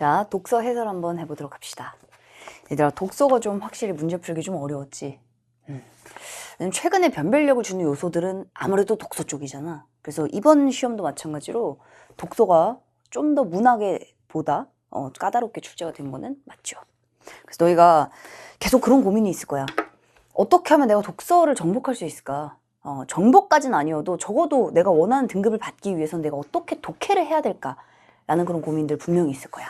자, 독서 해설 한번 해보도록 합시다. 얘들아, 독서가 좀 확실히 문제 풀기 좀 어려웠지. 최근에 변별력을 주는 요소들은 아무래도 독서 쪽이잖아. 그래서 이번 시험도 마찬가지로 독서가 좀 더 문학보다 까다롭게 출제가 된 거는 맞죠. 그래서 너희가 계속 그런 고민이 있을 거야. 어떻게 하면 내가 독서를 정복할 수 있을까? 정복까지는 아니어도 적어도 내가 원하는 등급을 받기 위해서는 내가 어떻게 독해를 해야 될까? 라는 그런 고민들 분명히 있을 거야.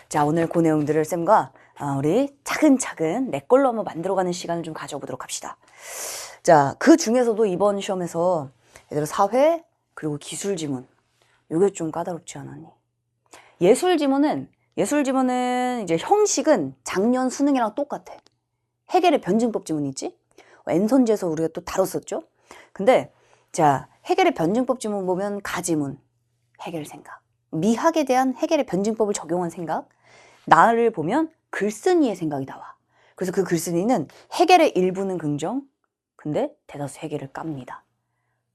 자, 오늘 그 내용들을 쌤과 우리 차근차근 내 걸로 한번 만들어가는 시간을 좀 가져보도록 합시다. 자, 그 중에서도 이번 시험에서 얘들아 사회 그리고 기술 지문 이게 좀 까다롭지 않았니? 예술 지문은 이제 형식은 작년 수능이랑 똑같아. 해겔의 변증법 지문 있지? N선지에서 우리가 또 다뤘었죠? 근데 자, 해겔의 변증법 지문 보면 가지문, 해겔 생각, 미학에 대한 해겔의 변증법을 적용한 생각, 나를 보면 글쓴이의 생각이 나와. 그래서 그 글쓴이는 해겔의 일부는 긍정, 근데 대다수 해겔을 깝니다.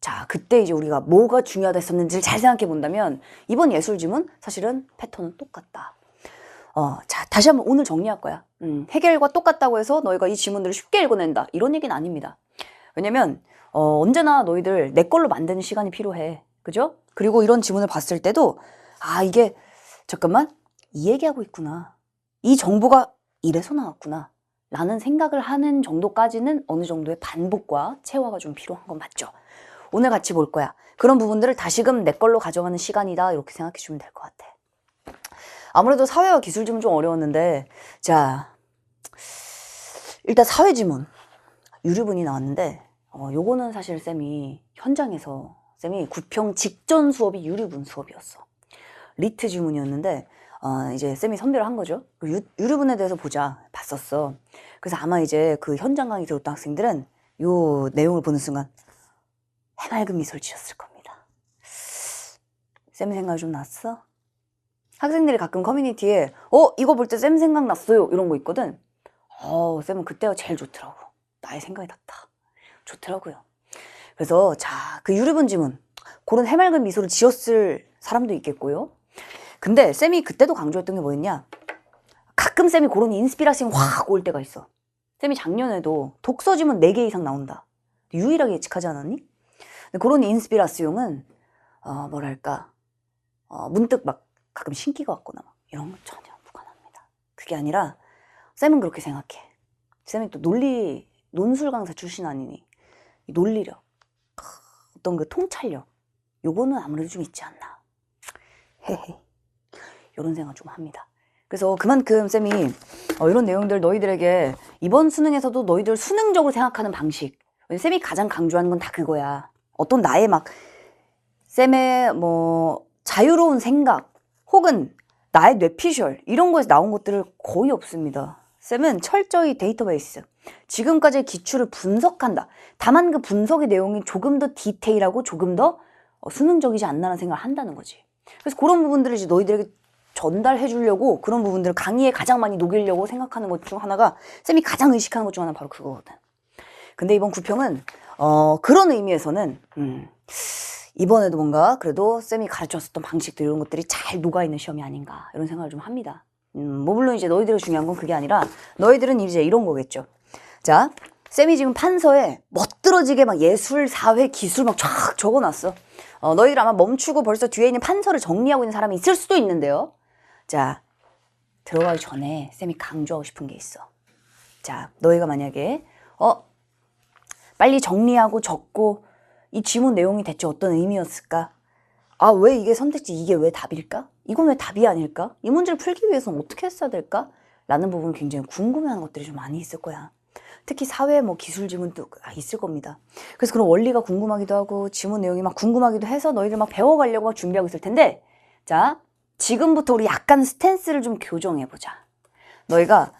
자, 그때 이제 우리가 뭐가 중요하다 했었는지를 잘 생각해 본다면 이번 예술 지문 사실은 패턴은 똑같다. 자, 다시 한번 오늘 정리할 거야. 해겔과 똑같다고 해서 너희가 이 지문들을 쉽게 읽어낸다 이런 얘기는 아닙니다. 왜냐면 언제나 너희들 내 걸로 만드는 시간이 필요해. 그죠? 그리고 이런 지문을 봤을 때도 이게 잠깐만 이 얘기하고 있구나. 이 정보가 이래서 나왔구나. 라는 생각을 하는 정도까지는 어느 정도의 반복과 체화가 좀 필요한 건 맞죠. 오늘 같이 볼 거야. 그런 부분들을 다시금 내 걸로 가져가는 시간이다. 이렇게 생각해 주면 될 것 같아. 아무래도 사회와 기술 지문 좀 어려웠는데, 자, 일단 사회 지문 유류분이 나왔는데, 요거는 사실 쌤이 현장에서 쌤이 구평 직전 수업이 유류분 수업이었어. 리트 지문이었는데 이제 쌤이 선별을 한 거죠. 유류분에 대해서 봤었어. 그래서 아마 이제 그 현장 강의 들었던 학생들은 요 내용을 보는 순간 해맑은 미소를 지었을 겁니다. 쌤 생각이 좀 났어? 학생들이 가끔 커뮤니티에 이거 볼 때 쌤 생각 났어요 이런 거 있거든. 쌤은 그때가 제일 좋더라고. 나의 생각이 났다. 좋더라고요. 그래서 자, 그 유류분 지문 그런 해맑은 미소를 지었을 사람도 있겠고요. 근데 쌤이 그때도 강조했던 게 뭐였냐, 가끔 쌤이 그런 인스피라싱이 확 올 때가 있어. 쌤이 작년에도 독서 지문 4개 이상 나온다. 유일하게 예측하지 않았니? 근데 그런 인스피라스용은 뭐랄까 문득 막 가끔 신기가 왔거나 막 이런 건 전혀 무관합니다. 그게 아니라 쌤은 그렇게 생각해. 쌤이 또 논술 강사 출신 아니니 이 논리력, 어떤 그 통찰력 요거는 아무래도 좀 있지 않나. 헤헤. 이런 생각 좀 합니다. 그래서 그만큼 쌤이 이런 내용들 너희들에게 이번 수능에서도 너희들 수능적으로 생각하는 방식, 쌤이 가장 강조하는 건 다 그거야. 어떤 나의 막 쌤의 뭐 자유로운 생각 혹은 나의 뇌피셜 이런 거에서 나온 것들을 거의 없습니다. 쌤은 철저히 데이터베이스, 지금까지의 기출을 분석한다. 다만 그 분석의 내용이 조금 더 디테일하고 조금 더 수능적이지 않나라는 생각을 한다는 거지. 그래서 그런 부분들을 이제 너희들에게 전달해 주려고, 그런 부분들을 강의에 가장 많이 녹이려고 생각하는 것 중 하나가, 쌤이 가장 의식하는 것 중 하나는 바로 그거거든. 근데 이번 구평은 그런 의미에서는 이번에도 뭔가 그래도 쌤이 가르쳤었던 방식들 이런 것들이 잘 녹아있는 시험이 아닌가 이런 생각을 좀 합니다. 뭐 물론 이제 너희들이 중요한 건 그게 아니라 너희들은 이제 이런 거겠죠. 자, 쌤이 지금 판서에 멋들어지게 막 예술, 사회, 기술 막 쫙 적어놨어. 너희들 아마 멈추고 벌써 뒤에 있는 판서를 정리하고 있는 사람이 있을 수도 있는데요. 자, 들어가기 전에 쌤이 강조하고 싶은 게 있어. 자, 너희가 만약에 빨리 정리하고 적고 이 지문 내용이 대체 어떤 의미였을까? 왜 이게 선택지, 이게 왜 답일까? 이건 왜 답이 아닐까? 이 문제를 풀기 위해서는 어떻게 했어야 될까? 라는 부분 굉장히 궁금해하는 것들이 좀 많이 있을 거야. 특히 사회 기술 지문도 있을 겁니다. 그래서 그런 원리가 궁금하기도 하고 지문 내용이 막 궁금하기도 해서 너희들 막 배워가려고 막 준비하고 있을 텐데, 자, 지금부터 우리 약간 스탠스를 좀 교정해보자. 너희가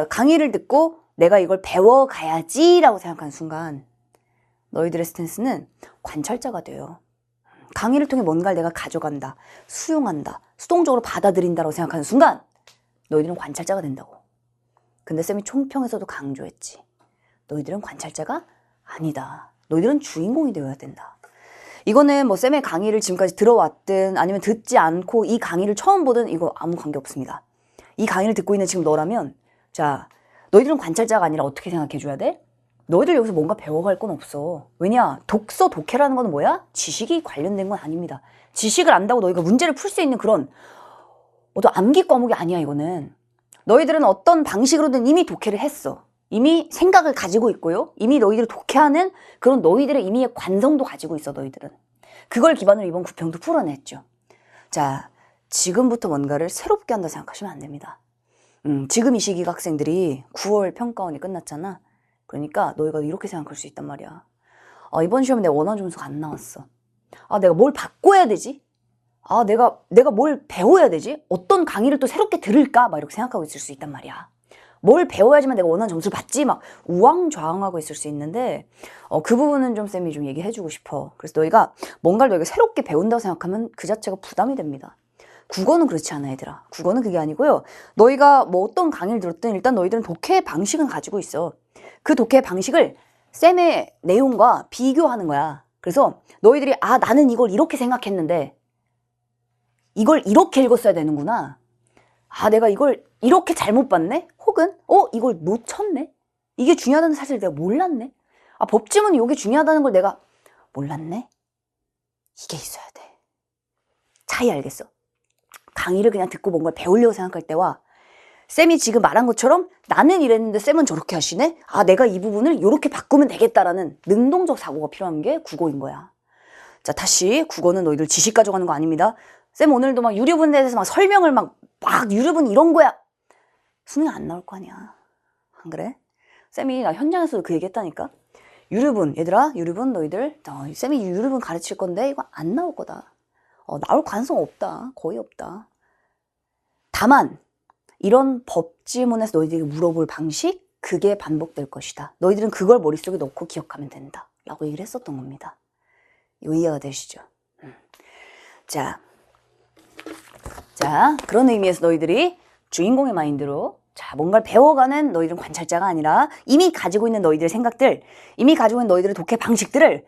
강의를 듣고 내가 이걸 배워가야지 라고 생각하는 순간 너희들의 스탠스는 관찰자가 돼요. 강의를 통해 뭔가를 내가 가져간다, 수용한다, 수동적으로 받아들인다라고 생각하는 순간 너희들은 관찰자가 된다고. 근데 쌤이 총평에서도 강조했지. 너희들은 관찰자가 아니다. 너희들은 주인공이 되어야 된다. 이거는 뭐 쌤의 강의를 지금까지 들어왔든 아니면 듣지 않고 이 강의를 처음 보든 이거 아무 관계 없습니다. 이 강의를 듣고 있는 지금 너라면 자, 너희들은 관찰자가 아니라 어떻게 생각해줘야 돼? 너희들 여기서 뭔가 배워갈 건 없어. 왜냐? 독서, 독해라는 건 뭐야? 지식이 관련된 건 아닙니다. 지식을 안다고 너희가 문제를 풀 수 있는 그런 어떤 암기 과목이 아니야, 이거는. 너희들은 어떤 방식으로든 이미 독해를 했어. 이미 생각을 가지고 있고요. 이미 너희들을 독해하는 그런 너희들의 이미의 관성도 가지고 있어, 너희들은. 그걸 기반으로 이번 구평도 풀어냈죠. 자, 지금부터 뭔가를 새롭게 한다 생각하시면 안 됩니다. 지금 이 시기가 학생들이 9월 평가원이 끝났잖아. 그러니까 너희가 이렇게 생각할 수 있단 말이야. 이번 시험에 내가 원하는 점수가 안 나왔어. 내가 뭘 바꿔야 되지? 내가 뭘 배워야 되지? 어떤 강의를 또 새롭게 들을까? 막 이렇게 생각하고 있을 수 있단 말이야. 뭘 배워야지만 내가 원하는 점수를 받지? 막 우왕좌왕하고 있을 수 있는데 그 부분은 좀 쌤이 좀 얘기해주고 싶어. 그래서 너희가 뭔가를 너희가 새롭게 배운다고 생각하면 그 자체가 부담이 됩니다. 국어는 그렇지 않아, 얘들아. 국어는 그게 아니고요. 너희가 뭐 어떤 강의를 들었든 일단 너희들은 독해 방식은 가지고 있어. 그 독해 방식을 쌤의 내용과 비교하는 거야. 그래서 너희들이 나는 이걸 이렇게 생각했는데 이걸 이렇게 읽었어야 되는구나. 내가 이걸 이렇게 잘못 봤네? 혹은 이걸 놓쳤네? 이게 중요하다는 사실을 내가 몰랐네? 법지문이 이게 중요하다는 걸 내가 몰랐네? 이게 있어야 돼. 차이 알겠어? 강의를 그냥 듣고 뭔가를 배우려고 생각할 때와 쌤이 지금 말한 것처럼 나는 이랬는데 쌤은 저렇게 하시네? 내가 이 부분을 이렇게 바꾸면 되겠다라는 능동적 사고가 필요한 게 국어인 거야. 자, 다시 국어는 너희들 지식 가져가는 거 아닙니다. 쌤 오늘도 막 유류분에 대해서 막 설명을 막 유류분 이런 거야. 수능에 안 나올 거 아니야. 안 그래? 쌤이 나 현장에서도 그 얘기 했다니까. 유류분, 얘들아, 유류분 너희들 쌤이 유류분 가르칠 건데 이거 안 나올 거다. 나올 가능성 없다. 거의 없다. 다만 이런 법지문에서 너희들이 물어볼 방식 그게 반복될 것이다. 너희들은 그걸 머릿속에 넣고 기억하면 된다. 라고 얘기를 했었던 겁니다. 이거 이해가 되시죠? 자, 그런 의미에서 너희들이 주인공의 마인드로 뭔가를 배워가는 너희들은 관찰자가 아니라 이미 가지고 있는 너희들의 생각들, 이미 가지고 있는 너희들의 독해 방식들을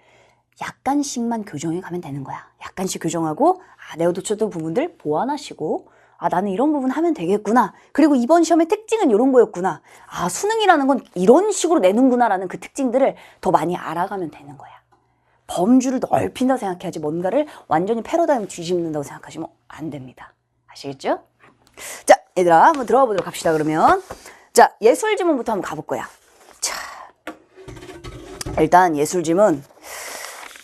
약간씩만 교정해 가면 되는 거야. 약간씩 교정하고 내가 놓쳤던 부분들 보완하시고 나는 이런 부분 하면 되겠구나. 그리고 이번 시험의 특징은 이런 거였구나. 수능이라는 건 이런 식으로 내는구나 라는 그 특징들을 더 많이 알아가면 되는 거야. 범주를 넓힌다고 생각해야지 뭔가를 완전히 패러다임 뒤집는다고 생각하시면 안 됩니다. 아시겠죠? 자, 얘들아 한번 들어가 보도록 합시다. 그러면 자, 예술 지문부터 한번 가볼 거야. 자, 일단 예술 지문.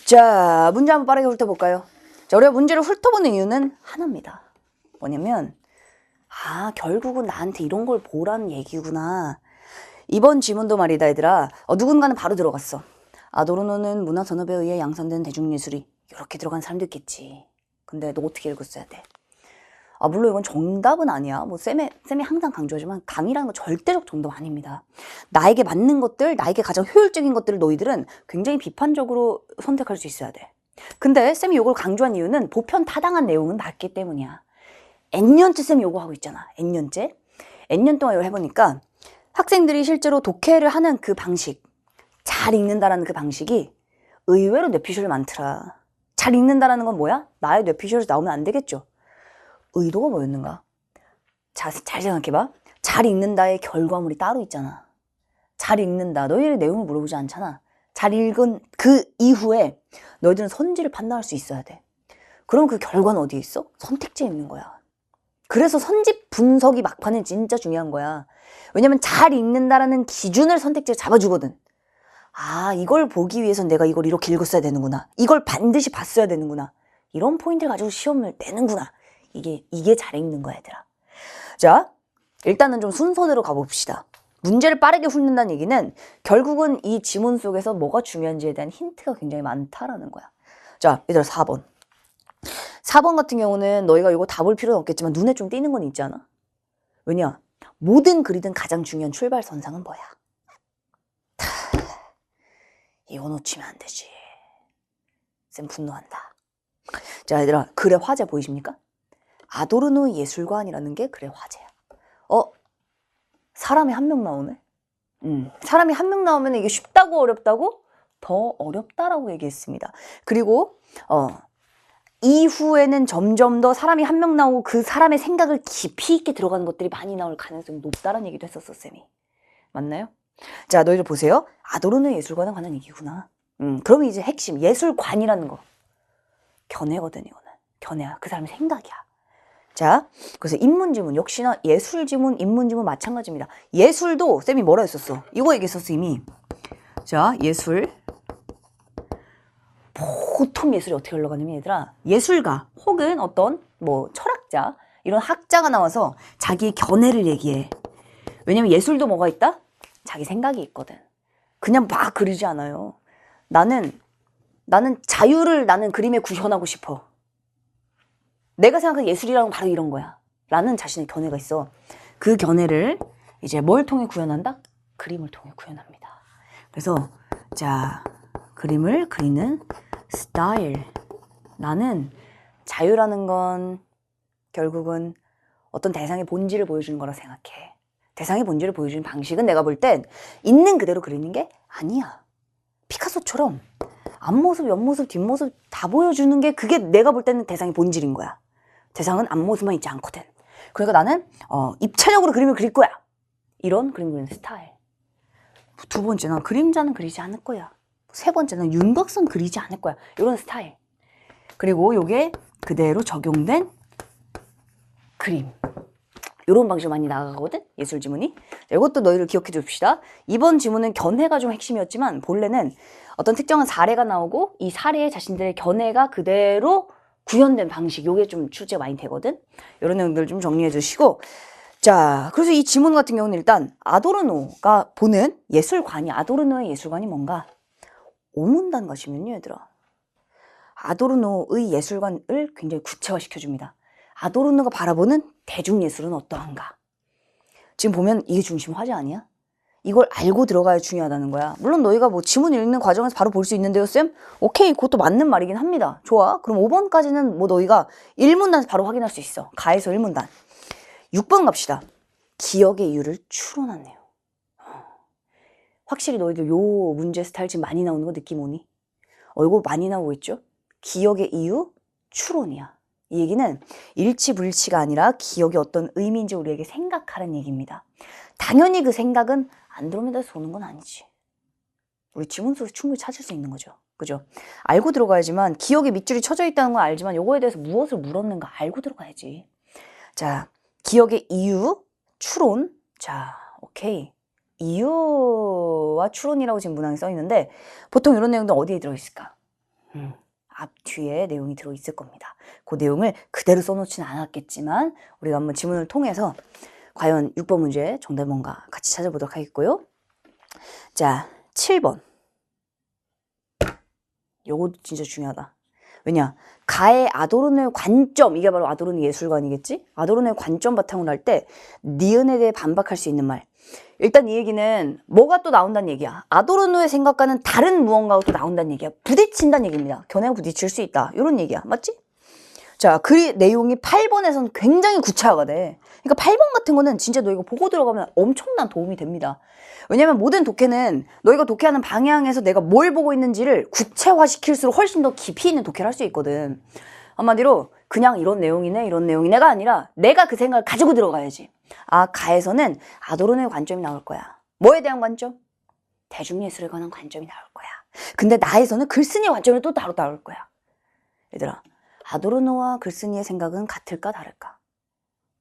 자, 문제 한번 빠르게 훑어볼까요? 자, 우리가 문제를 훑어보는 이유는 하나입니다. 뭐냐면 결국은 나한테 이런 걸 보라는 얘기구나. 이번 지문도 말이다, 얘들아. 누군가는 바로 들어갔어. 아도르노는 문화 산업에 의해 양산된 대중예술이 이렇게 들어간 사람도 있겠지. 근데 너 어떻게 읽었어야 돼? 물론 이건 정답은 아니야. 쌤이 항상 강조하지만 강의라는 건 절대적 정답 아닙니다. 나에게 맞는 것들, 나에게 가장 효율적인 것들을 너희들은 굉장히 비판적으로 선택할 수 있어야 돼. 근데 쌤이 이걸 강조한 이유는 보편 타당한 내용은 맞기 때문이야. N년째 쌤이 요거 하고 있잖아. N년째. N년 동안 이걸 해보니까 학생들이 실제로 독해를 하는 그 방식, 잘 읽는다라는 그 방식이 의외로 뇌피셜이 많더라. 잘 읽는다라는 건 뭐야? 나의 뇌피셜에서 나오면 안 되겠죠. 의도가 뭐였는가? 잘 생각해봐. 잘 읽는다의 결과물이 따로 있잖아. 잘 읽는다. 너희들의 내용을 물어보지 않잖아. 잘 읽은 그 이후에 너희들은 선지를 판단할 수 있어야 돼. 그럼 그 결과는 어디에 있어? 선택지에 있는 거야. 그래서 선지 분석이 막판에 진짜 중요한 거야. 왜냐면 잘 읽는다라는 기준을 선택지에 잡아주거든. 이걸 보기 위해서 내가 이걸 이렇게 읽었어야 되는구나. 이걸 반드시 봤어야 되는구나. 이런 포인트를 가지고 시험을 내는구나. 이게 잘 읽는 거야, 얘들아. 자, 일단은 좀 순서대로 가봅시다. 문제를 빠르게 훑는다는 얘기는 결국은 이 지문 속에서 뭐가 중요한지에 대한 힌트가 굉장히 많다라는 거야. 자, 얘들아 4번. 4번 같은 경우는 너희가 이거 다 볼 필요는 없겠지만 눈에 좀 띄는 건 있지 않아? 왜냐? 모든 글이든 가장 중요한 출발선상은 뭐야? 이거 놓치면 안 되지. 쌤 분노한다. 자, 얘들아 글의 화제 보이십니까? 아도르노 예술관이라는 게 글의 화제야. 사람이 한 명 나오네? 사람이 한 명 나오면 이게 쉽다고 어렵다고? 더 어렵다라고 얘기했습니다. 그리고 이후에는 점점 더 사람이 한 명 나오고 그 사람의 생각을 깊이 있게 들어가는 것들이 많이 나올 가능성이 높다라는 얘기도 했었어, 쌤이. 맞나요? 자, 너희들 보세요. 아도르노 예술관에 관한 얘기구나. 그러면 이제 핵심, 예술관이라는 거. 견해거든, 이거는. 견해야. 그 사람의 생각이야. 자, 그래서 인문지문, 역시나 예술지문, 인문지문 마찬가지입니다. 예술도 쌤이 뭐라 했었어? 이거 얘기했었어, 이미. 자, 예술. 보통 예술이 어떻게 흘러가냐면 얘들아, 예술가 혹은 어떤 뭐 철학자, 이런 학자가 나와서 자기의 견해를 얘기해. 왜냐면 예술도 뭐가 있다? 자기 생각이 있거든. 그냥 막 그리지 않아요. 나는 자유를 나는 그림에 구현하고 싶어. 내가 생각하는 예술이라는 건 바로 이런 거야. 라는 자신의 견해가 있어. 그 견해를 이제 뭘 통해 구현한다? 그림을 통해 구현합니다. 그래서 자, 그림을 그리는 스타일. 나는 자유라는 건 결국은 어떤 대상의 본질을 보여주는 거라 생각해. 대상의 본질을 보여주는 방식은 내가 볼 땐 있는 그대로 그리는 게 아니야. 피카소처럼 앞모습, 옆모습, 뒷모습 다 보여주는 게 그게 내가 볼 때는 대상의 본질인 거야. 대상은 앞모습만 있지 않거든. 그러니까 나는 입체적으로 그림을 그릴 거야. 이런 그림 그리는 스타일. 두 번째는 그림자는 그리지 않을 거야. 세 번째는 윤곽선 그리지 않을 거야. 이런 스타일. 그리고 요게 그대로 적용된 그림. 이런 방식으로 많이 나가거든, 예술 지문이. 자, 이것도 너희들 기억해 줍시다. 이번 지문은 견해가 좀 핵심이었지만 본래는 어떤 특정한 사례가 나오고 이 사례에 자신들의 견해가 그대로 구현된 방식, 요게 좀 출제가 많이 되거든. 이런 내용들 좀 정리해 주시고. 자, 그래서 이 지문 같은 경우는 일단 아도르노가 보는 예술관이, 아도르노의 예술관이 뭔가 오문단 것이면요, 얘들아. 아도르노의 예술관을 굉장히 구체화시켜줍니다. 아도르노가 바라보는 대중예술은 어떠한가? 지금 보면 이게 중심 화제 아니야? 이걸 알고 들어가야 중요하다는 거야. 물론 너희가 뭐 지문 읽는 과정에서 바로 볼 수 있는데요, 쌤? 오케이, 그것도 맞는 말이긴 합니다. 좋아. 그럼 5번까지는 뭐 너희가 1문단에서 바로 확인할 수 있어. 가에서 1문단. 6번 갑시다. 기억의 이유를 추론하네요. 확실히 너희들 요 문제 스타일 지금 많이 나오는 거 느낌 오니? 이거 많이 나오고 있죠? 기억의 이유, 추론이야. 이 얘기는 일치불일치가 아니라 기억이 어떤 의미인지 우리에게 생각하라는 얘기입니다. 당연히 그 생각은 안드로메다에서 오는 건 아니지. 우리 지문 속에서 충분히 찾을 수 있는 거죠. 그죠? 알고 들어가야지만, 기억에 밑줄이 쳐져 있다는 건 알지만 요거에 대해서 무엇을 물었는가 알고 들어가야지. 자, 기억의 이유, 추론. 자, 오케이. 이유와 추론이라고 지금 문항에 써 있는데 보통 이런 내용들 어디에 들어있을까? 앞 뒤에 내용이 들어있을 겁니다. 그 내용을 그대로 써놓지는 않았겠지만 우리가 한번 지문을 통해서 과연 6번 문제 정답 뭔가 같이 찾아보도록 하겠고요. 자, 7번. 요것도 진짜 중요하다. 왜냐? 가의 아도르노의 관점, 이게 바로 아도르노 예술관이겠지? 아도르노의 관점 바탕으로 할 때 니은에 대해 반박할 수 있는 말. 일단 이 얘기는 뭐가 또 나온다는 얘기야. 아도르노의 생각과는 다른 무언가가 또 나온다는 얘기야. 부딪힌다는 얘기입니다. 견해가 부딪힐 수 있다. 이런 얘기야. 맞지? 자, 그 내용이 8번에서는 굉장히 구체화가 돼. 그러니까 8번 같은 거는 진짜 너 이거 보고 들어가면 엄청난 도움이 됩니다. 왜냐면 모든 독해는 너희가 독해하는 방향에서 내가 뭘 보고 있는지를 구체화시킬수록 훨씬 더 깊이 있는 독해를 할 수 있거든. 한마디로 그냥 이런 내용이네가 아니라 내가 그 생각을 가지고 들어가야지. 아, 가에서는 아도르노의 관점이 나올 거야. 뭐에 대한 관점? 대중예술에 관한 관점이 나올 거야. 근데 나에서는 글쓴이의 관점이 또 따로 나올 거야. 얘들아, 아도르노와 글쓴이의 생각은 같을까 다를까?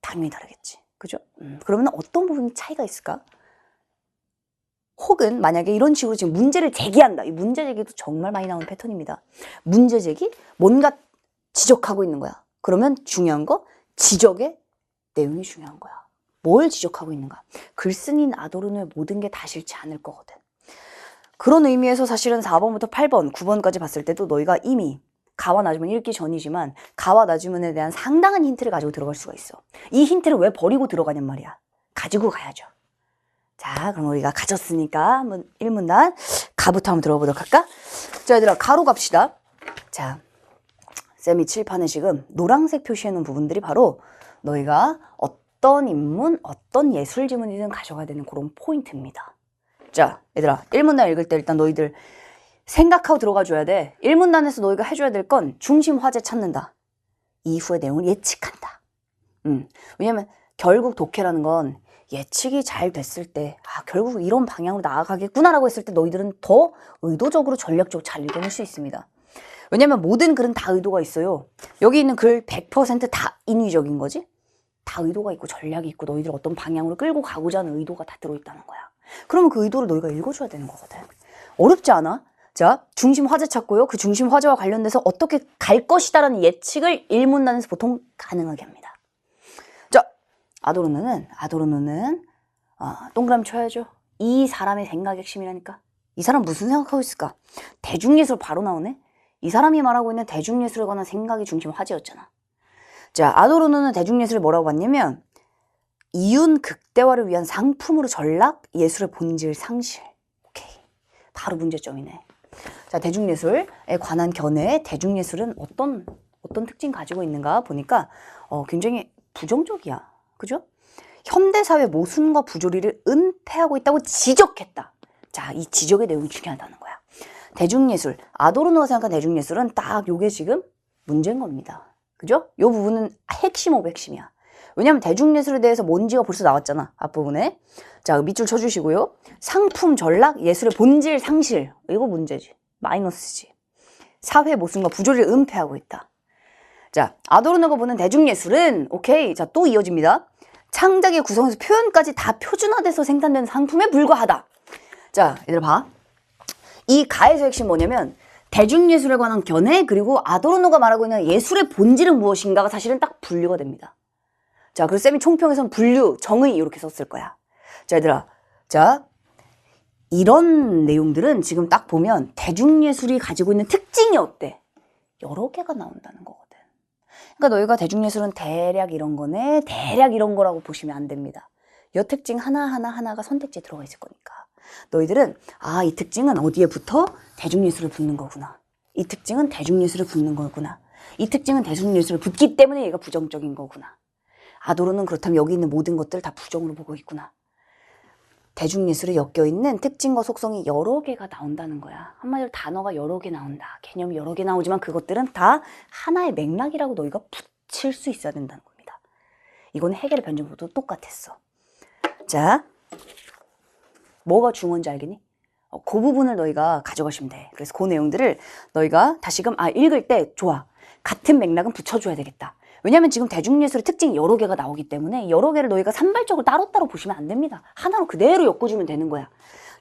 당연히 다르겠지. 그죠? 그러면 어떤 부분이 차이가 있을까? 혹은 만약에 이런 식으로 지금 문제를 제기한다. 이 문제 제기도 정말 많이 나오는 패턴입니다. 문제 제기? 뭔가 지적하고 있는 거야. 그러면 중요한 거 지적의 내용이 중요한 거야. 뭘 지적하고 있는가? 글쓴이인 아도르노의 모든 게 다 싫지 않을 거거든. 그런 의미에서 사실은 4번부터 8번, 9번까지 봤을 때도 너희가 이미 가와 나주문 읽기 전이지만 가와 나주문에 대한 상당한 힌트를 가지고 들어갈 수가 있어. 이 힌트를 왜 버리고 들어가냔 말이야. 가지고 가야죠. 자, 그럼 우리가 가졌으니까 한번 1문단 가부터 한번 들어보도록 할까? 자, 얘들아, 가로 갑시다. 자, 쌤이 칠판에 지금 노란색 표시해놓은 부분들이 바로 너희가 어떤 인문, 어떤 예술 지문이든 가져가야 되는 그런 포인트입니다. 자, 얘들아, 1문단 읽을 때 일단 너희들 생각하고 들어가 줘야 돼. 일문단에서 너희가 해줘야 될 건 중심 화제 찾는다. 이후의 내용을 예측한다. 왜냐면 결국 독해라는 건 예측이 잘 됐을 때 결국 이런 방향으로 나아가겠구나라고 했을 때 너희들은 더 의도적으로 전략적으로 잘 읽어낼 수 있습니다. 왜냐면 모든 글은 다 의도가 있어요. 여기 있는 글 100%다 인위적인 거지? 다 의도가 있고 전략이 있고 너희들 어떤 방향으로 끌고 가고자 하는 의도가 다 들어있다는 거야. 그러면 그 의도를 너희가 읽어줘야 되는 거거든. 어렵지 않아? 자, 중심 화제 찾고요. 그 중심 화제와 관련돼서 어떻게 갈 것이다라는 예측을 일문단에서 보통 가능하게 합니다. 자, 아도르노는 동그라미 쳐야죠. 이 사람의 생각의 핵심이라니까. 이 사람 무슨 생각하고 있을까? 대중예술 바로 나오네. 이 사람이 말하고 있는 대중예술에 관한 생각이 중심 화제였잖아. 자, 아도르노는 대중예술을 뭐라고 봤냐면 이윤 극대화를 위한 상품으로 전락, 예술의 본질 상실. 오케이. 바로 문제점이네. 자, 대중예술에 관한 견해, 대중예술은 어떤 특징 가지고 있는가 보니까 굉장히 부정적이야. 그죠? 현대사회 모순과 부조리를 은폐하고 있다고 지적했다. 자, 이 지적의 내용이 중요하다는 거야. 대중예술, 아도르노가 생각한 대중예술은 딱 요게 지금 문제인 겁니다. 그죠? 요 부분은 핵심 오브 핵심이야. 왜냐면 대중예술에 대해서 뭔지가 벌써 나왔잖아. 앞부분에. 자, 밑줄 쳐주시고요. 상품 전락, 예술의 본질 상실. 이거 문제지. 마이너스지. 사회 모순과 부조리를 은폐하고 있다. 자, 아도르노가 보는 대중예술은 오케이. 자, 또 이어집니다. 창작의 구성에서 표현까지 다 표준화돼서 생산되는 상품에 불과하다. 자, 얘들 봐. 이 가에서 핵심 뭐냐면 대중예술에 관한 견해 그리고 아도르노가 말하고 있는 예술의 본질은 무엇인가가 사실은 딱 분류가 됩니다. 자, 그래서 쌤이 총평에서는 분류, 정의 이렇게 썼을 거야. 자, 얘들아. 자, 이런 내용들은 지금 딱 보면 대중예술이 가지고 있는 특징이 어때? 여러 개가 나온다는 거거든. 그러니까 너희가 대중예술은 대략 이런 거네, 대략 이런 거라고 보시면 안 됩니다. 이 특징 하나가 선택지에 들어가 있을 거니까. 너희들은 이 특징은 어디에 붙어? 대중예술에 붙는 거구나. 이 특징은 대중예술에 붙는 거구나. 이 특징은 대중예술에 붙기 때문에 얘가 부정적인 거구나. 아도르는 그렇다면 여기 있는 모든 것들을 다 부정으로 보고 있구나. 대중예술에 엮여있는 특징과 속성이 여러 개가 나온다는 거야. 한마디로 단어가 여러 개 나온다. 개념이 여러 개 나오지만 그것들은 다 하나의 맥락이라고 너희가 붙일 수 있어야 된다는 겁니다. 이건 해겔의 변증법도 똑같았어. 자, 뭐가 중요한지 알겠니? 그 부분을 너희가 가져가시면 돼. 그래서 그 내용들을 너희가 다시금 읽을 때 좋아. 같은 맥락은 붙여줘야 되겠다. 왜냐면 지금 대중예술의 특징이 여러 개가 나오기 때문에 여러 개를 너희가 산발적으로 따로따로 보시면 안 됩니다. 하나로 그대로 엮어주면 되는 거야.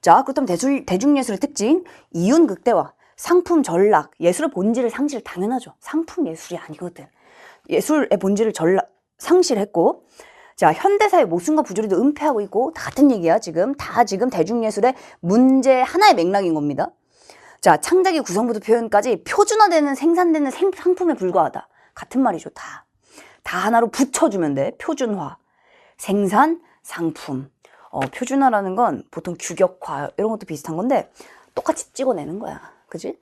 자, 그렇다면 대중예술의 특징, 이윤 극대화, 상품 전락, 예술의 본질을 상실. 당연하죠. 상품 예술이 아니거든. 예술의 본질을 상실했고, 자, 현대사의 모순과 부조리도 은폐하고 있고 다 같은 얘기야. 지금 대중예술의 문제 하나의 맥락인 겁니다. 자, 창작의 구성부터 표현까지 표준화되는 생산되는 상품에 불과하다. 같은 말이죠. 다 하나로 붙여주면 돼. 표준화, 생산, 상품. 표준화라는 건 보통 규격화 이런 것도 비슷한 건데 똑같이 찍어내는 거야. 그지?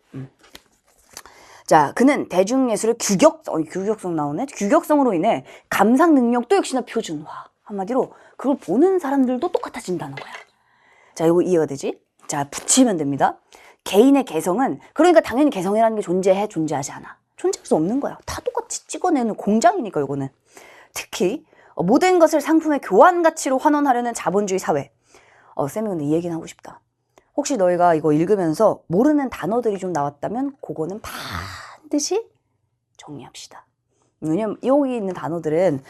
자, 그는 대중예술의 규격성 나오네. 규격성으로 인해 감상 능력도 역시나 표준화. 한마디로 그걸 보는 사람들도 똑같아진다는 거야. 자, 이거 이해가 되지? 자, 붙이면 됩니다. 개인의 개성은 그러니까 당연히 개성이라는 게 존재하지 않아. 존재할 수 없는 거야. 다 똑같이 찍어내는 공장이니까 이거는. 특히 모든 것을 상품의 교환 가치로 환원하려는 자본주의 사회. 쌤이 근데 이 얘기는 하고 싶다. 혹시 너희가 이거 읽으면서 모르는 단어들이 좀 나왔다면 그거는 반드시 정리합시다. 왜냐면 여기 있는 단어들은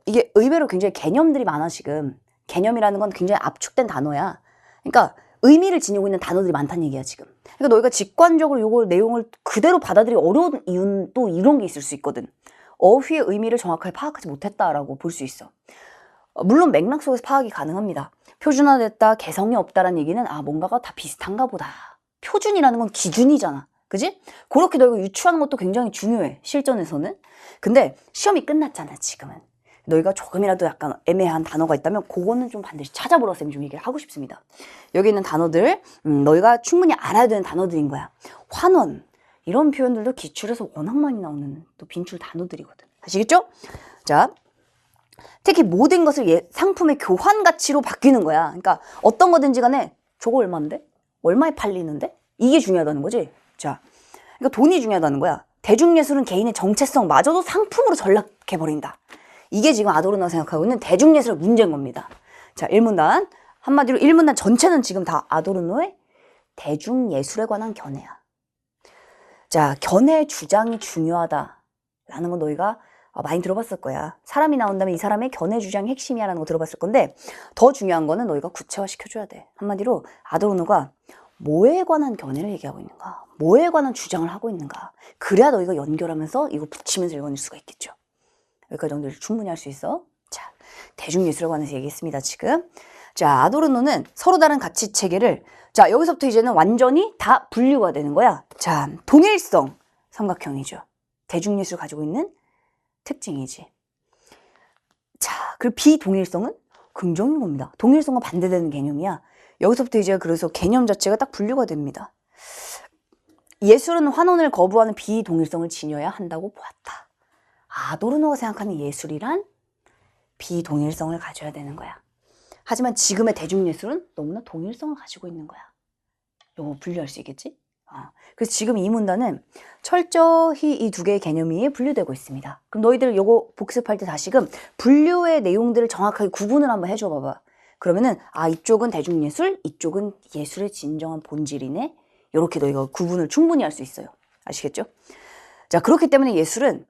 이게 의외로 굉장히 개념들이 많아 지금. 개념이라는 건 굉장히 압축된 단어야. 그러니까 의미를 지니고 있는 단어들이 많다는 얘기야 지금. 그러니까 너희가 직관적으로 요걸 내용을 그대로 받아들이기 어려운 이유는 또 이런 게 있을 수 있거든. 어휘의 의미를 정확하게 파악하지 못했다라고 볼 수 있어. 물론 맥락 속에서 파악이 가능합니다. 표준화됐다, 개성이 없다라는 얘기는 뭔가가 다 비슷한가 보다. 표준이라는 건 기준이잖아. 그지? 그렇게 너희가 유추하는 것도 굉장히 중요해. 실전에서는. 근데 시험이 끝났잖아 지금은. 너희가 조금이라도 약간 애매한 단어가 있다면 그거는 좀 반드시 찾아보라고 쌤이 좀 얘기를 하고 싶습니다. 여기 있는 단어들 너희가 충분히 알아야 되는 단어들인 거야. 환원 이런 표현들도 기출에서 워낙 많이 나오는 또 빈출 단어들이거든. 아시겠죠? 자, 특히 모든 것을 상품의 교환 가치로 바뀌는 거야. 그러니까 어떤 거든지 간에 저거 얼마인데? 얼마에 팔리는데? 이게 중요하다는 거지. 자, 그러니까 돈이 중요하다는 거야. 대중예술은 개인의 정체성마저도 상품으로 전락해버린다. 이게 지금 아도르노가 생각하고 있는 대중예술의 문제인 겁니다. 자, 1문단. 한마디로 1문단 전체는 지금 다 아도르노의 대중예술에 관한 견해야. 자, 견해 주장이 중요하다라는 건 너희가 많이 들어봤을 거야. 사람이 나온다면 이 사람의 견해 주장이 핵심이야 라는 거 들어봤을 건데 더 중요한 거는 너희가 구체화시켜줘야 돼. 한마디로 아도르노가 뭐에 관한 견해를 얘기하고 있는가? 뭐에 관한 주장을 하고 있는가? 그래야 너희가 연결하면서 이거 붙이면서 읽어낼 수가 있겠죠. 여기까지 정도를 충분히 할 수 있어. 자, 대중예술에 관해서 얘기했습니다, 지금. 자, 아도르노는 서로 다른 가치 체계를 자, 여기서부터 이제는 완전히 다 분류가 되는 거야. 자, 동일성, 삼각형이죠. 대중예술 가지고 있는 특징이지. 자, 그리고 비동일성은 긍정인 겁니다. 동일성과 반대되는 개념이야. 여기서부터 이제 그래서 개념 자체가 딱 분류가 됩니다. 예술은 환원을 거부하는 비동일성을 지녀야 한다고 보았다. 아도르노가 생각하는 예술이란 비동일성을 가져야 되는 거야. 하지만 지금의 대중예술은 너무나 동일성을 가지고 있는 거야. 요거 분류할 수 있겠지? 그래서 지금 이 문단은 철저히 이 두 개의 개념이 분류되고 있습니다. 그럼 너희들 요거 복습할 때 다시금 분류의 내용들을 정확하게 구분을 한번 해줘 봐봐. 그러면은 이쪽은 대중예술, 이쪽은 예술의 진정한 본질이네. 이렇게 너희가 구분을 충분히 할 수 있어요. 아시겠죠? 자, 그렇기 때문에 예술은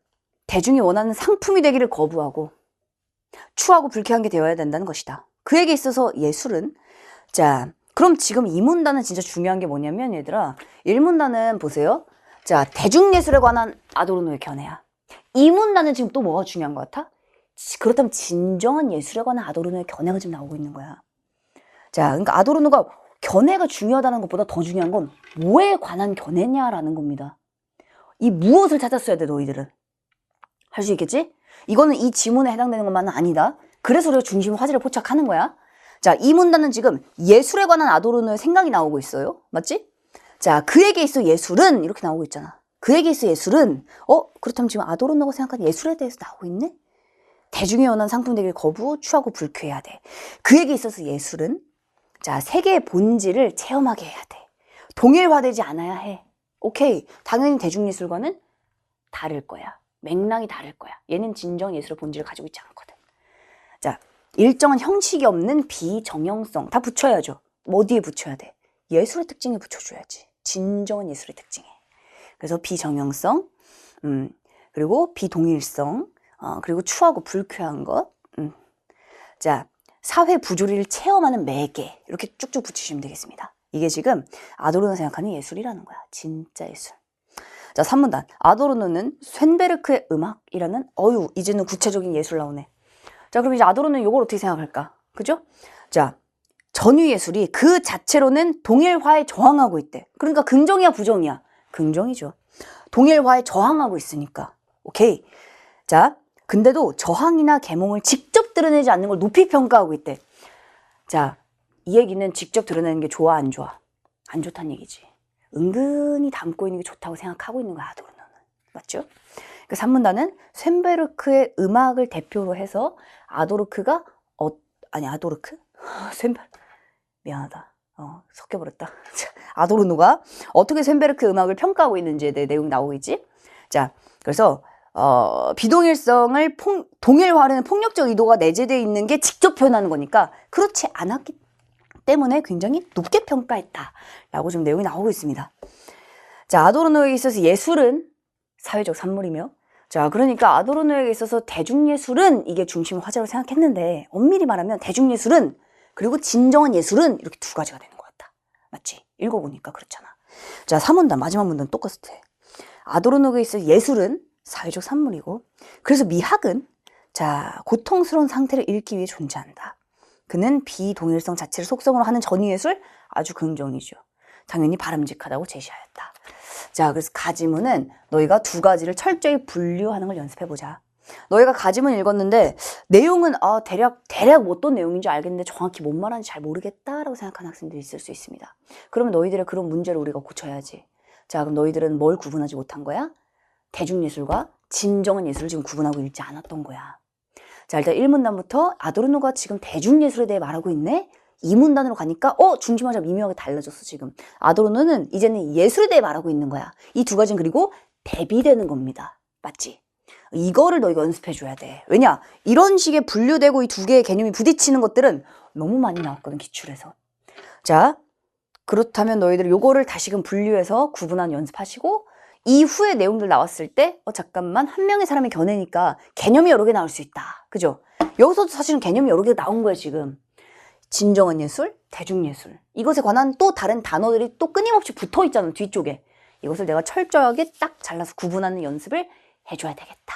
대중이 원하는 상품이 되기를 거부하고 추하고 불쾌한 게 되어야 된다는 것이다. 그에게 있어서 예술은 자, 그럼 지금 이 문단은 진짜 중요한 게 뭐냐면 얘들아 1문단은 보세요. 자, 대중예술에 관한 아도르노의 견해야. 이 문단은 지금 또 뭐가 중요한 것 같아? 그렇다면 진정한 예술에 관한 아도르노의 견해가 지금 나오고 있는 거야. 자, 그러니까 아도르노가 견해가 중요하다는 것보다 더 중요한 건 뭐에 관한 견해냐라는 겁니다. 이 무엇을 찾았어야 돼 너희들은. 할 수 있겠지? 이거는 이 지문에 해당되는 것만은 아니다. 그래서 우리가 중심 화제를 포착하는 거야. 자, 이 문단은 지금 예술에 관한 아도르노의 생각이 나오고 있어요. 맞지? 자, 그에게 있어 예술은 이렇게 나오고 있잖아. 그에게 있어 예술은 그렇다면 지금 아도르노가 생각하는 예술에 대해서 나오고 있네? 대중이 원하는 상품 되길 거부, 추하고 불쾌해야 돼. 그에게 있어서 예술은 자, 세계의 본질을 체험하게 해야 돼. 동일화되지 않아야 해. 오케이. 당연히 대중예술과는 다를 거야. 맥락이 다를 거야. 얘는 진정 예술의 본질을 가지고 있지 않거든. 자, 일정한 형식이 없는 비정형성. 다 붙여야죠. 어디에 붙여야 돼? 예술의 특징에 붙여줘야지. 진정한 예술의 특징에. 그래서 비정형성, 그리고 비동일성, 그리고 추하고 불쾌한 것. 자, 사회 부조리를 체험하는 매개. 이렇게 쭉쭉 붙이시면 되겠습니다. 이게 지금 아도르노가 생각하는 예술이라는 거야. 진짜 예술. 자, 3문단. 아도르노는 쇤베르크의 음악이라는 이제는 구체적인 예술 나오네. 자, 그럼 이제 아도르노는 이걸 어떻게 생각할까? 그죠? 자, 전위예술이 그 자체로는 동일화에 저항하고 있대. 그러니까 긍정이야, 부정이야? 긍정이죠. 동일화에 저항하고 있으니까. 오케이. 자, 근데도 저항이나 계몽을 직접 드러내지 않는 걸 높이 평가하고 있대. 자, 이 얘기는 직접 드러내는 게 좋아, 안 좋아? 안 좋다는 얘기지. 은근히 담고 있는 게 좋다고 생각하고 있는 거야, 아도르노는. 맞죠? 그 3문단은 쇤베르크의 음악을 대표로 해서 아도르크가 아도르크? 미안하다. 섞여버렸다. 아도르노가 어떻게 쇤베르크의 음악을 평가하고 있는지에 대해 내용이 나오겠지? 자, 그래서 비동일성을 동일화하려는 폭력적 의도가 내재되어 있는 게 직접 표현하는 거니까 그렇지 않았기 때문에 굉장히 높게 평가했다라고 지금 내용이 나오고 있습니다. 자, 아도르노에게 있어서 예술은 사회적 산물이며 자, 그러니까 아도르노에게 있어서 대중예술은 이게 중심 화제로 생각했는데 엄밀히 말하면 대중예술은 그리고 진정한 예술은 이렇게 두 가지가 되는 것 같다. 맞지? 읽어보니까 그렇잖아. 자, 3문단 마지막 문단 똑같아. 아도르노에게 있어서 예술은 사회적 산물이고 그래서 미학은 자, 고통스러운 상태를 읽기 위해 존재한다. 그는 비동일성 자체를 속성으로 하는 전위예술 아주 긍정이죠. 당연히 바람직하다고 제시하였다. 자, 그래서 가지문은 너희가 두 가지를 철저히 분류하는 걸 연습해보자. 너희가 가지문 읽었는데 내용은 대략 어떤 내용인지 알겠는데 정확히 뭔 말하는지 잘 모르겠다라고 생각하는 학생들이 있을 수 있습니다. 그러면 너희들의 그런 문제를 우리가 고쳐야지. 자, 그럼 너희들은 뭘 구분하지 못한 거야? 대중예술과 진정한 예술을 지금 구분하고 읽지 않았던 거야. 자, 일단 1문단부터 아도르노가 지금 대중예술에 대해 말하고 있네? 이 문단으로 가니까 중심화가 미묘하게 달라졌어 지금. 아도르노는 이제는 예술에 대해 말하고 있는 거야. 이 두 가지는 그리고 대비되는 겁니다. 맞지? 이거를 너희가 연습해줘야 돼. 왜냐? 이런 식의 분류되고 이 두 개의 개념이 부딪히는 것들은 너무 많이 나왔거든, 기출에서. 자, 그렇다면 너희들 요거를 다시금 분류해서 구분한 연습하시고 이후에 내용들 나왔을 때 잠깐만 한 명의 사람이 겨내니까 개념이 여러 개 나올 수 있다. 그죠? 여기서도 사실은 개념이 여러 개 나온 거야 지금. 진정한 예술, 대중예술. 이것에 관한 또 다른 단어들이 또 끊임없이 붙어 있잖아 뒤쪽에. 이것을 내가 철저하게 딱 잘라서 구분하는 연습을 해줘야 되겠다.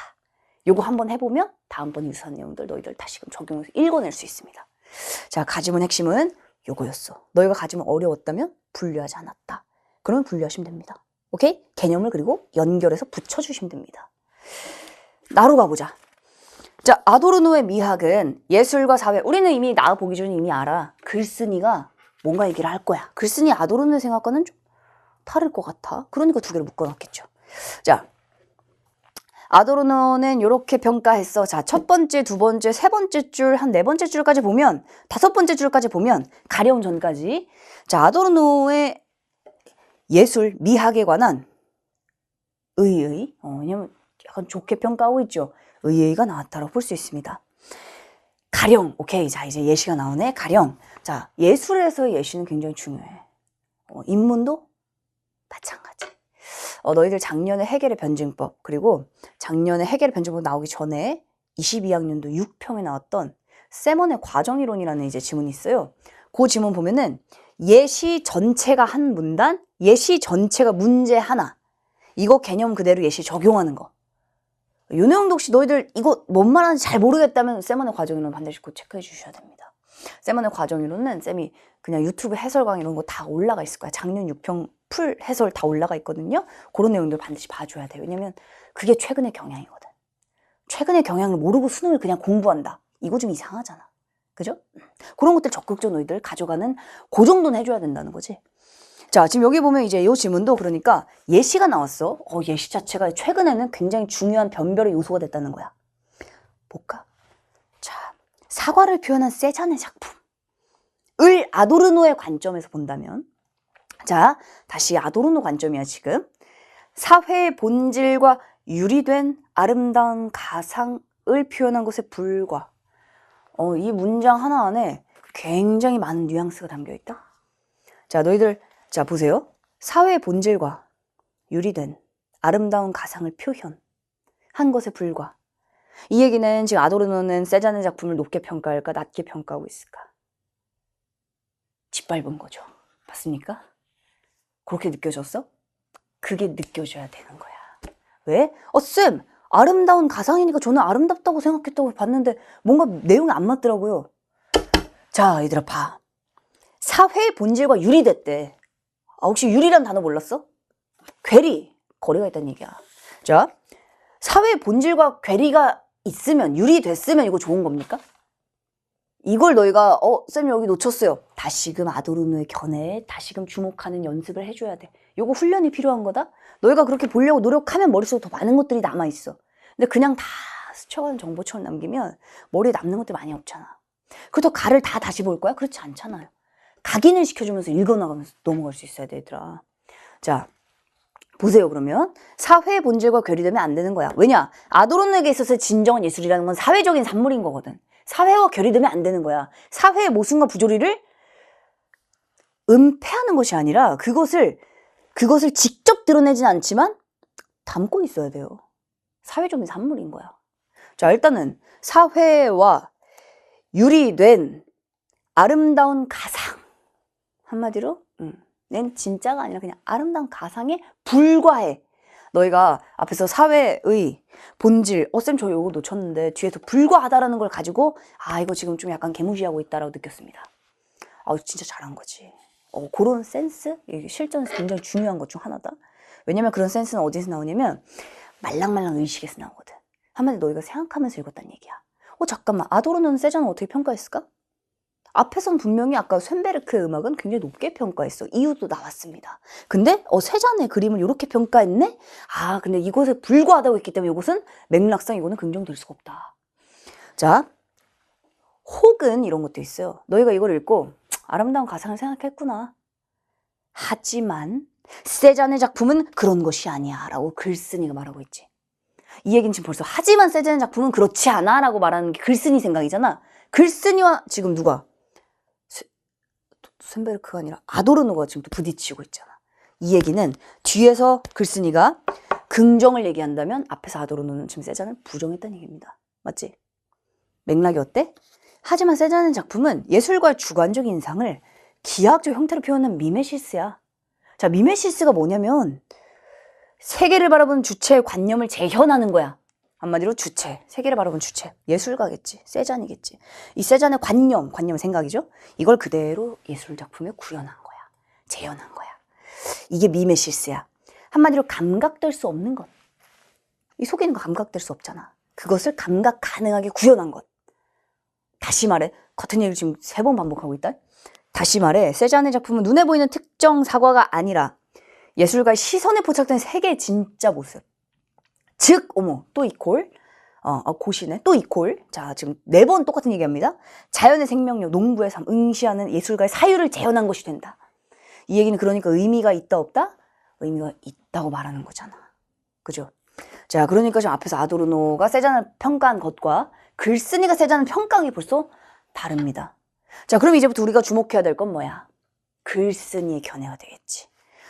요거 한번 해보면 다음번 유사한 내용들 너희들 다시금 적용해서 읽어낼 수 있습니다. 자, 가지문 핵심은 요거였어. 너희가 가지문 어려웠다면 분류하지 않았다. 그러면 분류하시면 됩니다. 오케이? 개념을 그리고 연결해서 붙여주시면 됩니다. 나로 가보자. 자, 아도르노의 미학은 예술과 사회. 우리는 이미 나 보기 전에 이미 알아. 글쓴이가 뭔가 얘기를 할 거야. 글쓴이 아도르노의 생각과는 좀 다를 것 같아. 그러니까 두 개를 묶어놨겠죠. 자, 아도르노는 이렇게 평가했어. 자, 첫 번째, 두 번째, 세 번째 줄, 한 네 번째 줄까지 보면, 다섯 번째 줄까지 보면 가려움 전까지. 자, 아도르노의 예술, 미학에 관한 왜냐면 약간 좋게 평가하고 있죠. 의의가 나왔다고 볼 수 있습니다. 가령, 오케이. 자, 이제 예시가 나오네. 가령. 자, 예술에서의 예시는 굉장히 중요해. 인문도 마찬가지. 너희들 작년에 해겔의 변증법, 그리고 작년에 해겔의 변증법 나오기 전에 22학년도 6평에 나왔던 세먼의 과정이론이라는 이제 지문이 있어요. 그 지문 보면은 예시 전체가 한 문단, 예시 전체가 문제 하나. 이거 개념 그대로 예시 적용하는 거. 요 내용도 혹시 너희들 이거 뭔 말하는지 잘 모르겠다면 세먼의 과정이론 반드시 꼭 체크해 주셔야 됩니다. 세먼의 과정이론은 쌤이 그냥 유튜브 해설 강의 이런 거 다 올라가 있을 거야. 작년 6평 풀 해설 다 올라가 있거든요. 그런 내용들 반드시 봐줘야 돼요. 왜냐면 그게 최근의 경향이거든. 최근의 경향을 모르고 수능을 그냥 공부한다. 이거 좀 이상하잖아. 그죠? 그런 것들 적극적으로 너희들 가져가는 그 정도는 해줘야 된다는 거지. 자, 지금 여기 보면 이제 이 지문도 그러니까 예시가 나왔어. 예시 자체가 최근에는 굉장히 중요한 변별의 요소가 됐다는 거야. 볼까? 자, 사과를 표현한 세잔의 작품을 아도르노의 관점에서 본다면, 자, 다시 아도르노 관점이야 지금. 사회의 본질과 유리된 아름다운 가상을 표현한 것에 불과. 이 문장 하나 안에 굉장히 많은 뉘앙스가 담겨 있다. 자, 너희들 자 보세요. 사회의 본질과 유리된 아름다운 가상을 표현한 것에 불과. 이 얘기는 지금 아도르노는 세잔의 작품을 높게 평가할까 낮게 평가하고 있을까? 짓밟은 거죠. 맞습니까? 그렇게 느껴졌어? 그게 느껴져야 되는 거야. 왜? 쌤! 아름다운 가상이니까 저는 아름답다고 생각했다고 봤는데 뭔가 내용이 안 맞더라고요. 자, 얘들아 봐. 사회의 본질과 유리됐대. 혹시 유리란 단어 몰랐어? 괴리, 거리가 있다는 얘기야. 자, 사회의 본질과 괴리가 있으면, 유리됐으면 이거 좋은 겁니까? 이걸 너희가 쌤 여기 놓쳤어요. 다시금 아도르노의 견해에 다시금 주목하는 연습을 해줘야 돼. 요거 훈련이 필요한 거다. 너희가 그렇게 보려고 노력하면 머릿속에 더 많은 것들이 남아있어. 근데 그냥 다 스쳐가는 정보처럼 남기면 머리에 남는 것들이 많이 없잖아. 그렇다고 가를 다 다시 볼 거야? 그렇지 않잖아요. 각인을 시켜주면서 읽어나가면서 넘어갈 수 있어야 돼, 얘들아. 자, 보세요. 그러면 사회의 본질과 괴리되면 안 되는 거야. 왜냐? 아도르노에게 있어서 진정한 예술이라는 건 사회적인 산물인 거거든. 사회와 결의되면 안 되는 거야. 사회의 모순과 부조리를 은폐하는 것이 아니라 그것을 직접 드러내진 않지만 담고 있어야 돼요. 사회적인 산물인 거야. 자, 일단은 사회와 유리된 아름다운 가상. 한마디로 낸 진짜가 아니라 그냥 아름다운 가상에 불과해. 너희가 앞에서 사회의 본질, 쌤 저 이거 놓쳤는데 뒤에서 불과하다라는 걸 가지고 이거 지금 좀 약간 개무시하고 있다라고 느꼈습니다. 진짜 잘한 거지. 그런 센스? 이게 실전에서 굉장히 중요한 것 중 하나다. 왜냐면 그런 센스는 어디서 나오냐면 말랑말랑 의식에서 나오거든. 한마디로 너희가 생각하면서 읽었다는 얘기야. 잠깐만, 아도르노는 세잔을 어떻게 평가했을까? 앞에선 분명히 아까 쇤베르크의 음악은 굉장히 높게 평가했어. 이유도 나왔습니다. 근데 세잔의 그림을 이렇게 평가했네? 근데 이것에 불과하다고 했기 때문에 이것은 맥락상 이거는 긍정될 수가 없다. 자, 혹은 이런 것도 있어요. 너희가 이걸 읽고 아름다운 가상을 생각했구나. 하지만 세잔의 작품은 그런 것이 아니야 라고 글쓴이가 말하고 있지. 이 얘기는 지금 벌써 하지만 세잔의 작품은 그렇지 않아 라고 말하는 게 글쓴이 생각이잖아. 글쓴이와 지금 누가? 쇤베르크가 아니라 아도르노가 지금 또 부딪히고 있잖아. 이 얘기는 뒤에서 글쓴이가 긍정을 얘기한다면 앞에서 아도르노는 지금 세잔을 부정했다는 얘기입니다. 맞지? 맥락이 어때? 하지만 세잔의 작품은 예술가의 주관적인 인상을 기하학적 형태로 표현한 미메시스야. 자, 미메시스가 뭐냐면 세계를 바라보는 주체의 관념을 재현하는 거야. 한마디로 주체, 세계를 바라보는 주체, 예술가겠지, 세잔이겠지. 이 세잔의 관념 생각이죠. 이걸 그대로 예술작품에 구현한 거야. 재현한 거야. 이게 미메시스야. 한마디로 감각될 수 없는 것. 이 속에 있는 거 감각될 수 없잖아. 그것을 감각 가능하게 구현한 것. 다시 말해, 같은 얘기를 지금 3번 반복하고 있다. 다시 말해, 세잔의 작품은 눈에 보이는 특정 사과가 아니라 예술가의 시선에 포착된 세계의 진짜 모습. 즉, 또 이퀄, 고시네, 또 이퀄. 자, 지금 4번 똑같은 얘기합니다. 자연의 생명력, 농부의 삶, 응시하는 예술가의 사유를 재현한 것이 된다. 이 얘기는 그러니까 의미가 있다, 없다? 의미가 있다고 말하는 거잖아. 그죠? 자, 그러니까 지금 앞에서 아도르노가 세잔을 평가한 것과 글쓴이가 세잔을 평가한 게 벌써 다릅니다. 자, 그럼 이제부터 우리가 주목해야 될 건 뭐야? 글쓴이의 견해가 되겠지.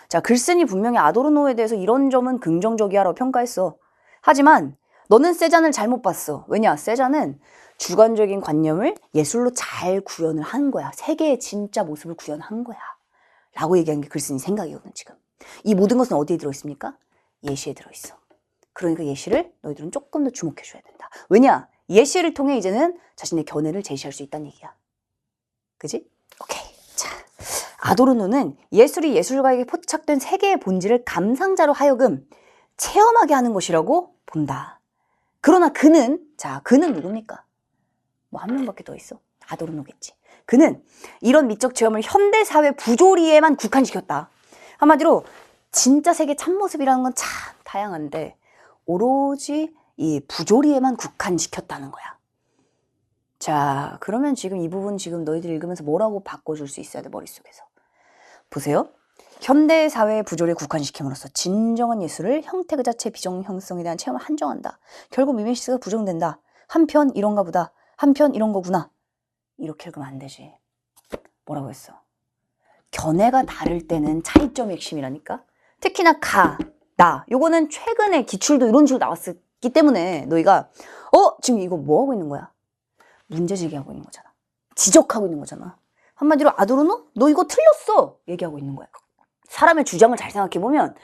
자, 글쓴이 분명히 아도르노에 대해서 이런 점은 긍정적이야라고 평가했어. 하지만 너는 세잔을 잘못 봤어. 왜냐? 세잔은 주관적인 관념을 예술로 잘 구현을 한 거야. 세계의 진짜 모습을 구현한 거야. 라고 얘기한 게 글쓴이 생각이거든, 지금. 이 모든 것은 어디에 들어있습니까? 예시에 들어있어. 그러니까 예시를 너희들은 조금 더 주목해줘야 된다. 왜냐? 예시를 통해 이제는 자신의 견해를 제시할 수 있다는 얘기야. 그지? 오케이. 자, 아도르노는 예술이 예술가에게 포착된 세계의 본질을 감상자로 하여금 체험하게 하는 것이라고 본다. 그러나 그는 누굽니까? 뭐 한 명밖에 더 있어. 아도르노겠지. 그는 이런 미적 체험을 현대사회 부조리에만 국한시켰다. 한마디로 진짜 세계 참모습이라는 건 참 다양한데 오로지 이 부조리에만 국한시켰다는 거야. 자, 그러면 지금 이 부분 지금 너희들 읽으면서 뭐라고 바꿔줄 수 있어야 돼, 머릿속에서. 보세요. 현대사회의 부조리에 국한시킴으로써 진정한 예술을 형태 그 자체의 비정형성에 대한 체험을 한정한다. 결국 미메시스가 부정된다. 한편 이런가 보다. 한편 이런 거구나. 이렇게 읽으면 안 되지. 뭐라고 했어? 견해가 다를 때는 차이점이 핵심이라니까. 특히나 나. 요거는 최근에 기출도 이런 식으로 나왔기 때문에 너희가 지금 이거 뭐 하고 있는 거야? 문제 제기하고 있는 거잖아. 지적하고 있는 거잖아. 한마디로 아도르노? 너 이거 틀렸어! 얘기하고 있는 거야. 사람의 주장을 잘 생각해보면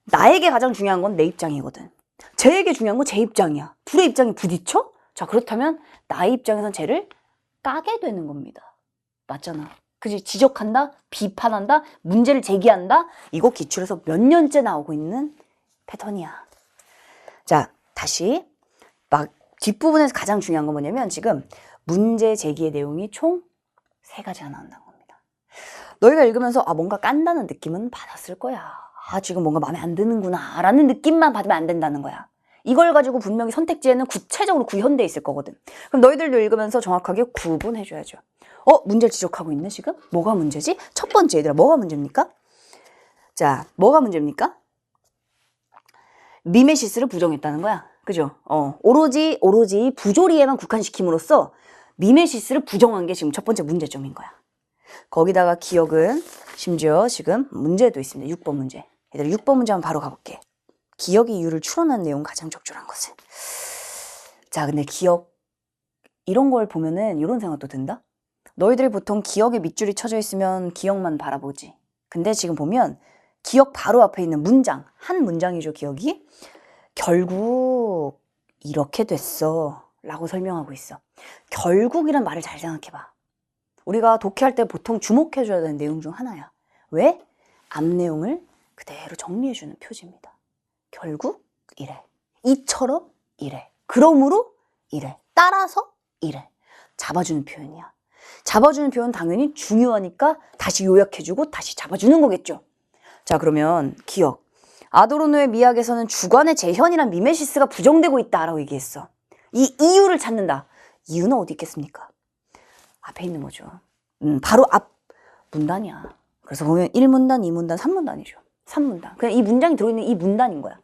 나에게 가장 중요한 건 내 입장이거든. 쟤에게 중요한 건 제 입장이야. 둘의 입장이 부딪혀? 자, 그렇다면 나의 입장에선 쟤를 까게 되는 겁니다. 맞잖아. 그지? 지적한다, 비판한다, 문제를 제기한다. 이거 기출에서 몇 년째 나오고 있는 패턴이야. 자, 다시 막 뒷부분에서 가장 중요한 건 뭐냐면 지금 문제 제기의 내용이 총 3가지가 나온다는 겁니다. 너희가 읽으면서 뭔가 깐다는 느낌은 받았을 거야. 지금 뭔가 마음에 안 드는구나 라는 느낌만 받으면 안 된다는 거야. 이걸 가지고 분명히 선택지에는 구체적으로 구현돼 있을 거거든. 그럼 너희들도 읽으면서 정확하게 구분해줘야죠. 문제를 지적하고 있네 지금? 뭐가 문제지? 첫 번째 얘들아, 뭐가 문제입니까? 자, 뭐가 문제입니까? 미메시스를 부정했다는 거야. 그죠? 오로지 부조리에만 국한시킴으로써 미메시스를 부정한 게 지금 첫 번째 문제점인 거야. 거기다가 기억은 심지어 지금 문제도 있습니다. 6번 문제. 얘들아, 6번 문제 한번 바로 가볼게. 기억의 이유를 추론한 내용 가장 적절한 것은. 자, 근데 기억 이런 걸 보면은 이런 생각도 든다. 너희들이 보통 기억에 밑줄이 쳐져 있으면 기억만 바라보지. 근데 지금 보면 기억 바로 앞에 있는 문장, 한 문장이죠, 기억이. 결국 이렇게 됐어 라고 설명하고 있어. 결국이란 말을 잘 생각해봐. 우리가 독해할 때 보통 주목해줘야 되는 내용 중 하나야. 왜? 앞 내용을 그대로 정리해주는 표지입니다. 결국 이래. 이처럼 이래. 그러므로 이래. 따라서 이래. 잡아주는 표현이야. 잡아주는 표현 당연히 중요하니까 다시 요약해주고 다시 잡아주는 거겠죠. 자, 그러면 기억. 아도르노의 미학에서는 주관의 재현이란 미메시스가 부정되고 있다라고 얘기했어. 이 이유를 찾는다. 이유는 어디 있겠습니까? 앞에 있는 거죠. 바로 앞 문단이야. 그래서 보면 1문단, 2문단, 3문단이죠. 3문단. 그냥 이 문장이 들어있는 이 문단인 거야.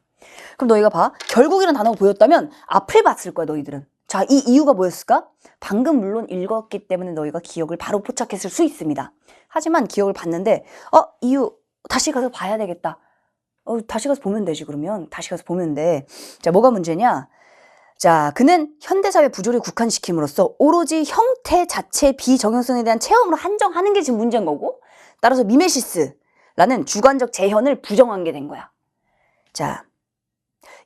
그럼 너희가 봐. 결국이라는 단어가 보였다면 앞을 봤을 거야, 너희들은. 자, 이 이유가 뭐였을까? 방금 물론 읽었기 때문에 너희가 기억을 바로 포착했을 수 있습니다. 하지만 기억을 봤는데 이유 다시 가서 봐야 되겠다. 다시 가서 보면 되지. 그러면 다시 가서 보면 돼. 자, 뭐가 문제냐? 자, 그는 현대사회 부조리를 국한시킴으로써 오로지 형태 자체의 비정형성에 대한 체험으로 한정하는 게 지금 문제인 거고, 따라서 미메시스라는 주관적 재현을 부정한 게 된 거야. 자,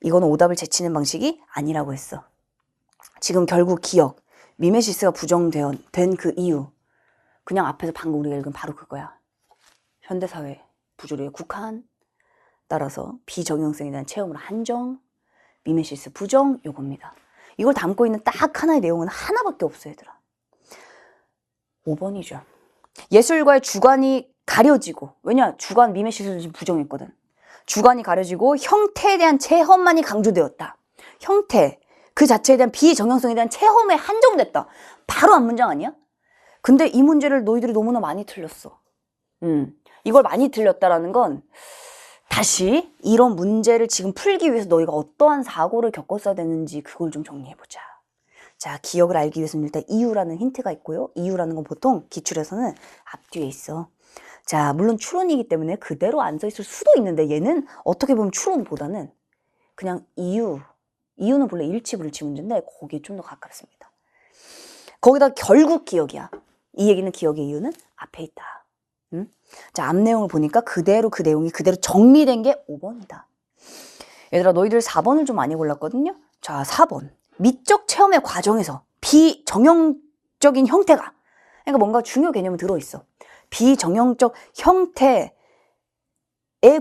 이거는 오답을 제치는 방식이 아니라고 했어. 지금 결국 기억, 미메시스가 부정된 그 이유, 그냥 앞에서 방금 우리가 읽은 바로 그거야. 현대사회 부조리의 국한, 따라서 비정형성에 대한 체험으로 한정, 미메시스 부정, 요겁니다. 이걸 담고 있는 딱 하나의 내용은 하나밖에 없어, 얘들아. 5번이죠. 예술과의 주관이 가려지고, 왜냐? 주관 미메시스를 지금 부정했거든. 주관이 가려지고 형태에 대한 체험만이 강조되었다. 형태, 그 자체에 대한 비정형성에 대한 체험에 한정됐다. 바로 앞 문장 아니야? 근데 이 문제를 너희들이 너무나 많이 틀렸어. 이걸 많이 틀렸다라는 건 다시 이런 문제를 지금 풀기 위해서 너희가 어떠한 사고를 겪었어야 되는지 그걸 좀 정리해보자. 자, 기억을 알기 위해서는 일단 이유라는 힌트가 있고요. 이유라는 건 보통 기출에서는 앞뒤에 있어. 자, 물론 추론이기 때문에 그대로 안 써 있을 수도 있는데 얘는 어떻게 보면 추론보다는 그냥 이유는 본래 일치불일치 문제인데 거기에 좀 더 가깝습니다. 거기다 결국 기억이야. 이 얘기는 기억의 이유는 앞에 있다. 자, 앞 내용을 보니까 그대로 그 내용이 그대로 정리된 게 5번이다. 얘들아, 너희들 4번을 좀 많이 골랐거든요. 자, 4번. 미적 체험의 과정에서 비정형적인 형태가, 그러니까 뭔가 중요 개념이 들어있어. 비정형적 형태에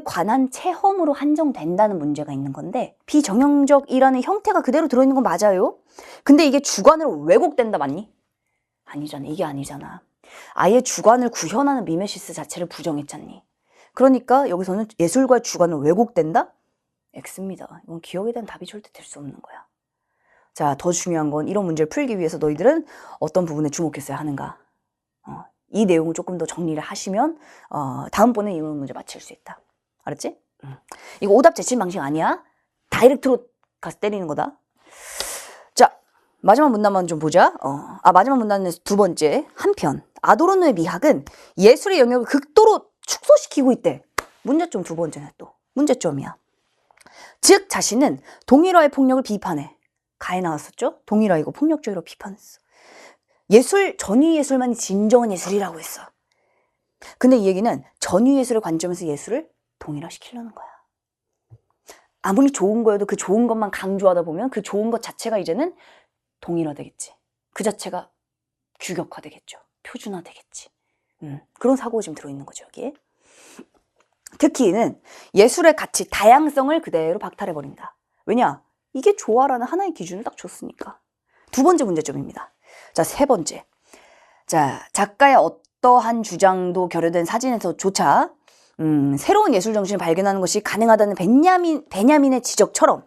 관한 체험으로 한정된다는 문제가 있는 건데, 비정형적이라는 형태가 그대로 들어있는 건 맞아요. 근데 이게 주관으로 왜곡된다 맞니? 아니잖아. 이게 아니잖아. 아예 주관을 구현하는 미메시스 자체를 부정했잖니. 그러니까 여기서는 예술과의 주관을 왜곡된다? X입니다. 이건 기억에 대한 답이 절대 될 수 없는 거야. 자, 더 중요한 건 이런 문제를 풀기 위해서 너희들은 어떤 부분에 주목했어야 하는가. 이 내용을 조금 더 정리를 하시면 다음번에 이런 문제 맞힐 수 있다. 알았지? 이거 오답 제출 방식 아니야. 다이렉트로 가서 때리는 거다. 자, 마지막 문단만 좀 보자. 마지막 문단은 두 번째. 한편 아도르노의 미학은 예술의 영역을 극도로 축소시키고 있대. 문제점 두 번째네 또. 문제점이야. 즉 자신은 동일화의 폭력을 비판해. 가에 나왔었죠? 동일화이고 폭력적으로 비판했어. 전위예술만이 진정한 예술이라고 했어. 근데 이 얘기는 전위예술의 관점에서 예술을 동일화시키려는 거야. 아무리 좋은 거여도 그 좋은 것만 강조하다 보면 그 좋은 것 자체가 이제는 동일화되겠지. 그 자체가 규격화되겠죠. 표준화되겠지. 그런 사고가 지금 들어있는 거죠, 여기에. 특히는 예술의 가치, 다양성을 그대로 박탈해버린다. 왜냐? 이게 조화라는 하나의 기준을 딱 줬으니까. 두 번째 문제점입니다. 자, 세 번째. 자, 작가의 어떠한 주장도 결여된 사진에서조차 새로운 예술 정신을 발견하는 것이 가능하다는 베냐민의 지적처럼,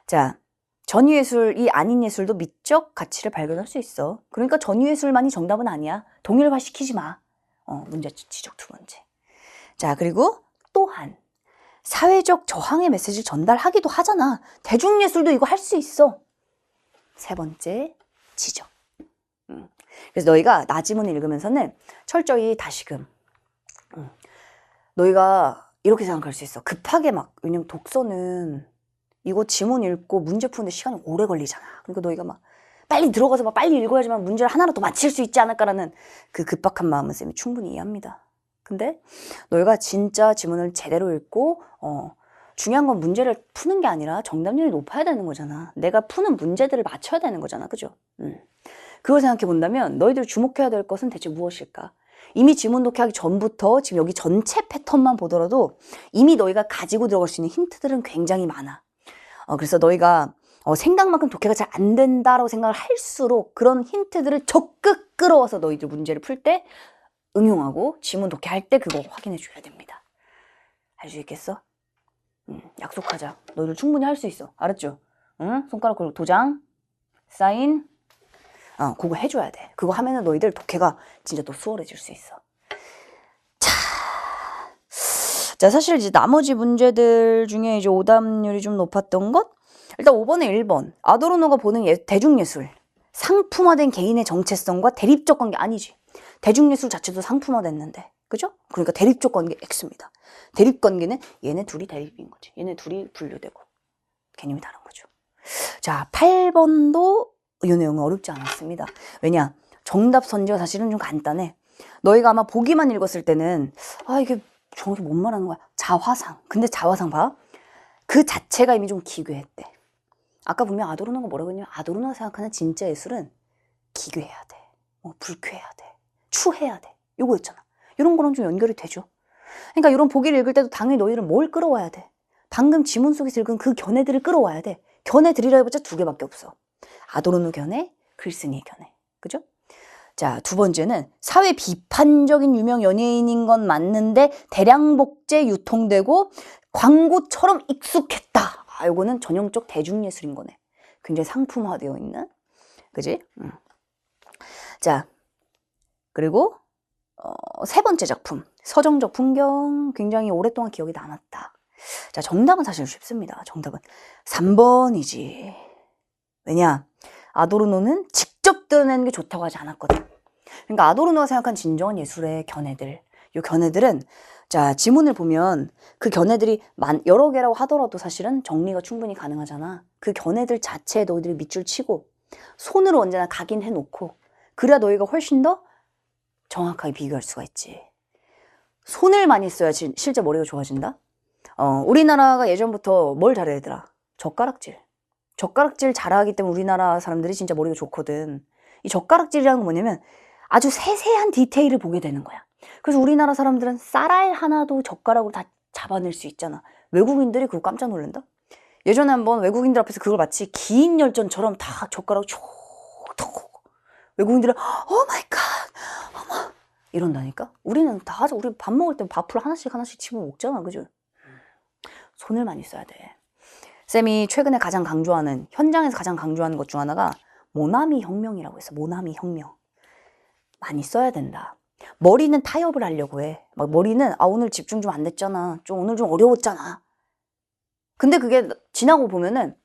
자, 전위예술이 아닌 예술도 미적 가치를 발견할 수 있어. 그러니까 전위예술만이 정답은 아니야. 동일화시키지 마. 문제 지적 두 번째. 자, 그리고 또한 사회적 저항의 메시지를 전달하기도 하잖아. 대중예술도 이거 할 수 있어. 세 번째 지적. 그래서 너희가 나지문을 읽으면서는 철저히 다시금 너희가 이렇게 생각할 수 있어. 급하게 왜냐면 독서는 이거 지문 읽고 문제 푸는데 시간이 오래 걸리잖아. 그러니까 너희가 빨리 들어가서 빨리 읽어야지만 문제를 하나라도 맞힐 수 있지 않을까라는 그 급박한 마음은 쌤이 충분히 이해합니다. 근데 너희가 진짜 지문을 제대로 읽고 중요한 건 문제를 푸는 게 아니라 정답률이 높아야 되는 거잖아. 내가 푸는 문제들을 맞춰야 되는 거잖아. 그죠? 그걸 생각해 본다면 너희들이 주목해야 될 것은 대체 무엇일까? 이미 지문 독해하기 전부터 지금 여기 전체 패턴만 보더라도 이미 너희가 가지고 들어갈 수 있는 힌트들은 굉장히 많아. 그래서 너희가 생각만큼 독해가 잘 안 된다라고 생각을 할수록 그런 힌트들을 적극 끌어와서 너희들 문제를 풀 때 응용하고 지문 독해할 때 그거 확인해 줘야 됩니다. 할 수 있겠어? 약속하자. 너희들 충분히 할 수 있어. 알았죠? 응? 손가락 걸고 도장, 사인. 그거 해줘야 돼. 그거 하면은 너희들 독해가 진짜 또 수월해질 수 있어. 자, 사실 이제 나머지 문제들 중에 이제 오답률이 좀 높았던 것? 일단 5번에 1번. 아도르노가 보는 대중예술. 상품화된 개인의 정체성과 대립적 관계 아니지. 대중예술 자체도 상품화됐는데. 그죠? 그러니까 대립적 관계 X입니다. 대립 관계는 얘네 둘이 대립인 거지. 얘네 둘이 분류되고. 개념이 다른 거죠. 자, 8번도 이 내용은 어렵지 않았습니다. 왜냐? 정답 선지가 사실은 좀 간단해. 너희가 아마 보기만 읽었을 때는 이게 정확히 뭔 말하는 거야? 자화상. 근데 자화상 봐. 그 자체가 이미 좀 기괴했대. 아까 분명 아도르노가 뭐라고 했냐면 아도르노가 생각하는 진짜 예술은 기괴해야 돼. 불쾌해야 돼. 추해야 돼. 요거였잖아. 이런 거랑 좀 연결이 되죠. 그러니까 이런 보기를 읽을 때도 당연히 너희들은 뭘 끌어와야 돼? 방금 지문 속에서 읽은 그 견해들을 끌어와야 돼. 견해들이라 해봤자 2개밖에 없어. 아도르노 견해, 글쓴이의 견해. 그죠? 자, 2번째는 사회 비판적인 유명 연예인인 건 맞는데 대량 복제 유통되고 광고처럼 익숙했다. 이거는 전형적 대중예술인 거네. 굉장히 상품화되어 있는. 그지? 자, 그리고 3번째 작품. 서정적 풍경. 굉장히 오랫동안 기억이 남았다. 자, 정답은 사실 쉽습니다. 정답은 3번이지. 왜냐? 아도르노는 직접 드러내는 게 좋다고 하지 않았거든. 그러니까 아도르노가 생각한 진정한 예술의 견해들. 이 견해들은 자, 지문을 보면 그 견해들이 여러 개라고 하더라도 사실은 정리가 충분히 가능하잖아. 그 견해들 자체에 너희들이 밑줄 치고 손으로 언제나 각인해 놓고 그래야 너희가 훨씬 더 정확하게 비교할 수가 있지. 손을 많이 써야 실제 머리가 좋아진다? 우리나라가 예전부터 뭘 잘해더라? 젓가락질. 젓가락질 잘하기 때문에 우리나라 사람들이 진짜 머리가 좋거든. 이 젓가락질이라는 건 뭐냐면 아주 세세한 디테일을 보게 되는 거야. 그래서 우리나라 사람들은 쌀알 하나도 젓가락으로 다 잡아낼 수 있잖아. 외국인들이 그거 깜짝 놀란다? 예전에 한번 외국인들 앞에서 그걸 마치 긴 열전처럼 다 젓가락 촉 외국인들은 오 마이 갓 어머 이런다니까? 우리는 다 하자. 우리 밥 먹을 때 밥을 하나씩 집어 먹잖아. 그죠? 손을 많이 써야 돼. 쌤이 최근에 가장 강조하는, 현장에서 가장 강조하는 것 중 하나가 모나미 혁명이라고 했어. 모나미 혁명. 많이 써야 된다. 머리는 타협을 하려고 해. 막 머리는 오늘 집중 좀 안 됐잖아. 오늘 좀 어려웠잖아. 근데 그게 지나고 보면은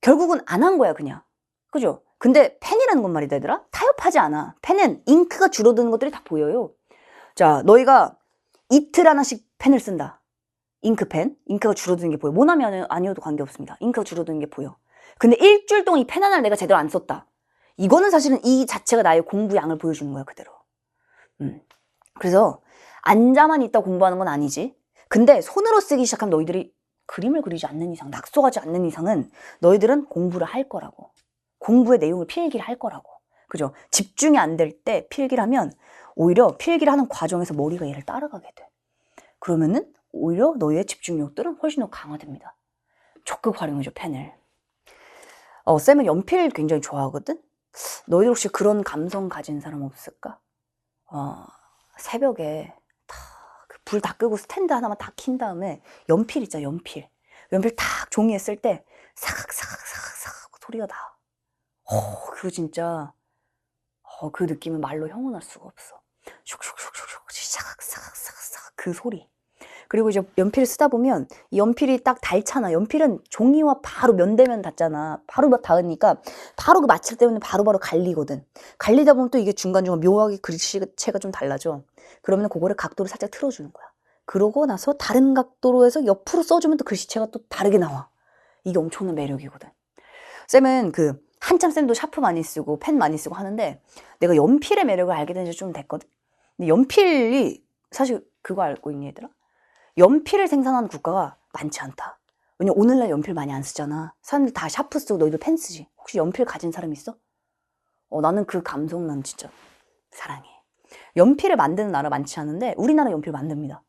결국은 안 한 거야 그냥. 그죠? 근데 펜이라는 건 말이다 얘들아. 타협하지 않아. 펜은 잉크가 줄어드는 것들이 다 보여요. 자, 너희가 이틀 하나씩 펜을 쓴다. 잉크펜. 잉크가 줄어드는 게 보여. 모나미 아니어도 관계없습니다. 잉크가 줄어드는 게 보여. 근데 일주일 동안 이 펜 하나를 내가 제대로 안 썼다. 이거는 사실은 이 자체가 나의 공부 양을 보여주는 거야 그대로. 그래서 앉아만 있다 공부하는 건 아니지. 근데 손으로 쓰기 시작하면 너희들이 그림을 그리지 않는 이상, 낙서하지 않는 이상은 너희들은 공부를 할 거라고. 공부의 내용을 필기를 할 거라고. 그죠? 집중이 안 될 때 필기를 하면 오히려 필기를 하는 과정에서 머리가 얘를 따라가게 돼. 그러면은 오히려 너희의 집중력들은 훨씬 더 강화됩니다. 적극 활용해줘, 펜을. 쌤은 연필 굉장히 좋아하거든? 너희들 혹시 그런 감성 가진 사람 없을까? 새벽에 불 다 끄고 스탠드 하나만 다 킨 다음에 연필 있잖아, 연필. 연필 탁 종이에 쓸 때 사각사각사각사각 소리가 나. 그거 진짜 그 느낌은 말로 형언할 수가 없어. 슉슉슉슉슉 사각사각사각 그 소리. 그리고 이제 연필을 쓰다 보면 이 연필이 딱 닳잖아. 연필은 종이와 바로 면대면 닿잖아. 바로 닿으니까 바로 그 마찰 때문에 바로바로 갈리거든. 갈리다 보면 또 이게 중간중간 묘하게 글씨체가 좀 달라져. 그러면 그거를 각도를 살짝 틀어주는 거야. 그러고 나서 다른 각도로 해서 옆으로 써주면 또 글씨체가 또 다르게 나와. 이게 엄청난 매력이거든. 쌤은 한참 쌤도 샤프 많이 쓰고 펜 많이 쓰고 하는데 내가 연필의 매력을 알게 된 지 좀 됐거든. 근데 연필이 사실 그거 알고 있니 얘들아? 연필을 생산하는 국가가 많지 않다. 왜냐면 오늘날 연필 많이 안 쓰잖아. 사람들 다 샤프 쓰고 너희들 펜 쓰지. 혹시 연필 가진 사람 있어? 나는 그 감성 난 진짜 사랑해. 연필을 만드는 나라 많지 않은데 우리나라 연필 만듭니다.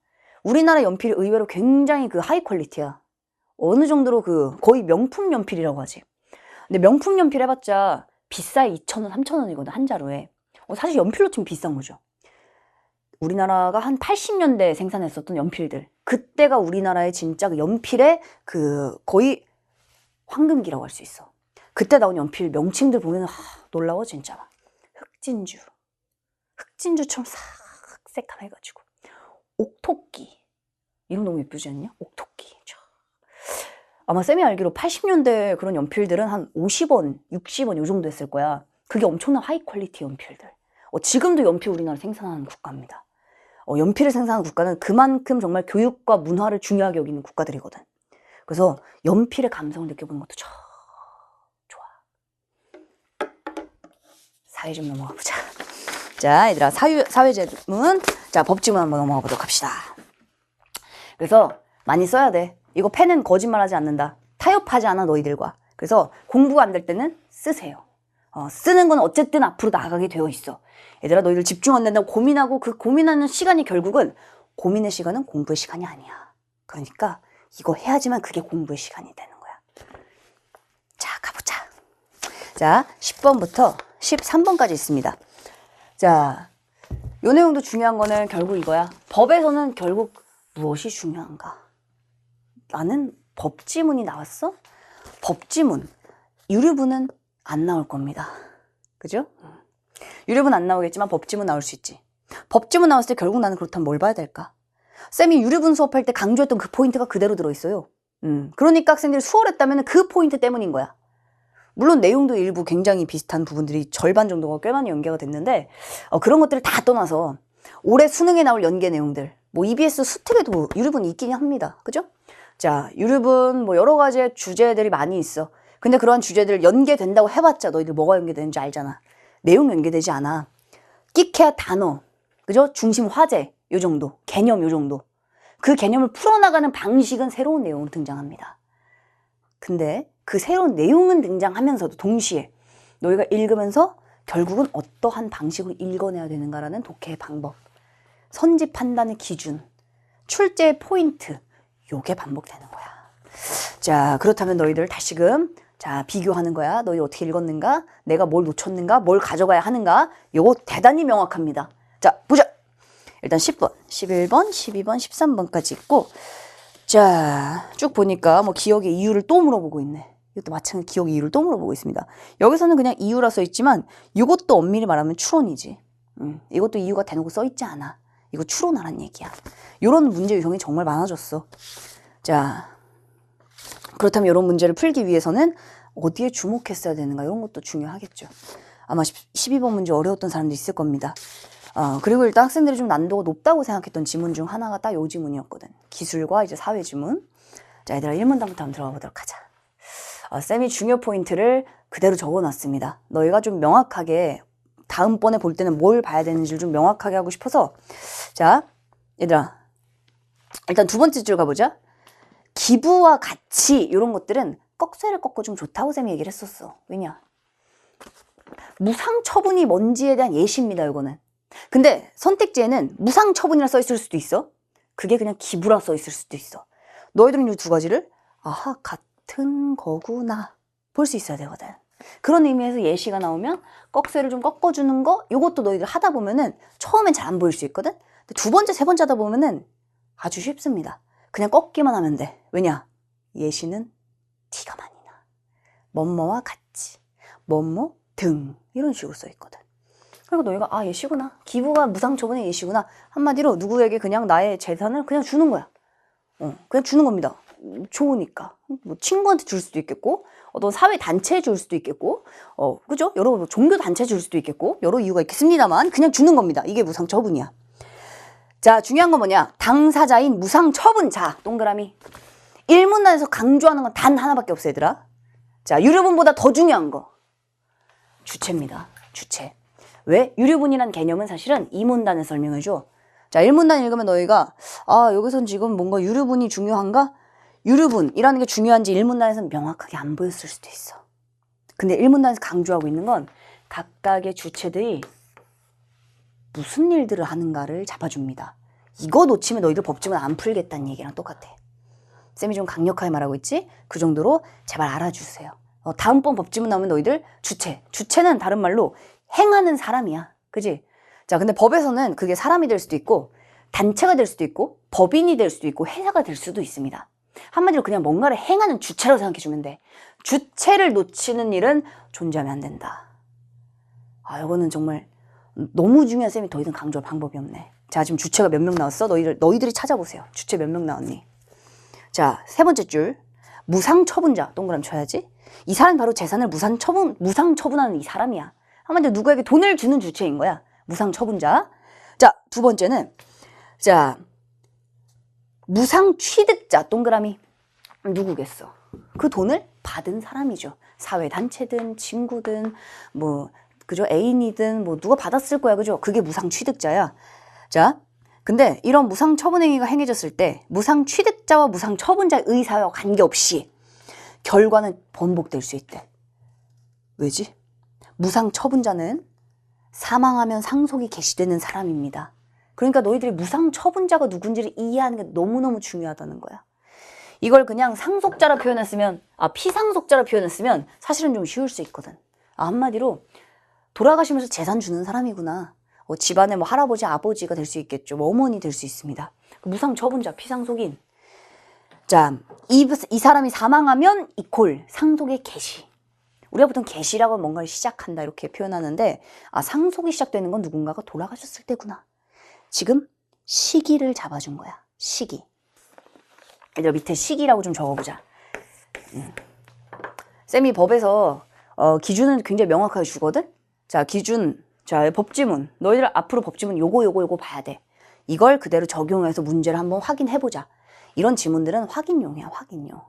우리나라 연필이 의외로 굉장히 하이 퀄리티야. 어느 정도로 거의 명품 연필이라고 하지. 근데 명품 연필 해봤자 비싸야 2,000원, 3,000원이거든 한 자루에. 사실 연필로 치면 비싼 거죠. 우리나라가 한 80년대에 생산했었던 연필들. 그때가 우리나라의 진짜 연필의 거의 황금기라고 할 수 있어. 그때 나온 연필 명칭들 보면 놀라워 진짜. 흑진주. 흑진주처럼 싹 새까매가지고. 옥토끼. 이름 너무 예쁘지 않냐? 옥토끼. 아마 쌤이 알기로 80년대 그런 연필들은 한 50원, 60원 요 정도 했을 거야. 그게 엄청난 하이 퀄리티 연필들. 지금도 연필 우리나라 생산하는 국가입니다. 연필을 생산하는 국가는 그만큼 정말 교육과 문화를 중요하게 여기는 국가들이거든. 그래서 연필의 감성을 느껴보는 것도 참 좋아. 사회 좀 넘어가 보자. 자, 얘들아, 사회제문. 자, 법지문 한번 넘어가 보도록 합시다. 그래서 많이 써야 돼. 이거 펜은 거짓말하지 않는다. 타협하지 않아 너희들과. 그래서 공부가 안 될 때는 쓰세요. 쓰는 건 어쨌든 앞으로 나가게 되어 있어. 얘들아, 너희들 집중 안 된다고 고민하고 그 고민하는 시간이 결국은 고민의 시간은 공부의 시간이 아니야. 그러니까 이거 해야지만 그게 공부의 시간이 되는 거야. 자, 가보자. 자, 10번부터 13번까지 있습니다. 자, 요 내용도 중요한 거는 결국 이거야. 법에서는 결국 무엇이 중요한가? 나는 법지문이 나왔어? 법지문. 유류문은 안 나올 겁니다. 그죠? 유류문 안 나오겠지만 법지문 나올 수 있지. 법지문 나왔을 때 결국 나는 그렇다면 뭘 봐야 될까? 쌤이 유류문 수업할 때 강조했던 그 포인트가 그대로 들어있어요. 그러니까 학생들이 수월했다면 그 포인트 때문인 거야. 물론 내용도 일부 굉장히 비슷한 부분들이 절반 정도가 꽤 많이 연계가 됐는데 그런 것들을 다 떠나서 올해 수능에 나올 연계 내용들 뭐 EBS 수특에도 유류문이 있긴 합니다. 그죠? 자, 유류문 뭐 여러 가지의 주제들이 많이 있어. 근데 그러한 주제들 연계된다고 해봤자 너희들 뭐가 연계되는지 알잖아. 내용 연계되지 않아. 끼케야 단어, 그죠? 중심 화제 요 정도, 개념 요 정도. 그 개념을 풀어나가는 방식은 새로운 내용으로 등장합니다. 근데 그 새로운 내용은 등장하면서도 동시에 너희가 읽으면서 결국은 어떠한 방식으로 읽어내야 되는가라는 독해의 방법, 선지 판단의 기준, 출제의 포인트, 요게 반복되는 거야. 자, 그렇다면 너희들 다시금 자, 비교하는 거야. 너희 어떻게 읽었는가? 내가 뭘 놓쳤는가? 뭘 가져가야 하는가? 요거 대단히 명확합니다. 자, 보자. 일단 10번, 11번, 12번, 13번까지 있고 자, 쭉 보니까 뭐 기억의 이유를 또 물어보고 있네. 이것도 마찬가지로 기억의 이유를 또 물어보고 있습니다. 여기서는 그냥 이유라 써있지만 이것도 엄밀히 말하면 추론이지. 이것도 이유가 대놓고 써있지 않아. 이거 추론하란 얘기야. 이런 문제 유형이 정말 많아졌어. 자, 그렇다면 이런 문제를 풀기 위해서는 어디에 주목했어야 되는가 이런 것도 중요하겠죠. 아마 12번 문제 어려웠던 사람도 있을 겁니다. 그리고 일단 학생들이 좀 난도가 높다고 생각했던 지문 중 하나가 딱 요 지문이었거든. 기술과 이제 사회 지문. 자, 얘들아 1문단부터 한번 들어가 보도록 하자. 쌤이 중요 포인트를 그대로 적어놨습니다. 너희가 좀 명확하게 다음번에 볼 때는 뭘 봐야 되는지를 좀 명확하게 하고 싶어서 자, 얘들아 일단 두 번째 줄 가보자. 기부와 가치 이런 것들은 꺽쇠를 꺾고 좀 좋다고 쌤이 얘기를 했었어. 왜냐? 무상처분이 뭔지에 대한 예시입니다. 이거는. 근데 선택지에는 무상처분이라 써있을 수도 있어. 그게 그냥 기부라 써있을 수도 있어. 너희들은 이 두 가지를 아하 같은 거구나 볼 수 있어야 되거든. 그런 의미에서 예시가 나오면 꺽쇠를 좀 꺾어주는 거 이것도 너희들 하다 보면은 처음엔 잘 안 보일 수 있거든. 근데 두 번째, 세 번째 하다 보면은 아주 쉽습니다. 그냥 꺾기만 하면 돼. 왜냐? 예시는 티가 많이 나. 뭐뭐와 같이, 뭐뭐 등 이런 식으로 써있거든. 그리고 너희가 예시구나. 기부가 무상처분의 예시구나. 한마디로 누구에게 그냥 나의 재산을 그냥 주는 거야. 그냥 주는 겁니다. 좋으니까. 뭐 친구한테 줄 수도 있겠고 어떤 사회단체에 줄 수도 있겠고 그죠? 여러 종교단체에 줄 수도 있겠고 여러 이유가 있겠습니다만 그냥 주는 겁니다. 이게 무상처분이야. 자, 중요한 건 뭐냐? 당사자인 무상처분자, 동그라미. 1문단에서 강조하는 건 단 하나밖에 없어, 얘들아. 자, 유류분보다 더 중요한 거. 주체입니다. 주체. 왜? 유류분이란 개념은 사실은 2문단에 설명해줘. 자, 1문단 읽으면 너희가 여기선 지금 뭔가 유류분이 중요한가? 유류분이라는 게 중요한지 1문단에서는 명확하게 안 보였을 수도 있어. 근데 1문단에서 강조하고 있는 건 각각의 주체들이 무슨 일들을 하는가를 잡아줍니다. 이거 놓치면 너희들 법지문 안 풀겠다는 얘기랑 똑같아. 쌤이 좀 강력하게 말하고 있지? 그 정도로 제발 알아주세요. 다음번 법지문 나오면 너희들 주체는 다른 말로 행하는 사람이야. 그지? 자, 근데 법에서는 그게 사람이 될 수도 있고 단체가 될 수도 있고 법인이 될 수도 있고 회사가 될 수도 있습니다. 한마디로 그냥 뭔가를 행하는 주체라고 생각해주면 돼. 주체를 놓치는 일은 존재하면 안 된다. 아, 이거는 정말 너무 중요한 쌤이 더 이상 강조할 방법이 없네. 자, 지금 주체가 몇 명 나왔어? 너희들이 찾아보세요. 주체 몇 명 나왔니? 자, 세 번째 줄. 무상처분자. 동그라미 쳐야지. 이 사람이 바로 재산을 무상처분하는 이 사람이야. 한마디로 누구에게 돈을 주는 주체인 거야. 무상처분자. 자, 두 번째는, 자, 무상취득자. 동그라미. 누구겠어? 그 돈을 받은 사람이죠. 사회단체든, 친구든, 뭐, 그죠? 애인이든, 뭐, 누가 받았을 거야. 그죠? 그게 무상취득자야. 자, 근데 이런 무상처분행위가 행해졌을 때 무상취득자와 무상처분자의 의사와 관계없이 결과는 번복될 수 있대. 왜지? 무상처분자는 사망하면 상속이 개시되는 사람입니다. 그러니까 너희들이 무상처분자가 누군지를 이해하는 게 너무너무 중요하다는 거야. 이걸 그냥 상속자라 표현했으면, 피상속자라 표현했으면 사실은 좀 쉬울 수 있거든. 한마디로 돌아가시면서 재산 주는 사람이구나. 집안의 뭐 할아버지, 아버지가 될 수 있겠죠. 뭐 어머니 될 수 있습니다. 무상처분자, 피상속인. 자, 이 사람이 사망하면 이퀄 상속의 개시. 우리가 보통 개시라고 하면 뭔가를 시작한다 이렇게 표현하는데, 상속이 시작되는 건 누군가가 돌아가셨을 때구나. 지금 시기를 잡아준 거야. 시기. 얘들아, 밑에 시기라고 좀 적어보자. 쌤이 법에서 기준은 굉장히 명확하게 주거든. 자, 기준. 자, 법지문. 너희들 앞으로 법지문 요거 봐야 돼. 이걸 그대로 적용해서 문제를 한번 확인해보자. 이런 지문들은 확인용이야, 확인용.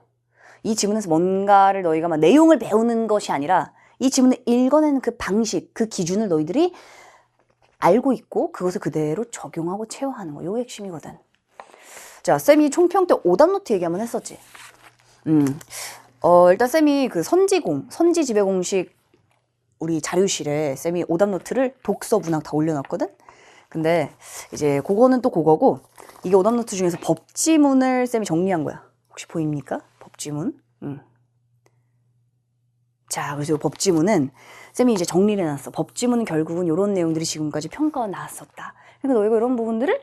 이 지문에서 뭔가를 너희가 막 내용을 배우는 것이 아니라 이 지문을 읽어내는 그 방식, 그 기준을 너희들이 알고 있고 그것을 그대로 적용하고 체화하는 거. 요게 핵심이거든. 자, 쌤이 총평 때 오답 노트 얘기 한번 했었지. 일단 쌤이 그 선지 지배 공식 우리 자료실에 쌤이 오답 노트를 독서 문학 다 올려놨거든? 근데 이제 그거는 또 그거고, 이게 오답 노트 중에서 법지문을 쌤이 정리한 거야. 혹시 보입니까? 법지문. 자, 그래서 이 법지문은 쌤이 이제 정리를 해놨어. 법지문은 결국은 이런 내용들이 지금까지 평가가 나왔었다. 그러니까 너희가 이런 부분들을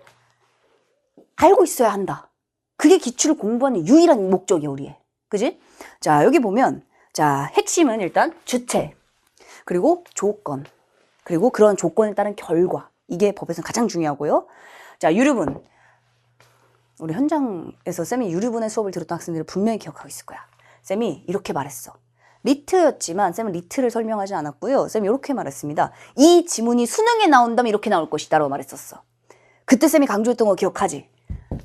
알고 있어야 한다. 그게 기출을 공부하는 유일한 목적이야, 우리의. 그지? 자, 여기 보면, 자, 핵심은 일단 주체. 그리고 조건, 그리고 그런 조건에 따른 결과. 이게 법에서는 가장 중요하고요. 자, 유류분. 우리 현장에서 쌤이 유류분의 수업을 들었던 학생들을 분명히 기억하고 있을 거야. 쌤이 이렇게 말했어. 리트였지만 쌤은 리트를 설명하지 않았고요. 쌤이 이렇게 말했습니다. 이 지문이 수능에 나온다면 이렇게 나올 것이다 라고 말했었어. 그때 쌤이 강조했던 거 기억하지?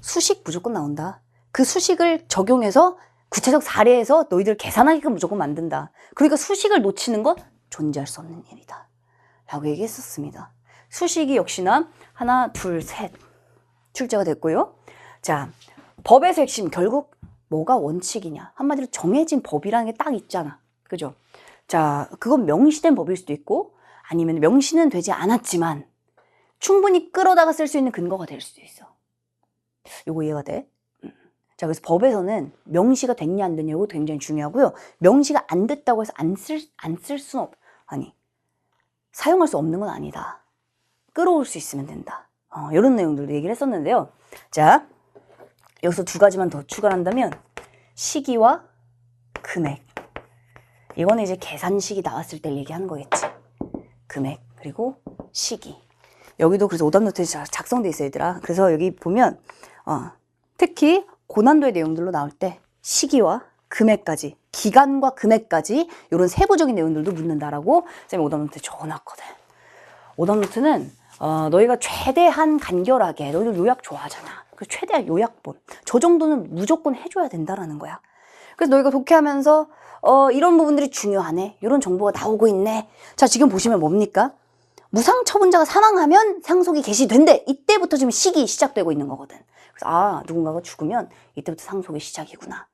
수식 무조건 나온다. 그 수식을 적용해서 구체적 사례에서 너희들 계산하게끔 무조건 만든다. 그러니까 수식을 놓치는 건 존재할 수 없는 일이다 라고 얘기했었습니다. 수식이 역시나 하나, 둘, 셋 출제가 됐고요. 자, 법에서 핵심 결국 뭐가 원칙이냐. 한마디로 정해진 법이라는 게 딱 있잖아. 그죠? 자, 그건 명시된 법일 수도 있고 아니면 명시는 되지 않았지만 충분히 끌어다가 쓸 수 있는 근거가 될 수도 있어. 요거 이해가 돼? 자, 그래서 법에서는 명시가 됐냐 안 됐냐 이거 굉장히 중요하고요. 명시가 안 됐다고 해서 안 쓸 수는 사용할 수 없는 건 아니다. 끌어올 수 있으면 된다. 이런 내용들도 얘기를 했었는데요. 자, 여기서 두 가지만 더 추가를 한다면 시기와 금액. 이거는 이제 계산식이 나왔을 때 얘기하는 거겠지. 금액 그리고 시기. 여기도 그래서 오답 노트에 작성돼 있어요, 얘들아. 그래서 여기 보면 특히 고난도의 내용들로 나올 때 시기와 금액까지, 기간과 금액까지 이런 세부적인 내용들도 묻는다라고 쌤이 오답 노트에 적어놨거든. 오답 노트는 너희가 최대한 간결하게, 너희들 요약 좋아하잖아. 그 최대한 요약본. 저 정도는 무조건 해줘야 된다라는 거야. 그래서 너희가 독해하면서 이런 부분들이 중요하네. 이런 정보가 나오고 있네. 자, 지금 보시면 뭡니까? 무상처분자가 사망하면 상속이 개시된대. 이때부터 지금 시기 시작되고 있는 거거든. 그래서 누군가가 죽으면 이때부터 상속의 시작이구나.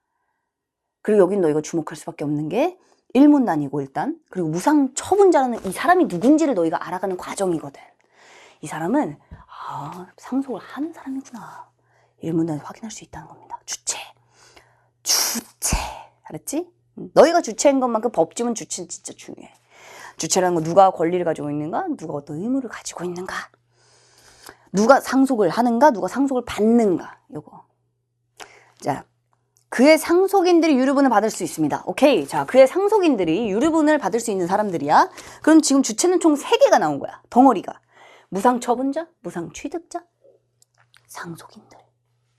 그리고 여긴 너희가 주목할 수밖에 없는 게 일문단이고 일단, 그리고 무상처분자라는 이 사람이 누군지를 너희가 알아가는 과정이거든. 이 사람은 상속을 하는 사람이구나. 일문단에서 확인할 수 있다는 겁니다. 주체. 알았지? 너희가 주체인 것만큼 법지문 주체는 진짜 중요해. 주체라는 건 누가 권리를 가지고 있는가? 누가 어떤 의무를 가지고 있는가? 누가 상속을 하는가? 누가 상속을 받는가? 요거. 자, 그의 상속인들이 유류분을 받을 수 있습니다. 오케이. 자, 그의 상속인들이 유류분을 받을 수 있는 사람들이야. 그럼 지금 주체는 총 3개가 나온 거야. 덩어리가. 무상처분자, 무상취득자, 상속인들.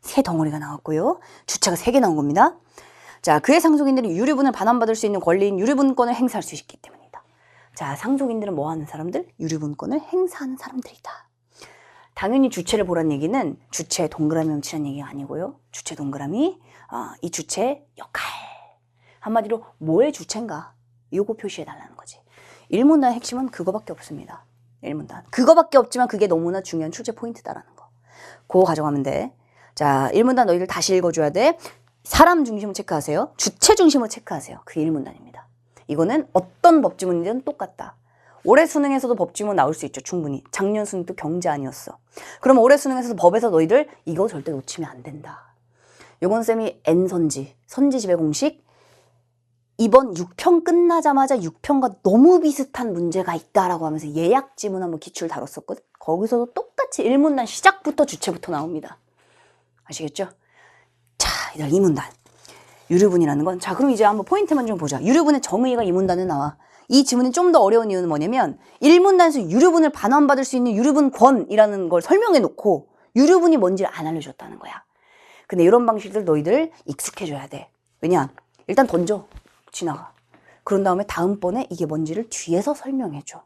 3덩어리가 나왔고요. 주체가 3개 나온 겁니다. 자, 그의 상속인들이 유류분을 반환받을 수 있는 권리인 유류분권을 행사할 수 있기 때문이다. 자, 상속인들은 뭐 하는 사람들? 유류분권을 행사하는 사람들이다. 당연히 주체를 보란 얘기는 주체 동그라미 훔치란 얘기가 아니고요. 주체 동그라미, 이 주체의 역할. 한마디로 뭐의 주체인가? 요거 표시해달라는 거지. 일문단의 핵심은 그거밖에 없습니다. 일문단. 그거밖에 없지만 그게 너무나 중요한 출제 포인트다라는 거. 그거 가져가면 돼. 자, 일문단 너희들 다시 읽어줘야 돼. 사람 중심으로 체크하세요. 주체 중심으로 체크하세요. 그게 일문단입니다. 이거는 어떤 법지문이든 똑같다. 올해 수능에서도 법지문 나올 수 있죠. 충분히. 작년 수능도 경제 아니었어. 그럼 올해 수능에서도 법에서 너희들 이거 절대 놓치면 안 된다. 요건 쌤이 N선지, 선지지배 공식 이번 6편 끝나자마자 6편과 너무 비슷한 문제가 있다라고 하면서 예약 지문 한번 기출 다뤘었거든. 거기서도 똑같이 1문단 시작부터 주체부터 나옵니다. 아시겠죠? 자, 이들 2문단. 유류분이라는 건, 자, 그럼 이제 한번 포인트만 좀 보자. 유류분의 정의가 2문단에 나와. 이 지문이 좀 더 어려운 이유는 뭐냐면 1문단에서 유류분을 반환받을 수 있는 유류분권이라는 걸 설명해 놓고 유류분이 뭔지를 안 알려줬다는 거야. 근데 이런 방식들 너희들 익숙해져야 돼. 왜냐? 일단 던져. 지나가. 그런 다음에 다음번에 이게 뭔지를 뒤에서 설명해줘.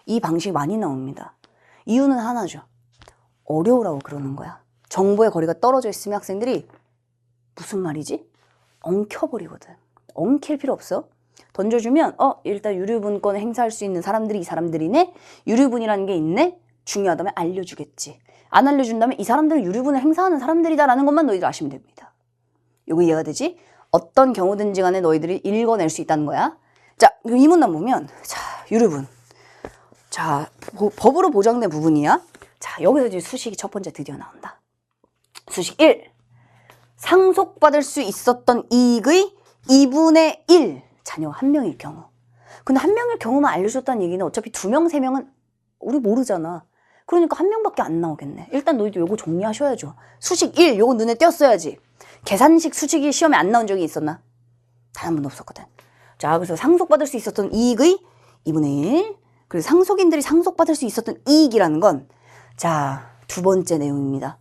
이 방식 많이 나옵니다. 이유는 하나죠. 어려우라고 그러는 거야. 정보의 거리가 떨어져 있으면 학생들이 무슨 말이지? 엉켜버리거든. 엉킬 필요 없어. 던져주면 일단 유류분권을 행사할 수 있는 사람들이 이 사람들이네. 유류분이라는 게 있네. 중요하다면 알려주겠지. 안 알려준다면 이 사람들은 유류분을 행사하는 사람들이다라는 것만 너희들 아시면 됩니다. 이거 이해가 되지? 어떤 경우든지 간에 너희들이 읽어낼 수 있다는 거야. 자, 이 문단 보면 자, 유류분. 자, 법으로 보장된 부분이야. 자, 여기서 이제 수식이 첫 번째 드디어 나온다. 수식 1. 상속받을 수 있었던 이익의 2분의 1. 자녀 한 명일 경우. 근데 한 명일 경우만 알려줬다는 얘기는 어차피 2명, 3명은 우리 모르잖아. 그러니까 한 명밖에 안 나오겠네. 일단 너희도 요거 정리하셔야죠. 수식 1, 요거 눈에 띄었어야지. 계산식 수식이 시험에 안 나온 적이 있었나? 단 한 번도 없었거든. 자, 그래서 상속받을 수 있었던 이익의 2분의 1. 그리고 상속인들이 상속받을 수 있었던 이익이라는 건, 자, 두 번째 내용입니다.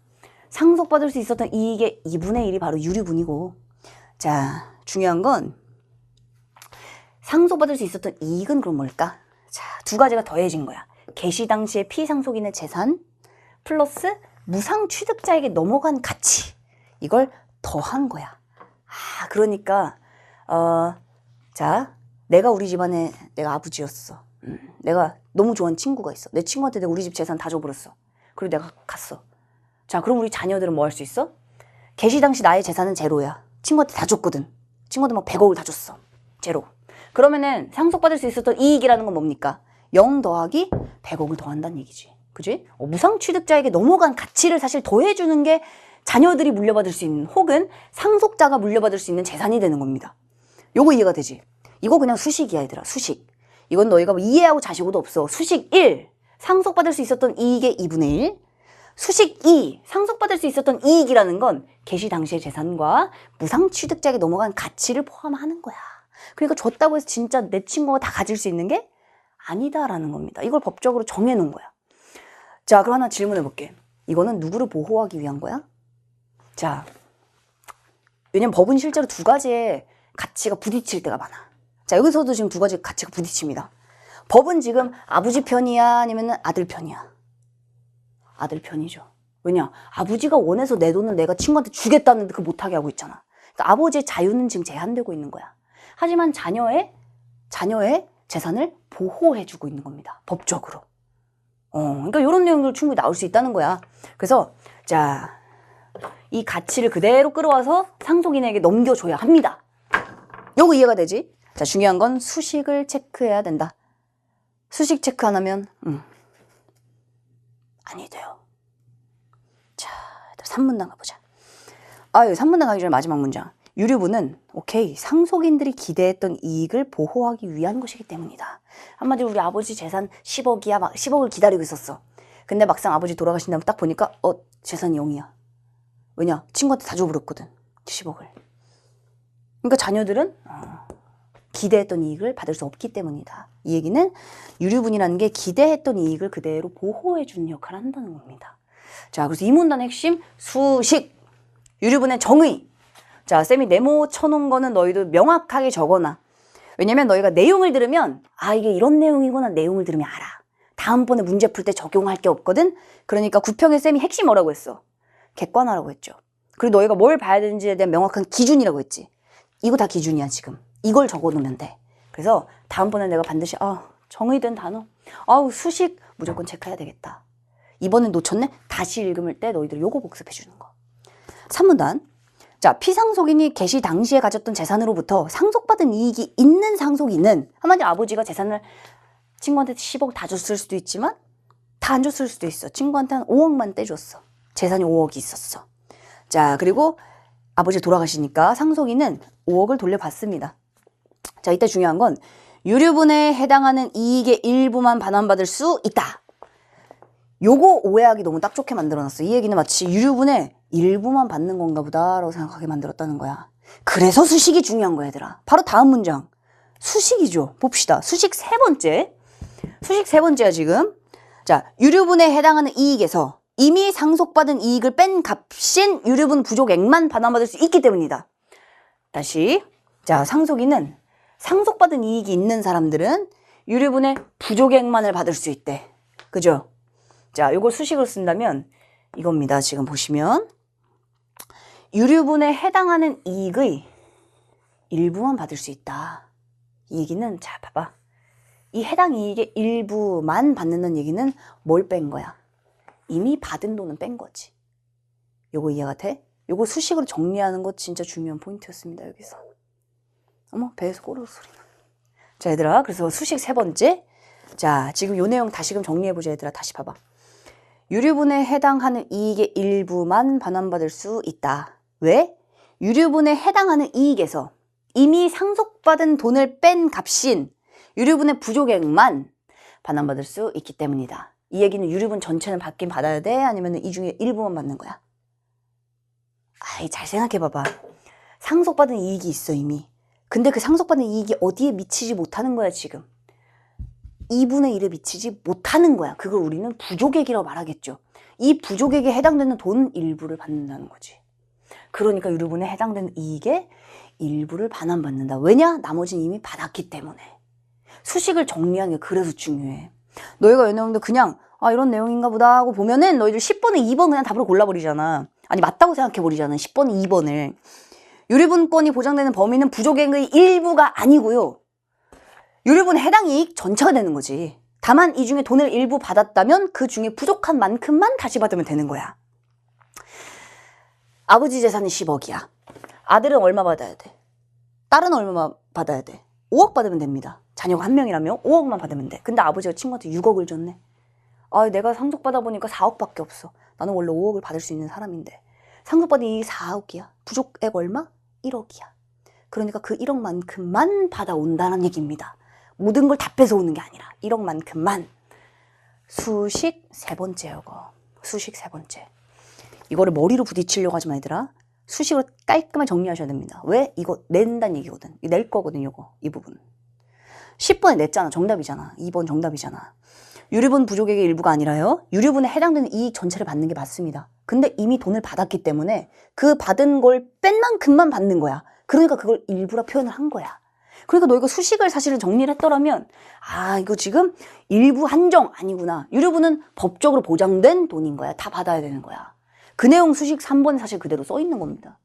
상속받을 수 있었던 이익의 2분의 1이 바로 유류분이고, 자, 중요한 건 상속받을 수 있었던 이익은 그럼 뭘까? 자, 두 가지가 더해진 거야. 개시 당시의 피상속인의 재산 플러스 무상 취득자에게 넘어간 가치. 이걸 더한 거야. 그러니까 자, 내가 우리 집안에 내가 아버지였어. 내가 너무 좋아하는 친구가 있어. 내 친구한테 내가 우리 집 재산 다 줘버렸어. 그리고 내가 갔어. 자, 그럼 우리 자녀들은 뭐 할 수 있어? 개시 당시 나의 재산은 제로야. 친구한테 다 줬거든. 친구한테 막 100억을 다 줬어. 제로. 그러면은 상속받을 수 있었던 이익이라는 건 뭡니까? 0 더하기 100억을 더한다는 얘기지. 그지? 무상 취득자에게 넘어간 가치를 사실 더해주는 게 자녀들이 물려받을 수 있는, 혹은 상속자가 물려받을 수 있는 재산이 되는 겁니다. 요거 이해가 되지? 이거 그냥 수식이야, 얘들아. 수식. 이건 너희가 뭐 이해하고 자시고도 없어. 수식 1. 상속받을 수 있었던 이익의 2분의 1. 수식 2. 상속받을 수 있었던 이익이라는 건 개시 당시의 재산과 무상 취득자에게 넘어간 가치를 포함하는 거야. 그러니까 줬다고 해서 진짜 내 친구가 다 가질 수 있는 게 아니다라는 겁니다. 이걸 법적으로 정해놓은 거야. 자, 그럼 하나 질문해볼게. 이거는 누구를 보호하기 위한 거야? 자, 왜냐면 법은 실제로 두 가지의 가치가 부딪힐 때가 많아. 자, 여기서도 지금 두 가지 가치가 부딪힙니다. 법은 지금 아버지 편이야, 아니면 아들 편이야? 아들 편이죠. 왜냐? 아버지가 원해서 내 돈을 내가 친구한테 주겠다는데 그걸 못하게 하고 있잖아. 그러니까 아버지의 자유는 지금 제한되고 있는 거야. 하지만 자녀의 재산을 보호해주고 있는 겁니다. 법적으로. 그러니까 이런 내용들 충분히 나올 수 있다는 거야. 그래서 자, 이 가치를 그대로 끌어와서 상속인에게 넘겨줘야 합니다. 요거 이해가 되지? 자, 중요한 건 수식을 체크해야 된다. 수식 체크 안 하면 아니 돼요. 자, 3문단 가보자. 여기 3문단 가기 전에 마지막 문장. 유류분은 오케이, 상속인들이 기대했던 이익을 보호하기 위한 것이기 때문이다. 한마디로 우리 아버지 재산 10억이야. 막 10억을 기다리고 있었어. 근데 막상 아버지 돌아가신 다음에 딱 보니까 재산이 0이야. 왜냐? 친구한테 다 줘버렸거든. 10억을. 그러니까 자녀들은 기대했던 이익을 받을 수 없기 때문이다. 이 얘기는 유류분이라는 게 기대했던 이익을 그대로 보호해주는 역할을 한다는 겁니다. 자, 그래서 이 문단의 핵심 수식, 유류분의 정의. 자, 쌤이 네모 쳐놓은 거는 너희도 명확하게 적어놔. 왜냐면 너희가 내용을 들으면 이게 이런 내용이구나 내용을 들으면 알아. 다음번에 문제 풀 때 적용할 게 없거든. 그러니까 구평의 쌤이 핵심 뭐라고 했어? 객관화라고 했죠. 그리고 너희가 뭘 봐야 되는지에 대한 명확한 기준이라고 했지. 이거 다 기준이야 지금. 이걸 적어놓으면 돼. 그래서 다음번에 내가 반드시 정의된 단어, 수식 무조건 체크해야 되겠다. 이번엔 놓쳤네? 다시 읽을 때 너희들 요거 복습해 주는 거. 3문단. 자, 피상속인이 개시 당시에 가졌던 재산으로부터 상속받은 이익이 있는 상속인은 한마디로 아버지가 재산을 친구한테 10억 다 줬을 수도 있지만 다 안 줬을 수도 있어. 친구한테 한 5억만 떼줬어. 재산이 5억이 있었어. 자, 그리고 아버지 돌아가시니까 상속인은 5억을 돌려받습니다. 자, 이때 중요한 건 유류분에 해당하는 이익의 일부만 반환받을 수 있다. 요거 오해하기 너무 딱 좋게 만들어놨어. 이 얘기는 마치 유류분의 일부만 받는 건가 보다 라고 생각하게 만들었다는 거야. 그래서 수식이 중요한 거야, 얘들아. 바로 다음 문장. 수식이죠. 봅시다. 수식 세 번째. 수식 세 번째야, 지금. 자, 유류분에 해당하는 이익에서 이미 상속받은 이익을 뺀 값인 유류분 부족액만 반환받을 수 있기 때문이다. 다시. 자, 상속인은 상속받은 이익이 있는 사람들은 유류분의 부족액만을 받을 수 있대. 그죠? 자, 요걸 수식으로 쓴다면 이겁니다. 지금 보시면 유류분에 해당하는 이익의 일부만 받을 수 있다. 이 얘기는 자, 봐봐. 이 해당 이익의 일부만 받는다는 얘기는 뭘 뺀 거야? 이미 받은 돈은 뺀 거지. 요거 이해가 돼? 요거 수식으로 정리하는 거 진짜 중요한 포인트였습니다. 여기서. 어머, 배에서 꼬르륵 소리나. 자, 얘들아, 그래서 수식 세 번째. 자, 지금 요 내용 다시금 정리해보자, 얘들아. 다시 봐봐. 유류분에 해당하는 이익의 일부만 반환받을 수 있다. 왜? 유류분에 해당하는 이익에서 이미 상속받은 돈을 뺀 값인 유류분의 부족액만 반환받을 수 있기 때문이다. 이 얘기는 유류분 전체는 받긴 받아야 돼? 아니면 이 중에 일부만 받는 거야? 잘 생각해봐봐. 상속받은 이익이 있어, 이미. 근데 그 상속받은 이익이 어디에 미치지 못하는 거야, 지금. 2분의 1에 미치지 못하는 거야. 그걸 우리는 부족액이라고 말하겠죠. 이 부족액에 해당되는 돈 일부를 받는다는 거지. 그러니까 유류분에 해당되는 이익의 일부를 반환받는다. 왜냐? 나머지는 이미 받았기 때문에. 수식을 정리하는 게 그래서 중요해. 너희가 이 내용도 그냥 이런 내용인가 보다 하고 보면은 너희들 10번에 2번 그냥 답으로 골라버리잖아. 아니 맞다고 생각해버리잖아. 10번에 2번을. 유류분권이 보장되는 범위는 부족액의 일부가 아니고요. 유류분에 해당 이익 전체가 되는 거지. 다만 이 중에 돈을 일부 받았다면 그 중에 부족한 만큼만 다시 받으면 되는 거야. 아버지 재산이 10억이야. 아들은 얼마 받아야 돼? 딸은 얼마 받아야 돼? 5억 받으면 됩니다. 자녀가 한 명이라면 5억만 받으면 돼. 근데 아버지가 친구한테 6억을 줬네. 내가 상속받아 보니까 4억밖에 없어. 나는 원래 5억을 받을 수 있는 사람인데. 상속받은 이익이 4억이야. 부족액 얼마? 1억이야. 그러니까 그 1억만큼만 받아온다는 얘기입니다. 모든 걸 다 뺏어오는 게 아니라 1억만큼만. 수식 세 번째 요거. 수식 세 번째. 이거를 머리로 부딪히려고 하지 마, 얘들아. 수식으로 깔끔하게 정리하셔야 됩니다. 왜? 이거 낸다는 얘기거든. 이거 낼 거거든, 요거. 이 부분. 10번에 냈잖아. 정답이잖아. 2번 정답이잖아. 유류분 부족액의 일부가 아니라요. 유류분에 해당되는 이익 전체를 받는 게 맞습니다. 근데 이미 돈을 받았기 때문에 그 받은 걸 뺀 만큼만 받는 거야. 그러니까 그걸 일부라 표현을 한 거야. 그러니까 너희가 수식을 사실은 정리를 했더라면 이거 지금 일부 한정 아니구나. 유류분은 법적으로 보장된 돈인 거야. 다 받아야 되는 거야. 그 내용 수식 3번에 사실 그대로 써 있는 겁니다.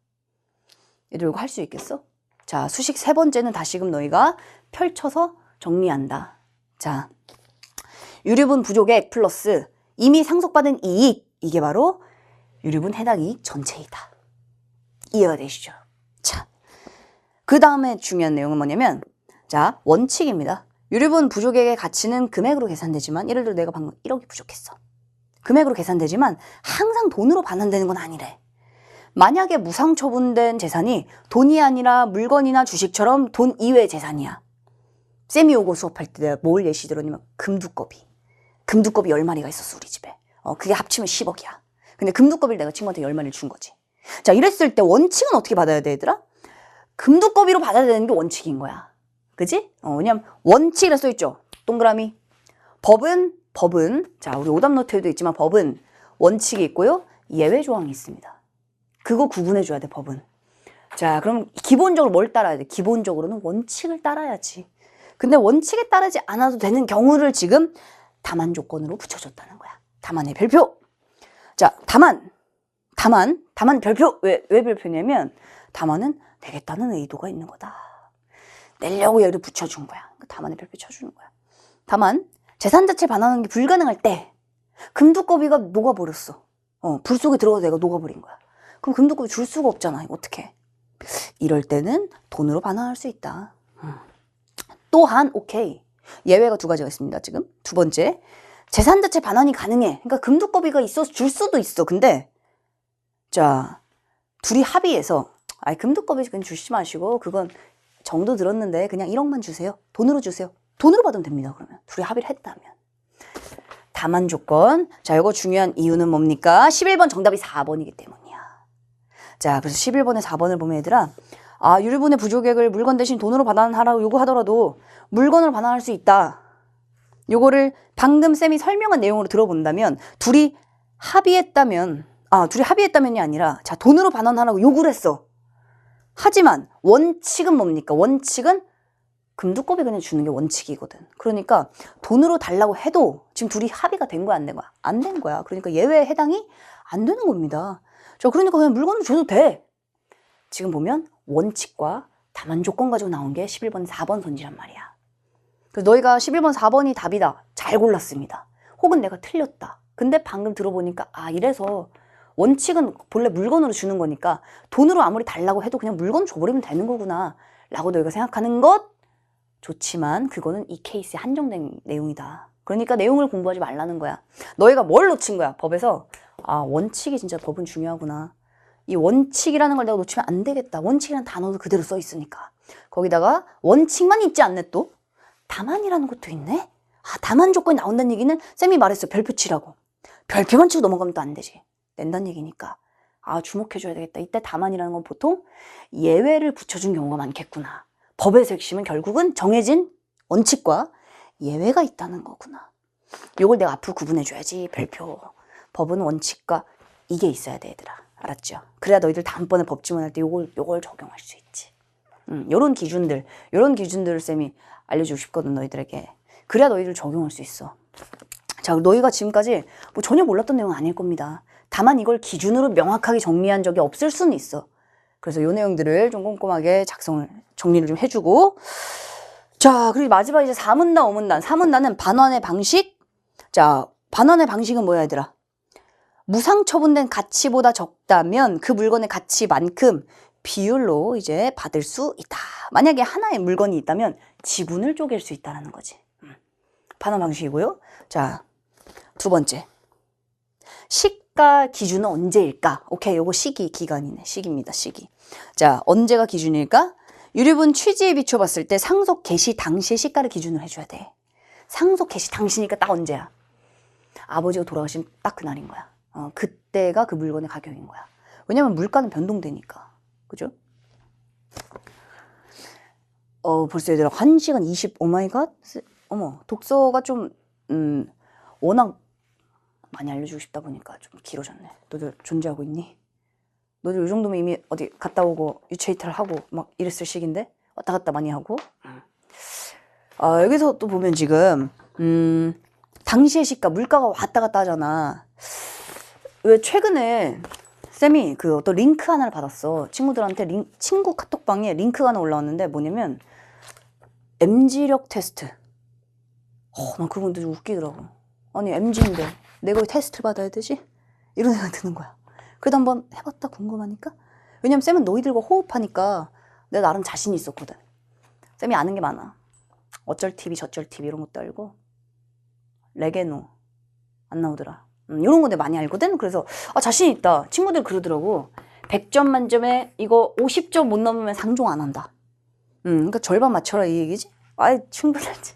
얘들 이거 할 수 있겠어? 자, 수식 세 번째는 다시금 너희가 펼쳐서 정리한다. 자, 유류분 부족액 플러스 이미 상속받은 이익, 이게 바로 유류분 해당 이익 전체이다. 이해가 되시죠? 자, 그 다음에 중요한 내용은 뭐냐면, 자, 원칙입니다. 유류분 부족액의 가치는 금액으로 계산되지만, 예를 들어 내가 방금 1억이 부족했어. 금액으로 계산되지만 항상 돈으로 반환되는 건 아니래. 만약에 무상 처분된 재산이 돈이 아니라 물건이나 주식처럼 돈 이외의 재산이야. 쌤이 요거 수업할 때 내가 뭘 예시 들었냐면 금두꺼비 10마리가 있었어, 우리 집에. 그게 합치면 10억이야. 근데 금두꺼비를 내가 친구한테 10마리를 준 거지. 자, 이랬을 때 원칙은 어떻게 받아야 돼, 얘들아? 금두꺼비로 받아야 되는 게 원칙인 거야. 그지? 왜냐면 원칙이라 써있죠. 동그라미. 법은 자, 우리 오답 노트에도 있지만 법은 원칙이 있고요. 예외 조항이 있습니다. 그거 구분해줘야 돼, 법은. 자, 그럼 기본적으로 뭘 따라야 돼? 기본적으로는 원칙을 따라야지. 근데 원칙에 따르지 않아도 되는 경우를 지금 다만 조건으로 붙여줬다는 거야. 다만의 별표. 자, 다만 별표. 왜 별표냐면 다만은 내겠다는 의도가 있는 거다. 내려고 얘를 붙여준 거야. 다만의 별표 쳐주는 거야. 다만 재산 자체 반환하는 게 불가능할 때 금두꺼비가 녹아버렸어. 불 속에 들어가서 내가 녹아버린 거야. 그럼 금두꺼비 줄 수가 없잖아. 이거 어떡해. 이럴 때는 돈으로 반환할 수 있다. 또한 오케이. 예외가 두 가지가 있습니다. 지금 두 번째, 재산 자체 반환이 가능해. 그러니까 금두꺼비가 있어서 줄 수도 있어. 근데 자, 둘이 합의해서 금두꺼비 그냥 주시지 마시고 그건 정도 들었는데 그냥 1억만 주세요. 돈으로 주세요. 돈으로 받으면 됩니다. 그러면 둘이 합의를 했다면. 다만 조건. 자, 이거 중요한 이유는 뭡니까? 11번 정답이 4번이기 때문이야. 자, 그래서 11번에 4번을 보면 얘들아, 유류분의 부족액을 물건 대신 돈으로 반환하라고 요구하더라도 물건으로 반환할 수 있다. 요거를 방금 쌤이 설명한 내용으로 들어본다면 둘이 합의했다면이 아니라 자, 돈으로 반환하라고 요구를 했어. 하지만 원칙은 뭡니까? 원칙은 금두꺼비 그냥 주는 게 원칙이거든. 그러니까 돈으로 달라고 해도 지금 둘이 합의가 된 거야, 안 된 거야? 안 된 거야. 그러니까 예외에 해당이 안 되는 겁니다. 자, 그러니까 그냥 물건을 줘도 돼. 지금 보면 원칙과 다만 조건 가지고 나온 게 11번, 4번 선지란 말이야. 그래서 너희가 11번, 4번이 답이다. 잘 골랐습니다. 혹은 내가 틀렸다. 근데 방금 들어보니까 이래서 원칙은 본래 물건으로 주는 거니까 돈으로 아무리 달라고 해도 그냥 물건 줘버리면 되는 거구나 라고 너희가 생각하는 것 좋지만 그거는 이 케이스에 한정된 내용이다. 그러니까 내용을 공부하지 말라는 거야. 너희가 뭘 놓친 거야? 법에서 원칙이 진짜 법은 중요하구나. 이 원칙이라는 걸 내가 놓치면 안 되겠다. 원칙이라는 단어도 그대로 써 있으니까. 거기다가 원칙만 있지 않네 또. 다만이라는 것도 있네. 다만 조건이 나온다는 얘기는 쌤이 말했어. 별표 치라고. 별표만 치고 넘어가면 또 안 되지. 낸다는 얘기니까. 주목해줘야 되겠다. 이때 다만이라는 건 보통 예외를 붙여준 경우가 많겠구나. 법에서 핵심은 결국은 정해진 원칙과 예외가 있다는 거구나. 요걸 내가 앞으로 구분해줘야지. 별표. 법은 원칙과 이게 있어야 돼, 얘들아. 알았죠? 그래야 너희들 다음번에 법 지문할 때 요걸 적용할 수 있지. 요런 기준들을 쌤이 알려주고 싶거든, 너희들에게. 그래야 너희들 적용할 수 있어. 자, 너희가 지금까지 뭐 전혀 몰랐던 내용은 아닐 겁니다. 다만 이걸 기준으로 명확하게 정리한 적이 없을 수는 있어. 그래서 요 내용들을 좀 꼼꼼하게 정리를 좀 해주고. 자, 그리고 마지막 이제 4문단, 5문단. 4문단은 반환의 방식. 자, 반환의 방식은 뭐야, 얘들아? 무상 처분된 가치보다 적다면 그 물건의 가치만큼 비율로 이제 받을 수 있다. 만약에 하나의 물건이 있다면 지분을 쪼갤 수 있다는 거지. 반환 방식이고요. 자, 두 번째. 시가 기준은 언제일까? 오케이, 요거 기간이네. 시기입니다, 시기. 자, 언제가 기준일까? 유류분 취지에 비춰봤을 때 상속 개시 당시의 시가를 기준으로 해줘야 돼. 상속 개시 당시니까 딱 언제야? 아버지가 돌아가신 딱 그날인 거야. 그때가 그 물건의 가격인 거야. 왜냐면 물가는 변동되니까. 그죠? 벌써 얘들아 1시간 20, 오마이갓? 어머, 독서가 좀 워낙 많이 알려주고 싶다 보니까 좀 길어졌네. 너들 존재하고 있니? 너들 이 정도면 이미 어디 갔다 오고 유체 이탈 하고 막 이랬을 시기인데? 왔다 갔다 많이 하고. 여기서 또 보면 지금 당시의 시가, 물가가 왔다 갔다 하잖아. 왜 최근에 쌤이 그 어떤 링크 하나를 받았어. 친구들한테 친구 카톡방에 링크가 하나 올라왔는데 뭐냐면 MG력 테스트. 난 그분들 좀 웃기더라고. 아니 MG인데 내가 왜 테스트를 받아야 되지? 이런 생각이 드는 거야. 그래도 한번 해봤다 궁금하니까. 왜냐면 쌤은 너희들과 호흡하니까 내가 나름 자신이 있었거든. 쌤이 아는 게 많아. 어쩔 TV 저쩔 TV 이런 것도 알고 레게노 안 나오더라. 이런 거 내가 많이 알거든. 그래서 자신 있다. 친구들 그러더라고. 100점 만점에 이거 50점 못 넘으면 상종 안 한다. 그러니까 절반 맞춰라 이 얘기지. 충분하지.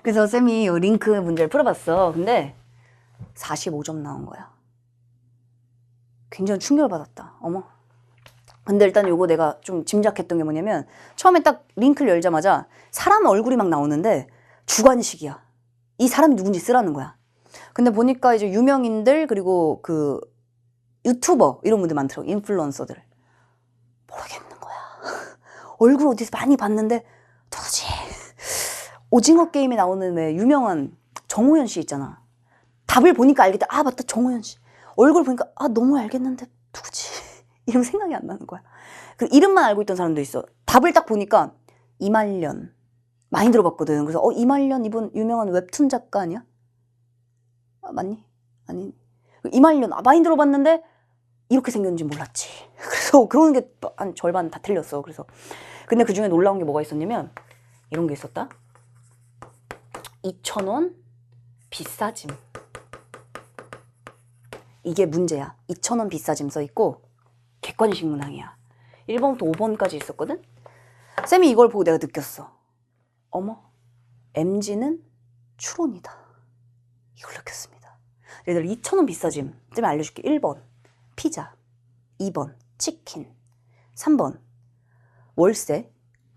그래서 쌤이 링크 문제를 풀어봤어. 근데 45점 나온 거야. 굉장히 충격을 받았다. 어머. 근데 일단 요거 내가 좀 짐작했던 게 뭐냐면 처음에 딱 링크를 열자마자 사람 얼굴이 막 나오는데 주관식이야. 이 사람이 누군지 쓰라는 거야. 근데 보니까 이제 유명인들 그리고 그 유튜버 이런 분들 많더라고. 인플루언서들. 모르겠는 거야. 얼굴 어디서 많이 봤는데 도대체 오징어 게임에 나오는 왜 유명한 정호연 씨 있잖아. 답을 보니까 알겠다. 아 맞다 정호연 씨. 얼굴 보니까 아 너무 알겠는데 누구지? 이름 생각이 안 나는 거야. 그 이름만 알고 있던 사람도 있어. 답을 딱 보니까 이말년 많이 들어봤거든. 그래서 이말년 이분 유명한 웹툰 작가 아니야? 아, 맞니? 아니 이말년 많이 들어봤는데 이렇게 생겼는지 몰랐지. 그래서 그런 게 한 절반 다 틀렸어. 그래서 근데 그 중에 놀라운 게 뭐가 있었냐면 이런 게 있었다. 2,000원 비싸짐. 이게 문제야. 2,000원 비싸짐 써있고 객관식 문항이야. 1번부터 5번까지 있었거든? 쌤이 이걸 보고 내가 느꼈어. 어머, MG는 추론이다. 이걸 느꼈습니다. 얘들 2,000원 비싸짐. 쌤이 알려줄게. 1번 피자, 2번 치킨, 3번 월세,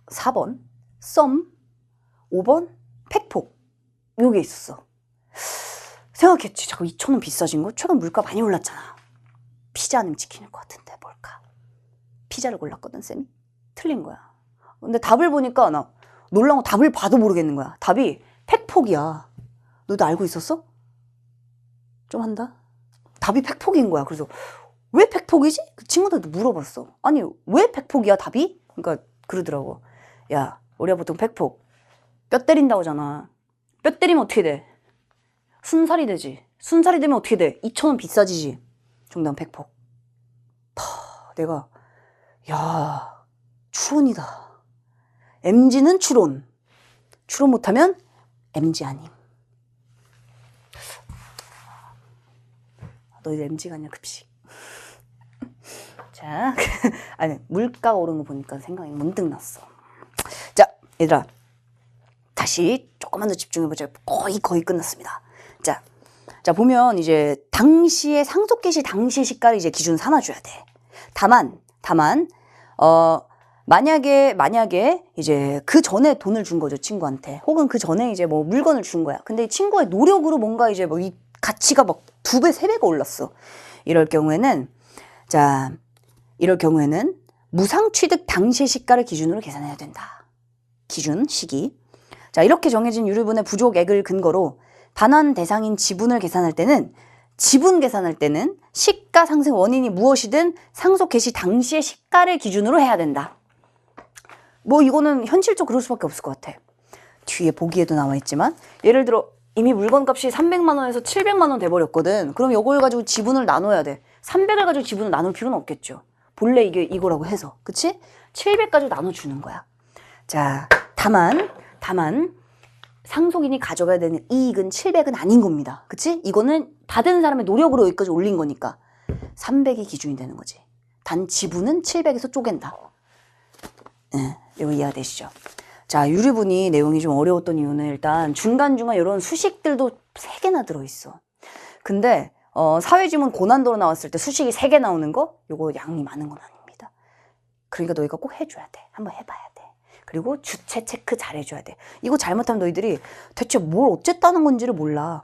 4번 썸, 5번 팩폭. 요게 있었어. 생각했지. 자꾸 2,000원 비싸진 거? 최근 물가 많이 올랐잖아. 피자 아니면 치킨일 것 같은데 뭘까? 피자를 골랐거든 쌤이. 틀린 거야. 근데 답을 보니까 나 놀라운 거 답을 봐도 모르겠는 거야. 답이 팩폭이야. 너도 알고 있었어? 좀 한다? 답이 팩폭인 거야. 그래서 왜 팩폭이지? 그 친구들도 물어봤어. 아니 왜 팩폭이야 답이? 그러니까 그러더라고. 야 우리가 보통 팩폭 뼈 때린다고 하잖아. 뼈 때리면 어떻게 돼? 순살이 되지. 순살이 되면 어떻게 돼? 2,000원 비싸지지. 정답 팩폭. 내가 야 추론이다. MG는 추론. 추론 못하면 MG 아님. 너희들 MG가 아니야 급식. 자, 아니 물가가 오른 거 보니까 생각이 문득 났어. 자, 얘들아 다시 조금만 더 집중해보자. 거의 끝났습니다. 자 보면 이제 당시의 상속개시 당시 시가를 이제 기준 삼아줘야 돼. 다만 만약에 이제 그 전에 돈을 준 거죠 친구한테. 혹은 그 전에 이제 뭐 물건을 준 거야. 근데 친구의 노력으로 뭔가 이제 뭐 이 가치가 막 2배, 3배가 올랐어. 이럴 경우에는 무상취득 당시 시가를 기준으로 계산해야 된다. 기준 시기. 자 이렇게 정해진 유류분의 부족액을 근거로 반환 대상인 지분 계산할 때는 시가 상승 원인이 무엇이든 상속 개시 당시의 시가를 기준으로 해야 된다. 뭐 이거는 현실적으로 그럴 수밖에 없을 것 같아. 뒤에 보기에도 나와 있지만 예를 들어 이미 물건 값이 300만 원에서 700만 원 돼버렸거든. 그럼 이걸 가지고 지분을 나눠야 돼. 300을 가지고 지분을 나눌 필요는 없겠죠. 본래 이게 이거라고 해서. 그치? 700 가지고 나눠주는 거야. 자, 다만 상속인이 가져가야 되는 이익은 700은 아닌 겁니다. 그치? 이거는 받은 사람의 노력으로 여기까지 올린 거니까 300이 기준이 되는 거지. 단 지분은 700에서 쪼갠다. 이거 이해되시죠? 자, 유류분이 내용이 좀 어려웠던 이유는 일단 중간중간 이런 수식들도 3개나 들어있어. 근데 사회지문 고난도로 나왔을 때 수식이 3개 나오는 거? 요거 양이 많은 건 아닙니다. 그러니까 너희가 꼭 해줘야 돼. 한번 해봐야 돼. 그리고 주체 체크 잘 해줘야 돼. 이거 잘못하면 너희들이 대체 뭘 어쨌다는 건지를 몰라.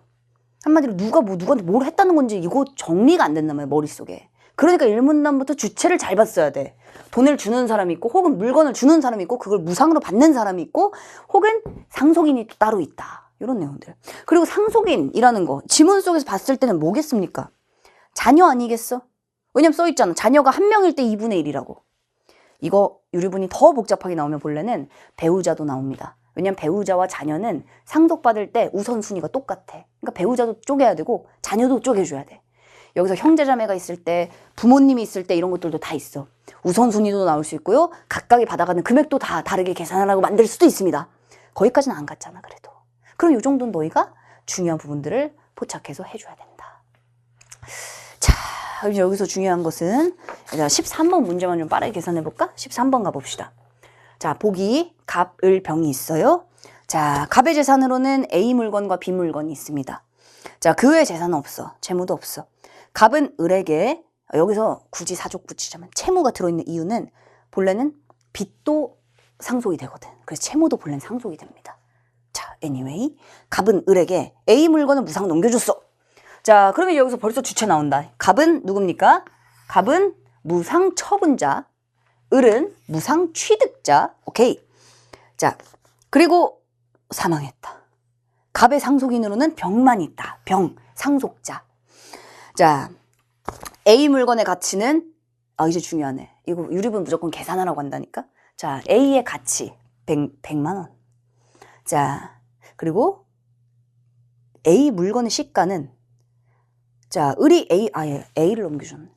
한마디로 누가 누구한테 뭘 했다는 건지 이거 정리가 안 된단 말이야 머릿속에. 그러니까 일문단부터 주체를 잘 봤어야 돼. 돈을 주는 사람이 있고 혹은 물건을 주는 사람이 있고 그걸 무상으로 받는 사람이 있고 혹은 상속인이 또 따로 있다. 이런 내용들. 그리고 상속인이라는 거 지문 속에서 봤을 때는 뭐겠습니까? 자녀 아니겠어? 왜냐면 써있잖아. 자녀가 1명일 때 2분의 1이라고. 이거 유류분이 더 복잡하게 나오면 본래는 배우자도 나옵니다. 왜냐면 배우자와 자녀는 상속받을 때 우선순위가 똑같아. 그러니까 배우자도 쪼개야 되고 자녀도 쪼개줘야 돼. 여기서 형제자매가 있을 때 부모님이 있을 때 이런 것들도 다 있어. 우선순위도 나올 수 있고요. 각각이 받아가는 금액도 다 다르게 계산하라고 만들 수도 있습니다. 거기까지는 안 갔잖아 그래도. 그럼 이 정도는 너희가 중요한 부분들을 포착해서 해줘야 된다. 자, 그럼 여기서 중요한 것은 13번 문제만 좀 빠르게 계산해볼까? 13번 가봅시다. 자, 보기 갑, 을, 병이 있어요. 자, 갑의 재산으로는 A 물건과 B 물건이 있습니다. 자, 그 외에 재산은 없어. 재무도 없어. 갑은 을에게 여기서 굳이 사족 붙이자면 채무가 들어있는 이유는 본래는 빚도 상속이 되거든. 그래서 채무도 본래는 상속이 됩니다. 자, anyway. 갑은 을에게 A 물건을 무상 넘겨줬어. 자, 그러면 여기서 벌써 주체 나온다. 갑은 누굽니까? 갑은 무상 처분자. 을은 무상 취득자. 오케이. 자, 그리고 사망했다. 갑의 상속인으로는 병만 있다. 병, 상속자. 자, A 물건의 가치는 이제 중요하네. 이거 유리분 무조건 계산하라고 한다니까. 자, A의 가치 100만 원. 자, 그리고 A 물건의 시가는 자, 을이 A를 넘겨줬네.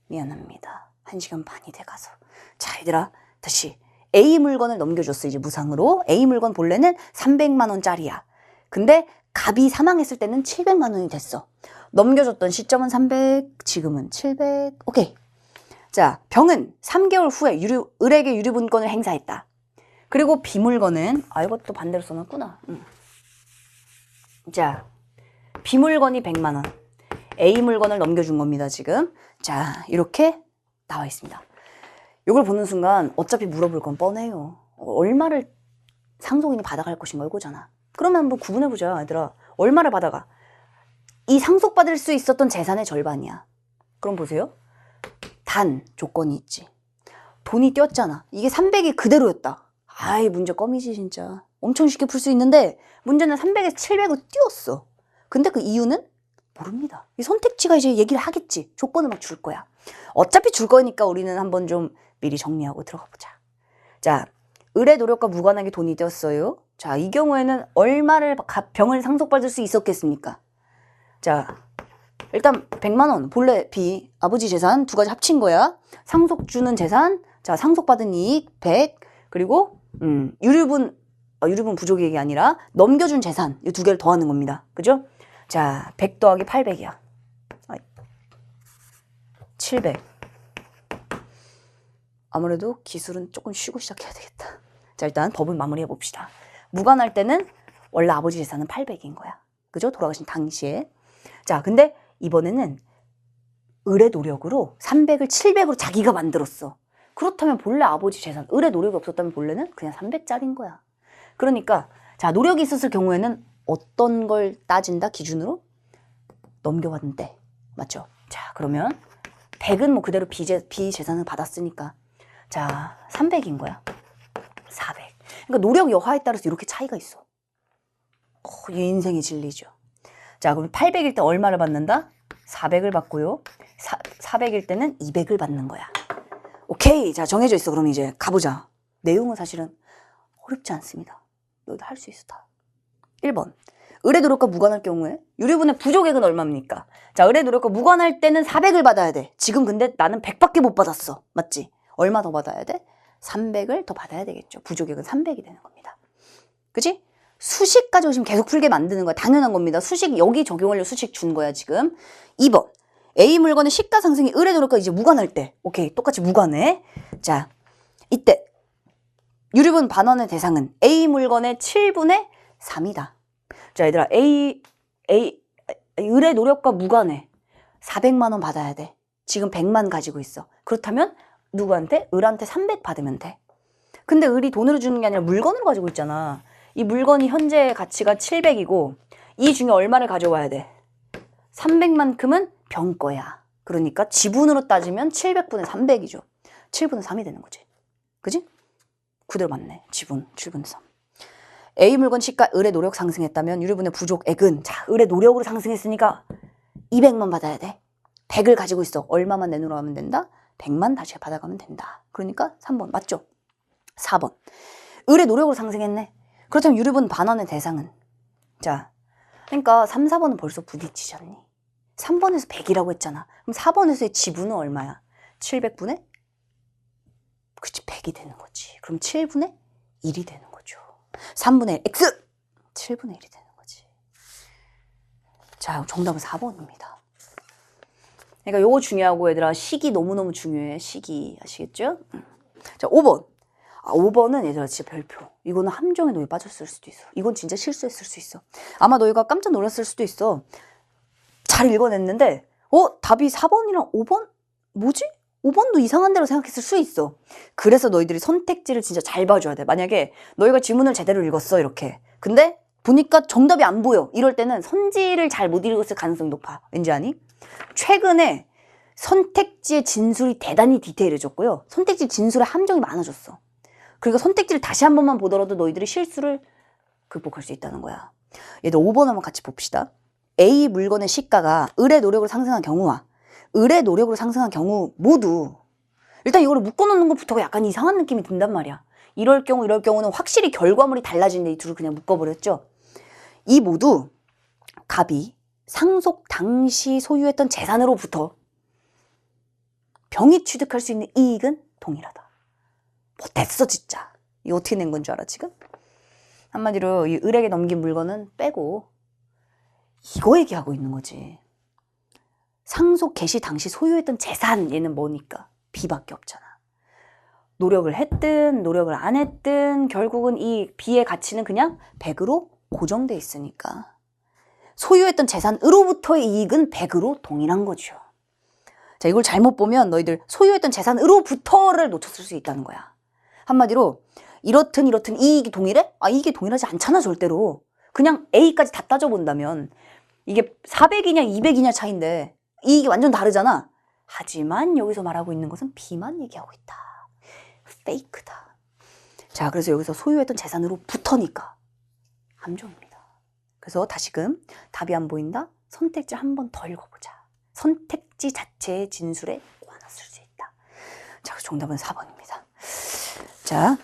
미안합니다. 1시간 반이 돼가서. 자, 얘들아, 다시 A 물건을 넘겨줬어. 이제 무상으로. A 물건 본래는 300만 원짜리야. 근데 갑이 사망했을 때는 700만 원이 됐어. 넘겨줬던 시점은 300, 지금은 700. 오케이. 자, 병은 3개월 후에 을에게 유류분권을 행사했다. 그리고 B 물건은 이것도 반대로 써놨구나. 자, B 물건이 100만 원. A 물건을 넘겨준 겁니다, 지금. 자, 이렇게 나와 있습니다. 이걸 보는 순간 어차피 물어볼 건 뻔해요. 얼마를 상속인이 받아갈 것인가 이거잖아. 그러면 한번 구분해보자, 얘들아. 얼마를 받아가? 이 상속받을 수 있었던 재산의 절반이야. 그럼 보세요. 단 조건이 있지. 돈이 뛰었잖아. 이게 300이 그대로였다. 문제 껌이지 진짜. 엄청 쉽게 풀 수 있는데 문제는 300에서 700으로 뛰었어. 근데 그 이유는 모릅니다. 이 선택지가 이제 얘기를 하겠지. 조건을 막 줄 거야. 어차피 줄 거니까 우리는 한번 좀 미리 정리하고 들어가 보자. 자, 을의 노력과 무관하게 돈이 뛰었어요. 자, 이 경우에는 얼마를 병을 상속받을 수 있었겠습니까? 자, 일단 100만 원 본래 B 아버지 재산 두 가지 합친 거야. 상속 주는 재산, 자, 상속받은 이익 100, 그리고 유류분 부족이익이 아니라 넘겨준 재산 이 두 개를 더하는 겁니다. 그죠? 자, 100 더하기 800이야. 700. 아무래도 기술은 조금 쉬고 시작해야 되겠다. 자, 일단 법을 마무리해 봅시다. 무관할 때는 원래 아버지 재산은 800인 거야. 그죠? 돌아가신 당시에. 자, 근데 이번에는 을의 노력으로 300을 700으로 자기가 만들었어. 그렇다면 본래 아버지 재산, 을의 노력이 없었다면 본래는 그냥 300짜리인 거야. 그러니까 자, 노력이 있었을 경우에는 어떤 걸 따진다 기준으로? 넘겨받는데. 맞죠? 자, 그러면 100은 뭐 그대로 B 재산을 받았으니까 자, 300인 거야. 400. 그러니까 노력 여하에 따라서 이렇게 차이가 있어. 이 인생의 진리죠. 자, 그럼 800일 때 얼마를 받는다? 400을 받고요. 400일 때는 200을 받는 거야. 오케이. 자, 정해져 있어. 그럼 이제 가보자. 내용은 사실은 어렵지 않습니다. 너희도 할 수 있어 다. 1번. 을의 노력과 무관할 경우에 유류분의 부족액은 얼마입니까? 자, 을의 노력과 무관할 때는 400을 받아야 돼. 지금 근데 나는 100밖에 못 받았어. 맞지? 얼마 더 받아야 돼? 300을 더 받아야 되겠죠. 부족액은 300이 되는 겁니다. 그치? 수식 가지고 지금 계속 풀게 만드는 거야. 당연한 겁니다. 수식 여기 적용하려고 수식 준 거야 지금. 2번. A 물건의 시가 상승이 을의 노력과 이제 무관할 때. 오케이. 똑같이 무관해. 자, 이때 유류분 반환의 대상은 A 물건의 7분의 3이다. 자, 얘들아, 을의 노력과 무관해. 400만 원 받아야 돼. 지금 100만 가지고 있어. 그렇다면 누구한테? 을한테 300 받으면 돼. 근데 을이 돈으로 주는 게 아니라 물건으로 가지고 있잖아. 이 물건이 현재 가치가 700이고 이 중에 얼마를 가져와야 돼? 300만큼은 병 거야. 그러니까 지분으로 따지면 700분의 300이죠. 7분의 3이 되는 거지. 그지? 그대로 맞네. 지분 7분의 3. A 물건 시가 을의 노력 상승했다면 유류분의 부족액은 자, 을의 노력으로 상승했으니까 200만 받아야 돼. 100을 가지고 있어. 얼마만 내놓으면 된다? 100만 다시 받아가면 된다. 그러니까 3번 맞죠? 4번. 을의 노력으로 상승했네. 그렇다면 유류분 반환의 대상은? 자, 그러니까 3, 4번은 벌써 부딪히셨니? 3번에서 100이라고 했잖아. 그럼 4번에서의 지분은 얼마야? 700분의? 그치, 100이 되는 거지. 그럼 7분의 1이 되는 거죠. 3분의 X! 7분의 1이 되는 거지. 자, 정답은 4번입니다. 그러니까 요거 중요하고 얘들아, 시기 너무너무 중요해. 시기 아시겠죠? 자, 5번. 5번은 얘들아 진짜 별표. 이거는 함정에 너희 빠졌을 수도 있어. 이건 진짜 실수했을 수 있어. 아마 너희가 깜짝 놀랐을 수도 있어. 잘 읽어냈는데 답이 4번이랑 5번? 뭐지? 5번도 이상한 대로 생각했을 수 있어. 그래서 너희들이 선택지를 진짜 잘 봐줘야 돼. 만약에 너희가 지문을 제대로 읽었어 이렇게. 근데 보니까 정답이 안 보여. 이럴 때는 선지를 잘 못 읽었을 가능성이 높아. 왠지 아니? 최근에 선택지의 진술이 대단히 디테일해졌고요. 선택지 진술의 함정이 많아졌어. 그러니까 선택지를 다시 한 번만 보더라도 너희들이 실수를 극복할 수 있다는 거야. 얘들 5번 한번 같이 봅시다. A 물건의 시가가 을의 노력으로 상승한 경우와 을의 노력으로 상승한 경우 모두 일단 이거를 묶어놓는 것부터가 약간 이상한 느낌이 든단 말이야. 이럴 경우는 확실히 결과물이 달라지는데 이 둘을 그냥 묶어버렸죠. 이 모두 갑이 상속 당시 소유했던 재산으로부터 병이 취득할 수 있는 이익은 동일하다. 못했어 진짜. 이거 어떻게 낸 건 줄 알아 지금? 한마디로 이 을에게 넘긴 물건은 빼고 이거 얘기하고 있는 거지. 상속 개시 당시 소유했던 재산 얘는 뭐니까? B밖에 없잖아. 노력을 했든 노력을 안 했든 결국은 이 B의 가치는 그냥 100으로 고정돼 있으니까 소유했던 재산으로부터의 이익은 100으로 동일한 거죠. 자, 이걸 잘못 보면 너희들 소유했던 재산으로부터를 놓쳤을 수 있다는 거야. 한마디로 이렇든 이익이 동일해? 이익이 동일하지 않잖아 절대로. 그냥 A까지 다 따져본다면 이게 400이냐 200이냐 차이인데 이익이 완전 다르잖아. 하지만 여기서 말하고 있는 것은 B만 얘기하고 있다. 페이크다. 자, 그래서 여기서 소유했던 재산으로부터니까 함정입니다. 그래서 다시금 답이 안 보인다? 선택지 한 번 더 읽어보자. 선택지 자체의 진술에 관했을 수 있다. 자, 정답은 4번입니다. 자,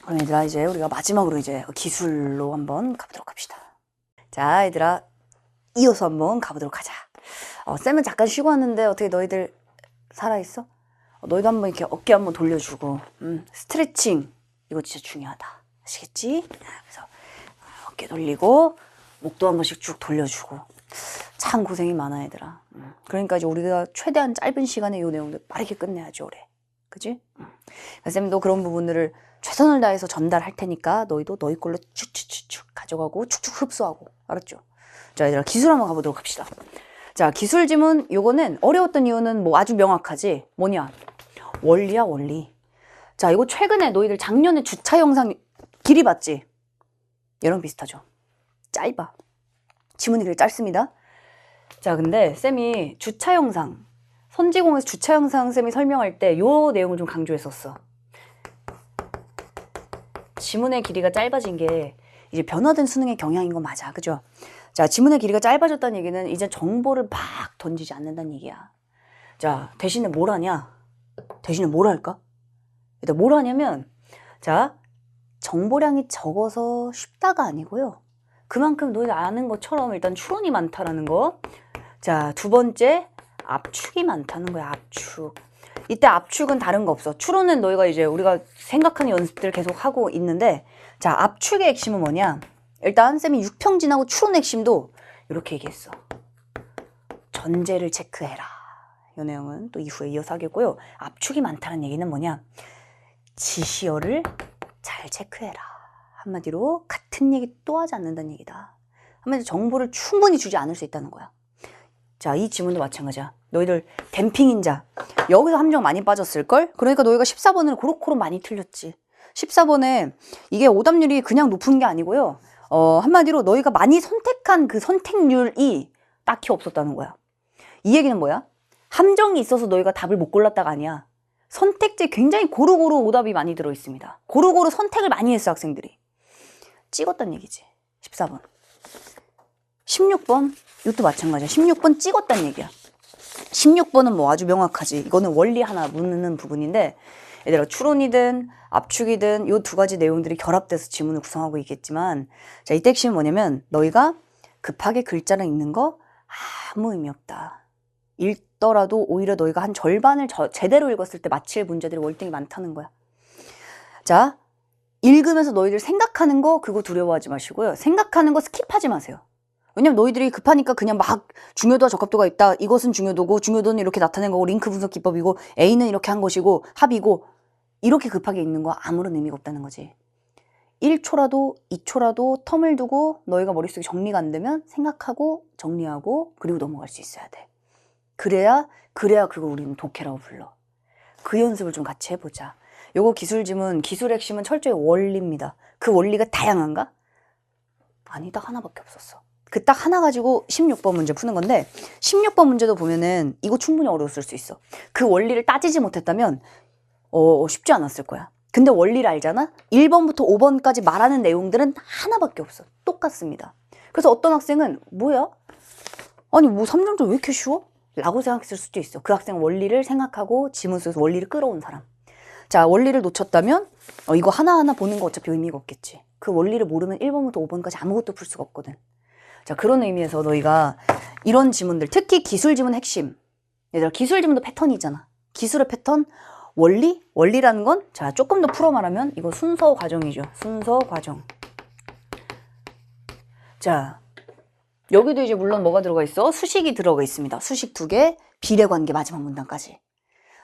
그럼 얘들아 이제 우리가 마지막으로 이제 기술로 한번 가보도록 합시다. 자, 얘들아 이어서 한번 가보도록 하자. 쌤은 잠깐 쉬고 왔는데 어떻게 너희들 살아있어? 너희도 한번 이렇게 어깨 한번 돌려주고 스트레칭 이거 진짜 중요하다. 아시겠지? 그래서 어깨 돌리고 목도 한 번씩 쭉 돌려주고 참 고생이 많아 얘들아. 그러니까 이제 우리가 최대한 짧은 시간에 이 내용들 빠르게 끝내야지 올해. 그지? 쌤도 그런 부분들을 최선을 다해서 전달할 테니까 너희도 너희 걸로 축축축축 가져가고 축축 흡수하고. 알았죠? 자, 얘들아 기술 한번 가보도록 합시다. 자, 기술 지문 요거는 어려웠던 이유는 뭐 아주 명확하지. 뭐냐? 원리야 원리. 자, 이거 최근에 너희들 작년에 주차 영상 길이 봤지? 얘랑 비슷하죠? 짧아. 지문이 그렇게 짧습니다. 자, 근데 쌤이 주차 영상 선지공에서 주차 영상 쌤이 설명할 때 요 내용을 좀 강조했었어. 지문의 길이가 짧아진 게 이제 변화된 수능의 경향인 건 맞아. 그죠? 자, 지문의 길이가 짧아졌다는 얘기는 이제 정보를 막 던지지 않는다는 얘기야. 자, 대신에 뭘 하냐? 대신에 뭘 할까? 일단 뭘 하냐면, 자, 정보량이 적어서 쉽다가 아니고요. 그만큼 너희들 아는 것처럼 일단 추론이 많다라는 거. 자, 두 번째, 압축이 많다는 거야, 압축. 이때 압축은 다른 거 없어. 추론은 너희가 이제 우리가 생각하는 연습들 계속 하고 있는데, 자, 압축의 핵심은 뭐냐? 일단 쌤이 6평진하고 추론 핵심도 이렇게 얘기했어. 전제를 체크해라. 이 내용은 또 이후에 이어서 하겠고요. 압축이 많다는 얘기는 뭐냐? 지시어를 잘 체크해라. 한마디로 같은 얘기 또 하지 않는다는 얘기다. 한마디로 정보를 충분히 주지 않을 수 있다는 거야. 자, 이 지문도 마찬가지야. 너희들 댐핑인자 여기서 함정 많이 빠졌을걸? 그러니까 너희가 14번을 고루고루 많이 틀렸지. 14번에 이게 오답률이 그냥 높은 게 아니고요. 한마디로 너희가 많이 선택한 그 선택률이 딱히 없었다는 거야. 이 얘기는 뭐야? 함정이 있어서 너희가 답을 못 골랐다가 아니야. 선택지에 굉장히 고루고루 오답이 많이 들어있습니다. 고루고루 선택을 많이 했어 학생들이. 찍었단 얘기지. 14번 16번 이것도 마찬가지야. 16번 찍었단 얘기야. 16번은 뭐 아주 명확하지. 이거는 원리 하나 묻는 부분인데 얘들아 추론이든 압축이든 이 두 가지 내용들이 결합돼서 지문을 구성하고 있겠지만 자, 이때 핵심은 뭐냐면 너희가 급하게 글자를 읽는 거 아무 의미 없다. 읽더라도 오히려 너희가 한 절반을 제대로 읽었을 때 맞힐 문제들이 월등히 많다는 거야. 자, 읽으면서 너희들 생각하는 거 그거 두려워하지 마시고요. 생각하는 거 스킵하지 마세요. 왜냐면 너희들이 급하니까 그냥 막 중요도와 적합도가 있다. 이것은 중요도고 중요도는 이렇게 나타낸 거고 링크 분석 기법이고 A는 이렇게 한 것이고 합이고 이렇게 급하게 읽는 거 아무런 의미가 없다는 거지. 1초라도 2초라도 텀을 두고 너희가 머릿속에 정리가 안 되면 생각하고 정리하고 그리고 넘어갈 수 있어야 돼. 그래야 그걸 우리는 독해라고 불러. 그 연습을 좀 같이 해보자. 요거 기술지문, 기술의 핵심은 철저히 원리입니다. 그 원리가 다양한가? 아니, 딱 하나밖에 없었어. 그 딱 하나 가지고 16번 문제 푸는 건데 16번 문제도 보면은 이거 충분히 어려웠을 수 있어. 그 원리를 따지지 못했다면 쉽지 않았을 거야. 근데 원리를 알잖아? 1번부터 5번까지 말하는 내용들은 하나밖에 없어. 똑같습니다. 그래서 어떤 학생은 뭐야? 아니 뭐 3점도 왜 이렇게 쉬워? 라고 생각했을 수도 있어. 그 학생은 원리를 생각하고 지문 속에서 원리를 끌어온 사람. 자, 원리를 놓쳤다면 이거 하나하나 보는 거 어차피 의미가 없겠지. 그 원리를 모르면 1번부터 5번까지 아무것도 풀 수가 없거든. 자, 그런 의미에서 너희가 이런 지문들, 특히 기술 지문 핵심. 얘들아, 기술 지문도 패턴이잖아. 기술의 패턴, 원리라는 건, 자, 조금 더 풀어 말하면 이거 순서 과정이죠. 순서 과정. 자, 여기도 이제 물론 뭐가 들어가 있어? 수식이 들어가 있습니다. 수식 2개, 비례관계 마지막 문단까지.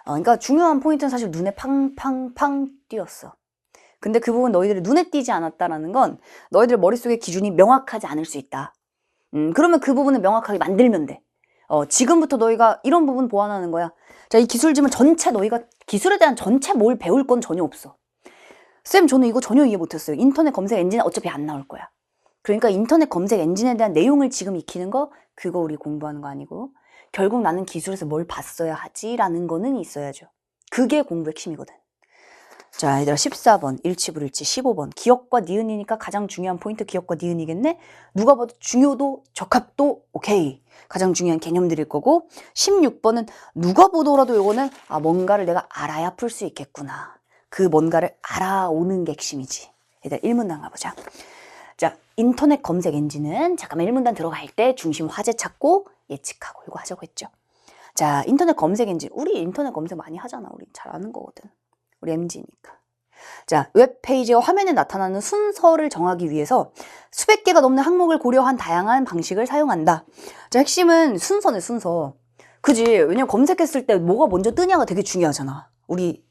그러니까 중요한 포인트는 사실 눈에 팡팡팡 띄었어. 근데 그 부분 너희들이 눈에 띄지 않았다라는 건 너희들 머릿속에 기준이 명확하지 않을 수 있다. 그러면 그 부분을 명확하게 만들면 돼. 지금부터 너희가 이런 부분 보완하는 거야. 자, 이 기술지문 전체 너희가 기술에 대한 전체 뭘 배울 건 전혀 없어. 쌤, 저는 이거 전혀 이해 못했어요. 인터넷 검색 엔진에 어차피 안 나올 거야. 그러니까 인터넷 검색 엔진에 대한 내용을 지금 익히는 거, 그거 우리 공부하는 거 아니고 결국 나는 기술에서 뭘 봤어야 하지라는 거는 있어야죠. 그게 공부 핵심이거든. 자, 얘들아 14번 일치불일치, 15번 기억과 니은이니까 가장 중요한 포인트 기억과 니은이겠네. 누가 봐도 중요도 적합도 오케이. 가장 중요한 개념들일 거고 16번은 누가 보더라도 요거는 뭔가를 내가 알아야 풀 수 있겠구나. 그 뭔가를 알아오는 게 핵심이지. 얘들아 1문단 가보자. 자, 인터넷 검색 엔진은 잠깐만 1문단 들어갈 때 중심 화제 찾고 예측하고 이거 하자고 했죠. 자, 인터넷 검색 엔진. 우리 인터넷 검색 많이 하잖아. 우리 잘 아는 거거든. 우리 MG니까. 자, 웹페이지와 화면에 나타나는 순서를 정하기 위해서 수백 개가 넘는 항목을 고려한 다양한 방식을 사용한다. 자, 핵심은 순서네, 순서. 그지? 왜냐면 검색했을 때 뭐가 먼저 뜨냐가 되게 중요하잖아. 우리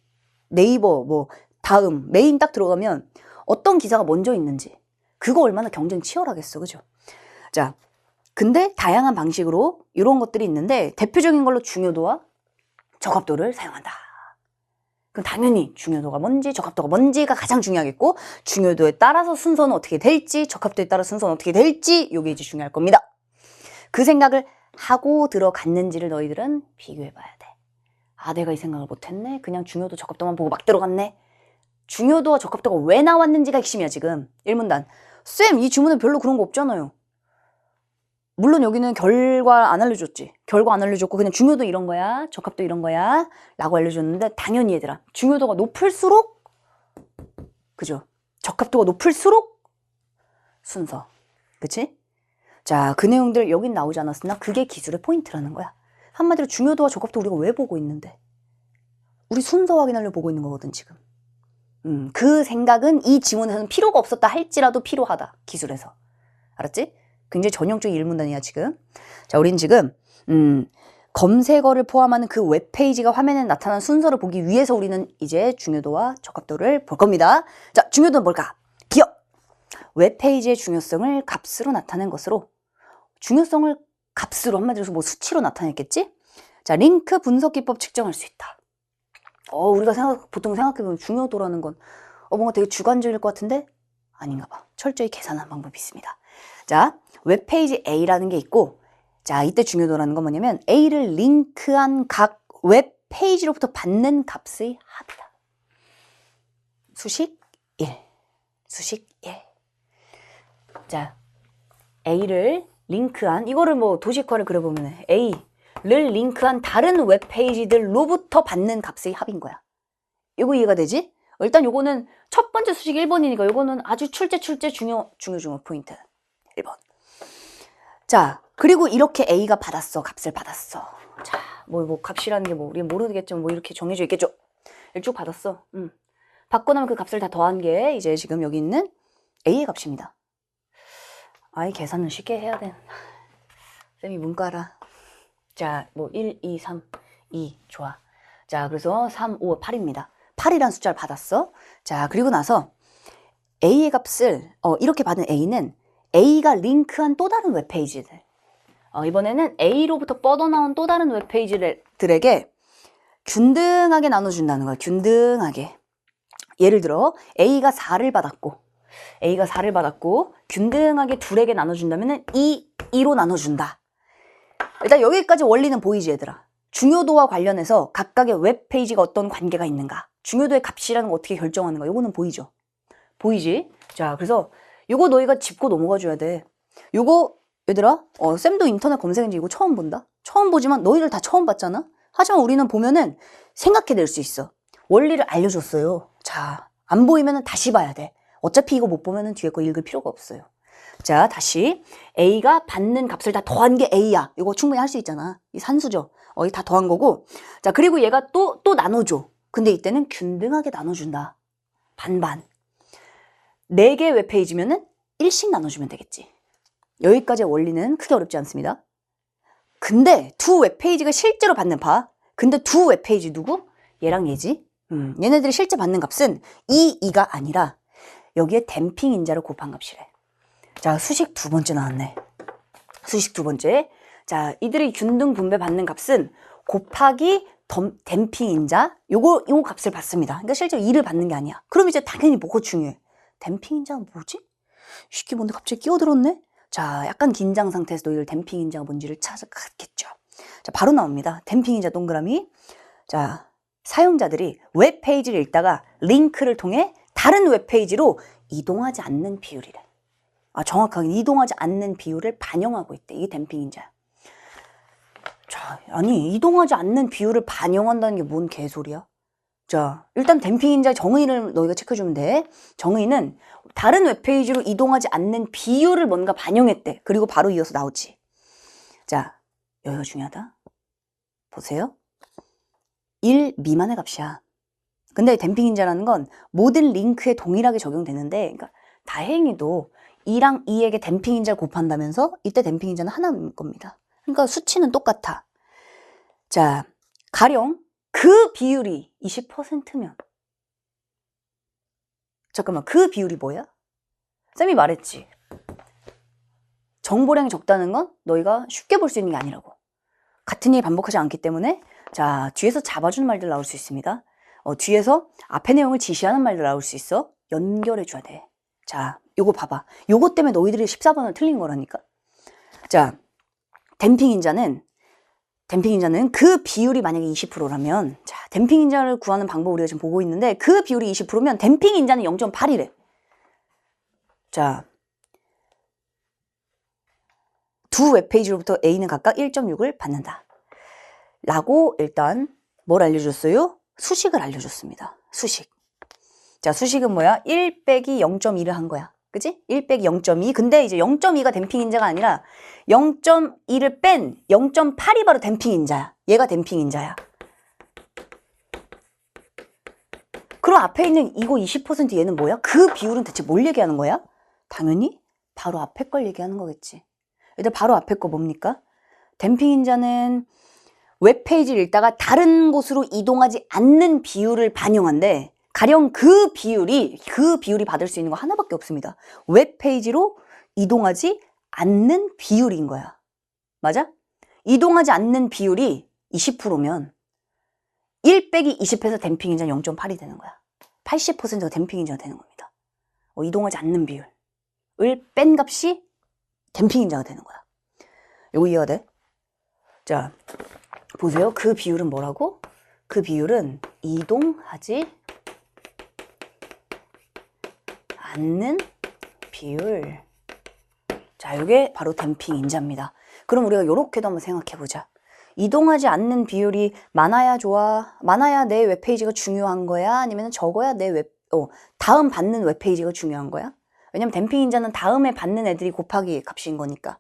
네이버, 다음, 메인 딱 들어가면 어떤 기사가 먼저 있는지. 그거 얼마나 경쟁 치열하겠어. 그죠? 자, 근데 다양한 방식으로 이런 것들이 있는데 대표적인 걸로 중요도와 적합도를 사용한다. 그럼 당연히 중요도가 뭔지 적합도가 뭔지가 가장 중요하겠고 중요도에 따라서 순서는 어떻게 될지 적합도에 따라 순서는 어떻게 될지 이게 이제 중요할 겁니다. 그 생각을 하고 들어갔는지를 너희들은 비교해 봐야 돼. 내가 이 생각을 못했네. 그냥 중요도 적합도만 보고 막 들어갔네. 중요도와 적합도가 왜 나왔는지가 핵심이야 지금. 1문단. 쌤, 이 주문은 별로 그런 거 없잖아요. 물론 여기는 결과 안 알려줬지. 결과 안 알려줬고 그냥 중요도 이런 거야. 적합도 이런 거야. 라고 알려줬는데 당연히 얘들아. 중요도가 높을수록 그죠? 적합도가 높을수록 순서. 그치? 자, 그 내용들 여긴 나오지 않았으나 그게 기술의 포인트라는 거야. 한마디로 중요도와 적합도 우리가 왜 보고 있는데? 우리 순서 확인하려고 보고 있는 거거든 지금. 그 생각은 이 지문에서는 필요가 없었다 할지라도 필요하다. 기술에서. 알았지? 굉장히 전형적인 일문단이야 지금. 자, 우린 지금 검색어를 포함하는 그 웹페이지가 화면에 나타나는 순서를 보기 위해서 우리는 이제 중요도와 적합도를 볼 겁니다. 자, 중요도는 뭘까? 기억! 웹페이지의 중요성을 값으로 나타낸 것으로 중요성을 값으로 한마디로 뭐 수치로 나타냈겠지? 자, 링크 분석 기법 측정할 수 있다. 우리가 보통 생각해보면 중요도라는 건 뭔가 되게 주관적일 것 같은데 아닌가 봐. 철저히 계산하는 방법이 있습니다. 자, 웹페이지 A라는 게 있고 자, 이때 중요도라는 건 뭐냐면 A를 링크한 각 웹페이지로부터 받는 값의 합이다. 수식 1. 수식 1. 자, A를 링크한 이거를 뭐 도식화를 그려보면 A를 링크한 다른 웹페이지들로부터 받는 값의 합인 거야. 이거 이해가 되지? 일단 요거는 첫 번째 수식 1번이니까 요거는 아주 출제 중요 포인트 1번. 자, 그리고 이렇게 A가 받았어. 값을 받았어. 자, 뭐 값이라는 게 우리 모르겠지만 뭐 이렇게 정해져 있겠죠. 쭉 받았어. 받고 나면 그 값을 다 더한 게 이제 지금 여기 있는 A의 값입니다. 계산은 쉽게 해야 돼. 쌤이 문과라. 자, 1, 2, 3, 2. 좋아. 자, 그래서 3, 5, 8입니다. 8이라는 숫자를 받았어. 자, 그리고 나서 A의 값을 이렇게 받은 A는 A가 링크한 또 다른 웹페이지들 이번에는 A로부터 뻗어나온 또 다른 웹페이지들에게 균등하게 나눠준다는 거야. 균등하게. 예를 들어 A가 4를 받았고 균등하게 둘에게 나눠준다면 2로 나눠준다. 일단 여기까지 원리는 보이지 얘들아. 중요도와 관련해서 각각의 웹페이지가 어떤 관계가 있는가, 중요도의 값이라는 거 어떻게 결정하는가, 요거는 보이죠? 보이지? 자, 그래서 요거 너희가 짚고 넘어가 줘야 돼. 요거 얘들아, 쌤도 인터넷 검색인지 이거 처음 본다? 처음 보지만 너희들 다 처음 봤잖아? 하지만 우리는 보면은 생각해낼 수 있어. 원리를 알려줬어요. 자, 안 보이면은 다시 봐야 돼. 어차피 이거 못 보면은 뒤에 거 읽을 필요가 없어요. 자, 다시 A가 받는 값을 다 더한 게 A야. 이거 충분히 할 수 있잖아. 이 산수죠. 이게 다 더한 거고. 자, 그리고 얘가 또 나눠줘. 근데 이때는 균등하게 나눠준다. 반반. 4개 웹페이지면은 1씩 나눠주면 되겠지. 여기까지의 원리는 크게 어렵지 않습니다. 근데 두 웹페이지가 실제로 받는 근데 두 웹페이지 누구? 얘랑 얘지. 얘네들이 실제 받는 값은 2가 아니라 여기에 댐핑 인자를 곱한 값이래. 자, 수식 2번째 나왔네. 수식 2번째. 자, 이들이 균등 분배 받는 값은 곱하기 댐핑 인자, 요거 값을 받습니다. 그러니까 실제로 2를 받는 게 아니야. 그럼 이제 당연히 뭐가 중요해? 댐핑 인자가 뭐지? 쉽게 뭔데 갑자기 끼어들었네? 자, 약간 긴장 상태에서 너희들 댐핑 인자가 뭔지를 찾아갔겠죠. 자, 바로 나옵니다. 댐핑 인자 동그라미. 자, 사용자들이 웹페이지를 읽다가 링크를 통해 다른 웹페이지로 이동하지 않는 비율이래. 정확하게 이동하지 않는 비율을 반영하고 있대. 이게 댐핑 인자야. 자, 아니 이동하지 않는 비율을 반영한다는 게 뭔 개소리야? 자, 일단 댐핑 인자 정의를 너희가 체크해주면 돼. 정의는 다른 웹페이지로 이동하지 않는 비율을 뭔가 반영했대. 그리고 바로 이어서 나오지. 자, 여기가 중요하다. 보세요. 1 미만의 값이야. 근데 댐핑 인자라는 건 모든 링크에 동일하게 적용되는데, 그러니까 다행히도 2랑 2에게 댐핑 인자를 곱한다면서 이때 댐핑 인자는 하나인 겁니다. 그러니까 수치는 똑같아. 자, 가령 그 비율이 20%면 잠깐만, 그 비율이 뭐야? 쌤이 말했지. 정보량이 적다는 건 너희가 쉽게 볼 수 있는 게 아니라고. 같은 얘기 반복하지 않기 때문에 자, 뒤에서 잡아주는 말들 나올 수 있습니다. 뒤에서 앞의 내용을 지시하는 말들 나올 수 있어. 연결해줘야 돼. 자, 요거 봐봐. 요거 때문에 너희들이 14번을 틀린 거라니까. 자, 댐핑 인자는 그 비율이 만약에 20%라면, 자, 댐핑 인자를 구하는 방법 우리가 지금 보고 있는데, 그 비율이 20%면 댐핑 인자는 0.8이래. 자, 두 웹페이지로부터 A는 각각 1.6을 받는다. 라고 일단 뭘 알려줬어요? 수식을 알려줬습니다. 수식. 자, 수식은 뭐야? 1 빼기 0.2를 한 거야. 그치? 1 빼기 0.2. 근데 이제 0.2가 댐핑 인자가 아니라 0.2를 뺀 0.8이 바로 댐핑 인자야. 얘가 댐핑 인자야. 그럼 앞에 있는 이거 20% 얘는 뭐야? 그 비율은 대체 뭘 얘기하는 거야? 당연히 바로 앞에 걸 얘기하는 거겠지. 얘들 바로 앞에 거 뭡니까? 댐핑 인자는 웹페이지를 읽다가 다른 곳으로 이동하지 않는 비율을 반영한데, 가령 그 비율이 받을 수 있는 거 하나밖에 없습니다. 웹페이지로 이동하지 않는 비율인 거야. 맞아? 이동하지 않는 비율이 20%면 1 빼기 20해서 댐핑 인자는 0.8이 되는 거야. 80%가 댐핑 인자가 되는 겁니다. 이동하지 않는 비율을 뺀 값이 댐핑 인자가 되는 거야. 이거 이해가 돼? 자, 보세요. 그 비율은 뭐라고? 그 비율은 이동하지 않는 비율. 자, 이게 바로 댐핑 인자입니다. 그럼 우리가 이렇게도 한번 생각해보자. 이동하지 않는 비율이 많아야 좋아? 많아야 내 웹페이지가 중요한 거야? 아니면 적어야 다음 받는 웹페이지가 중요한 거야? 왜냐면 댐핑 인자는 다음에 받는 애들이 곱하기 값인 거니까.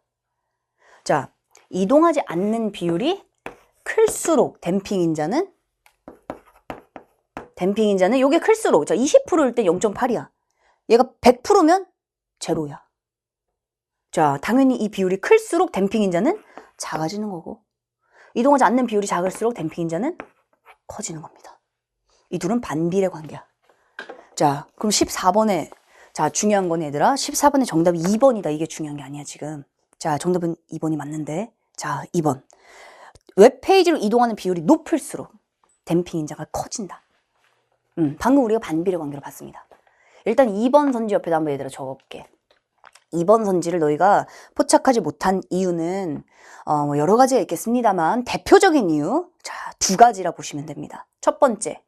자, 이동하지 않는 비율이 클수록 댐핑 인자는 요게 클수록, 자, 20%일 때 0.8이야. 얘가 100%면 제로야. 자, 당연히 이 비율이 클수록 댐핑 인자는 작아지는 거고, 이동하지 않는 비율이 작을수록 댐핑 인자는 커지는 겁니다. 이 둘은 반비례 관계야. 자, 그럼 14번에, 자, 중요한 건 얘들아, 14번의 정답이 2번이다. 이게 중요한 게 아니야, 지금. 자, 정답은 2번이 맞는데, 자, 2번. 웹페이지로 이동하는 비율이 높을수록 댐핑 인자가 커진다. 방금 우리가 반비례 관계로 봤습니다. 일단 2번 선지 옆에다 한번 얘들아 적어볼게. 2번 선지를 너희가 포착하지 못한 이유는 뭐 여러 가지가 있겠습니다만 대표적인 이유, 자, 2가지라 보시면 됩니다. 첫 번째,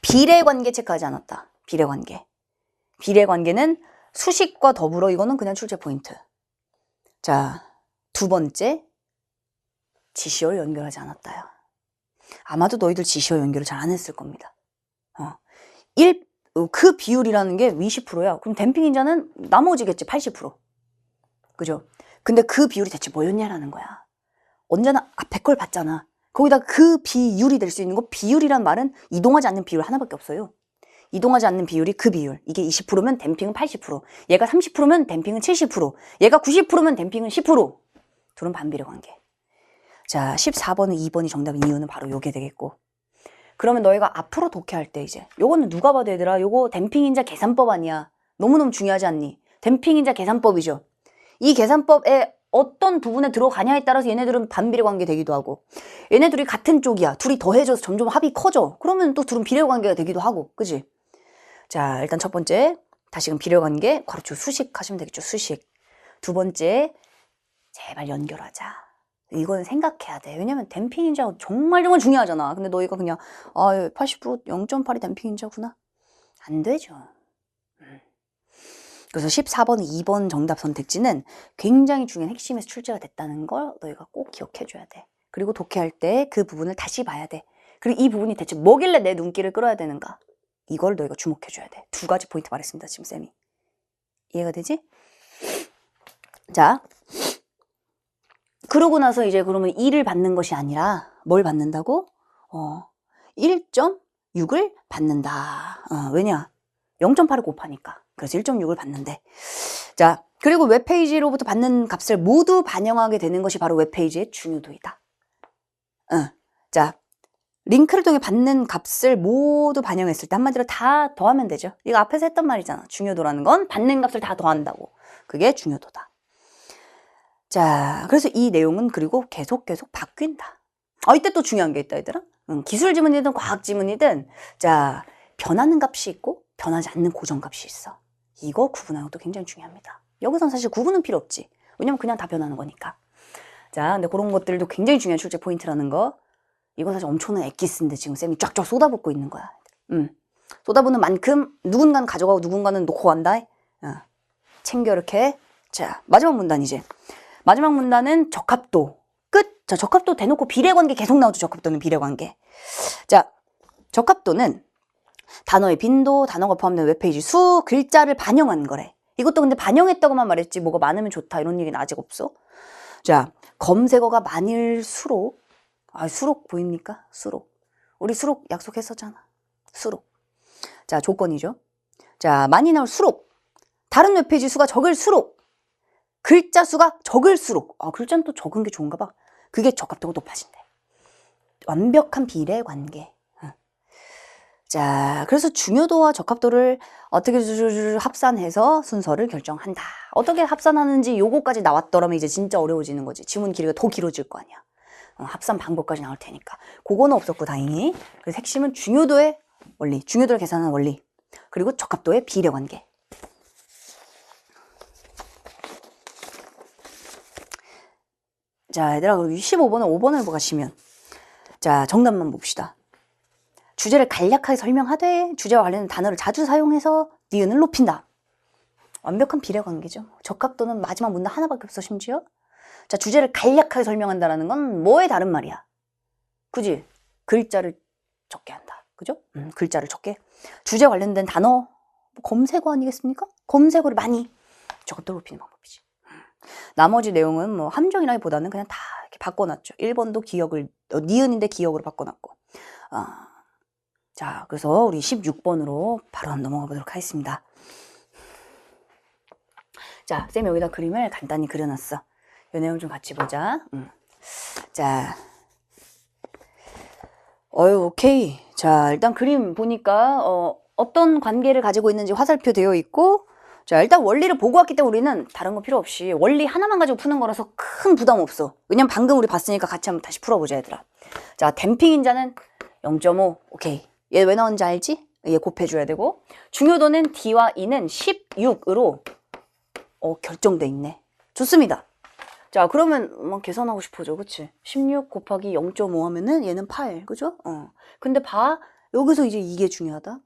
비례관계 체크하지 않았다. 비례관계. 비례관계는 수식과 더불어 이거는 그냥 출제 포인트. 자, 2번째, 지시어를 연결하지 않았다요. 아마도 너희들 지시어 연결을 잘 안 했을 겁니다. 그 비율이라는 게 20%야. 그럼 댐핑 인자는 나머지겠지, 80%. 그죠? 근데 그 비율이 대체 뭐였냐라는 거야. 언제나 앞에 걸 봤잖아. 거기다 그 비율이 될 수 있는 거, 비율이란 말은 이동하지 않는 비율 하나밖에 없어요. 이동하지 않는 비율이 그 비율. 이게 20%면 댐핑은 80%. 얘가 30%면 댐핑은 70%. 얘가 90%면 댐핑은 10%. 둘은 반비례 관계. 자, 14번은 2번이 정답인 이유는 바로 요게 되겠고. 그러면 너희가 앞으로 독해할 때 이제 요거는 누가 봐도 얘들아 요거 댐핑인자 계산법 아니야. 너무너무 중요하지 않니? 댐핑인자 계산법이죠. 이 계산법에 어떤 부분에 들어가냐에 따라서 얘네들은 반비례 관계 되기도 하고 얘네들이 같은 쪽이야. 둘이 더해져서 점점 합이 커져. 그러면 또 둘은 비례 관계가 되기도 하고. 그지? 자, 일단 첫 번째 다시금 비례 관계 괄호축 수식 하시면 되겠죠. 수식. 2번째 제발 연결하자. 이건 생각해야 돼. 왜냐면 댐핑 인자가 정말 중요하잖아. 근데 너희가 그냥 80% 0.8이 댐핑 인자구나. 안 되죠. 그래서 14번, 2번 정답 선택지는 굉장히 중요한 핵심에서 출제가 됐다는 걸 너희가 꼭 기억해 줘야 돼. 그리고 독해할 때 그 부분을 다시 봐야 돼. 그리고 이 부분이 대체 뭐길래 내 눈길을 끌어야 되는가. 이걸 너희가 주목해 줘야 돼. 2가지 포인트 말했습니다. 지금 쌤이. 이해가 되지? 자. 그러고 나서 이제 그러면 2를 받는 것이 아니라 뭘 받는다고? 1.6을 받는다. 왜냐? 0.8을 곱하니까. 그래서 1.6을 받는데. 자, 그리고 웹페이지로부터 받는 값을 모두 반영하게 되는 것이 바로 웹페이지의 중요도이다. 자, 링크를 통해 받는 값을 모두 반영했을 때 한마디로 다 더하면 되죠. 이거 앞에서 했던 말이잖아. 중요도라는 건 받는 값을 다 더한다고. 그게 중요도다. 자, 그래서 이 내용은 그리고 계속 바뀐다. 이때 또 중요한 게 있다, 얘들아. 기술 지문이든 과학 지문이든, 자, 변하는 값이 있고, 변하지 않는 고정값이 있어. 이거 구분하는 것도 굉장히 중요합니다. 여기선 사실 구분은 필요 없지. 왜냐면 그냥 다 변하는 거니까. 자, 근데 그런 것들도 굉장히 중요한 출제 포인트라는 거. 이거 사실 엄청난 엑기스인데 지금 쌤이 쫙쫙 쏟아붓고 있는 거야. 쏟아붓는 만큼 누군가는 가져가고 누군가는 놓고 간다. 챙겨 이렇게. 자, 마지막 문단 이제. 마지막 문단은 적합도. 끝. 자, 적합도 대놓고 비례관계 계속 나오죠. 적합도는 비례관계. 자, 적합도는 단어의 빈도, 단어가 포함된 웹페이지 수, 글자를 반영한 거래. 이것도 근데 반영했다고만 말했지 뭐가 많으면 좋다 이런 얘기는 아직 없어. 자, 검색어가 많을수록 수록 보입니까? 수록. 우리 수록 약속했었잖아. 수록. 자, 조건이죠. 자, 많이 나올 수록. 다른 웹페이지 수가 적을수록. 글자 수가 적을수록 글자는 또 적은 게 좋은가 봐. 그게 적합도가 높아진대. 완벽한 비례 관계. 자, 그래서 중요도와 적합도를 어떻게 합산해서 순서를 결정한다. 어떻게 합산하는지 요거까지 나왔더라면 이제 진짜 어려워지는 거지. 지문 길이가 더 길어질 거 아니야. 합산 방법까지 나올 테니까. 그거는 없었고 다행히. 그래서 핵심은 중요도의 원리, 중요도를 계산하는 원리, 그리고 적합도의 비례 관계. 자, 얘들아, 15번은 5번을 보시면, 자, 정답만 봅시다. 주제를 간략하게 설명하되 주제와 관련된 단어를 자주 사용해서 니은을 높인다. 완벽한 비례 관계죠. 적합도는 마지막 문단 하나밖에 없어, 심지어. 자, 주제를 간략하게 설명한다라는 건 뭐의 다른 말이야? 그지? 글자를 적게 한다. 그죠? 글자를 적게. 주제 관련된 단어, 검색어 아니겠습니까? 검색어를 많이. 적합도를 높이는 방법이지. 나머지 내용은 뭐 함정이라기보다는 그냥 다 이렇게 바꿔놨죠. 1번도 기억을, 니은인데 기억으로 바꿔놨고. 자, 그래서 우리 16번으로 바로 넘어가 보도록 하겠습니다. 자, 쌤이 여기다 그림을 간단히 그려놨어. 이 내용 좀 같이 보자. 자, 오케이. 자, 일단 그림 보니까 어떤 관계를 가지고 있는지 화살표 되어 있고, 자, 일단 원리를 보고 왔기 때문에 우리는 다른 거 필요 없이 원리 하나만 가지고 푸는 거라서 큰 부담 없어. 왜냐면 방금 우리 봤으니까 같이 한번 다시 풀어보자, 얘들아. 자, 댐핑 인자는 0.5. 오케이. 얘 왜 나온지 알지? 얘 곱해줘야 되고. 중요도는 D와 E는 16으로 결정돼 있네. 좋습니다. 자, 그러면 뭐 계산하고 싶어져, 그치? 16 곱하기 0.5 하면은 얘는 8, 그죠? 근데 봐, 여기서 이제 이게 중요하다.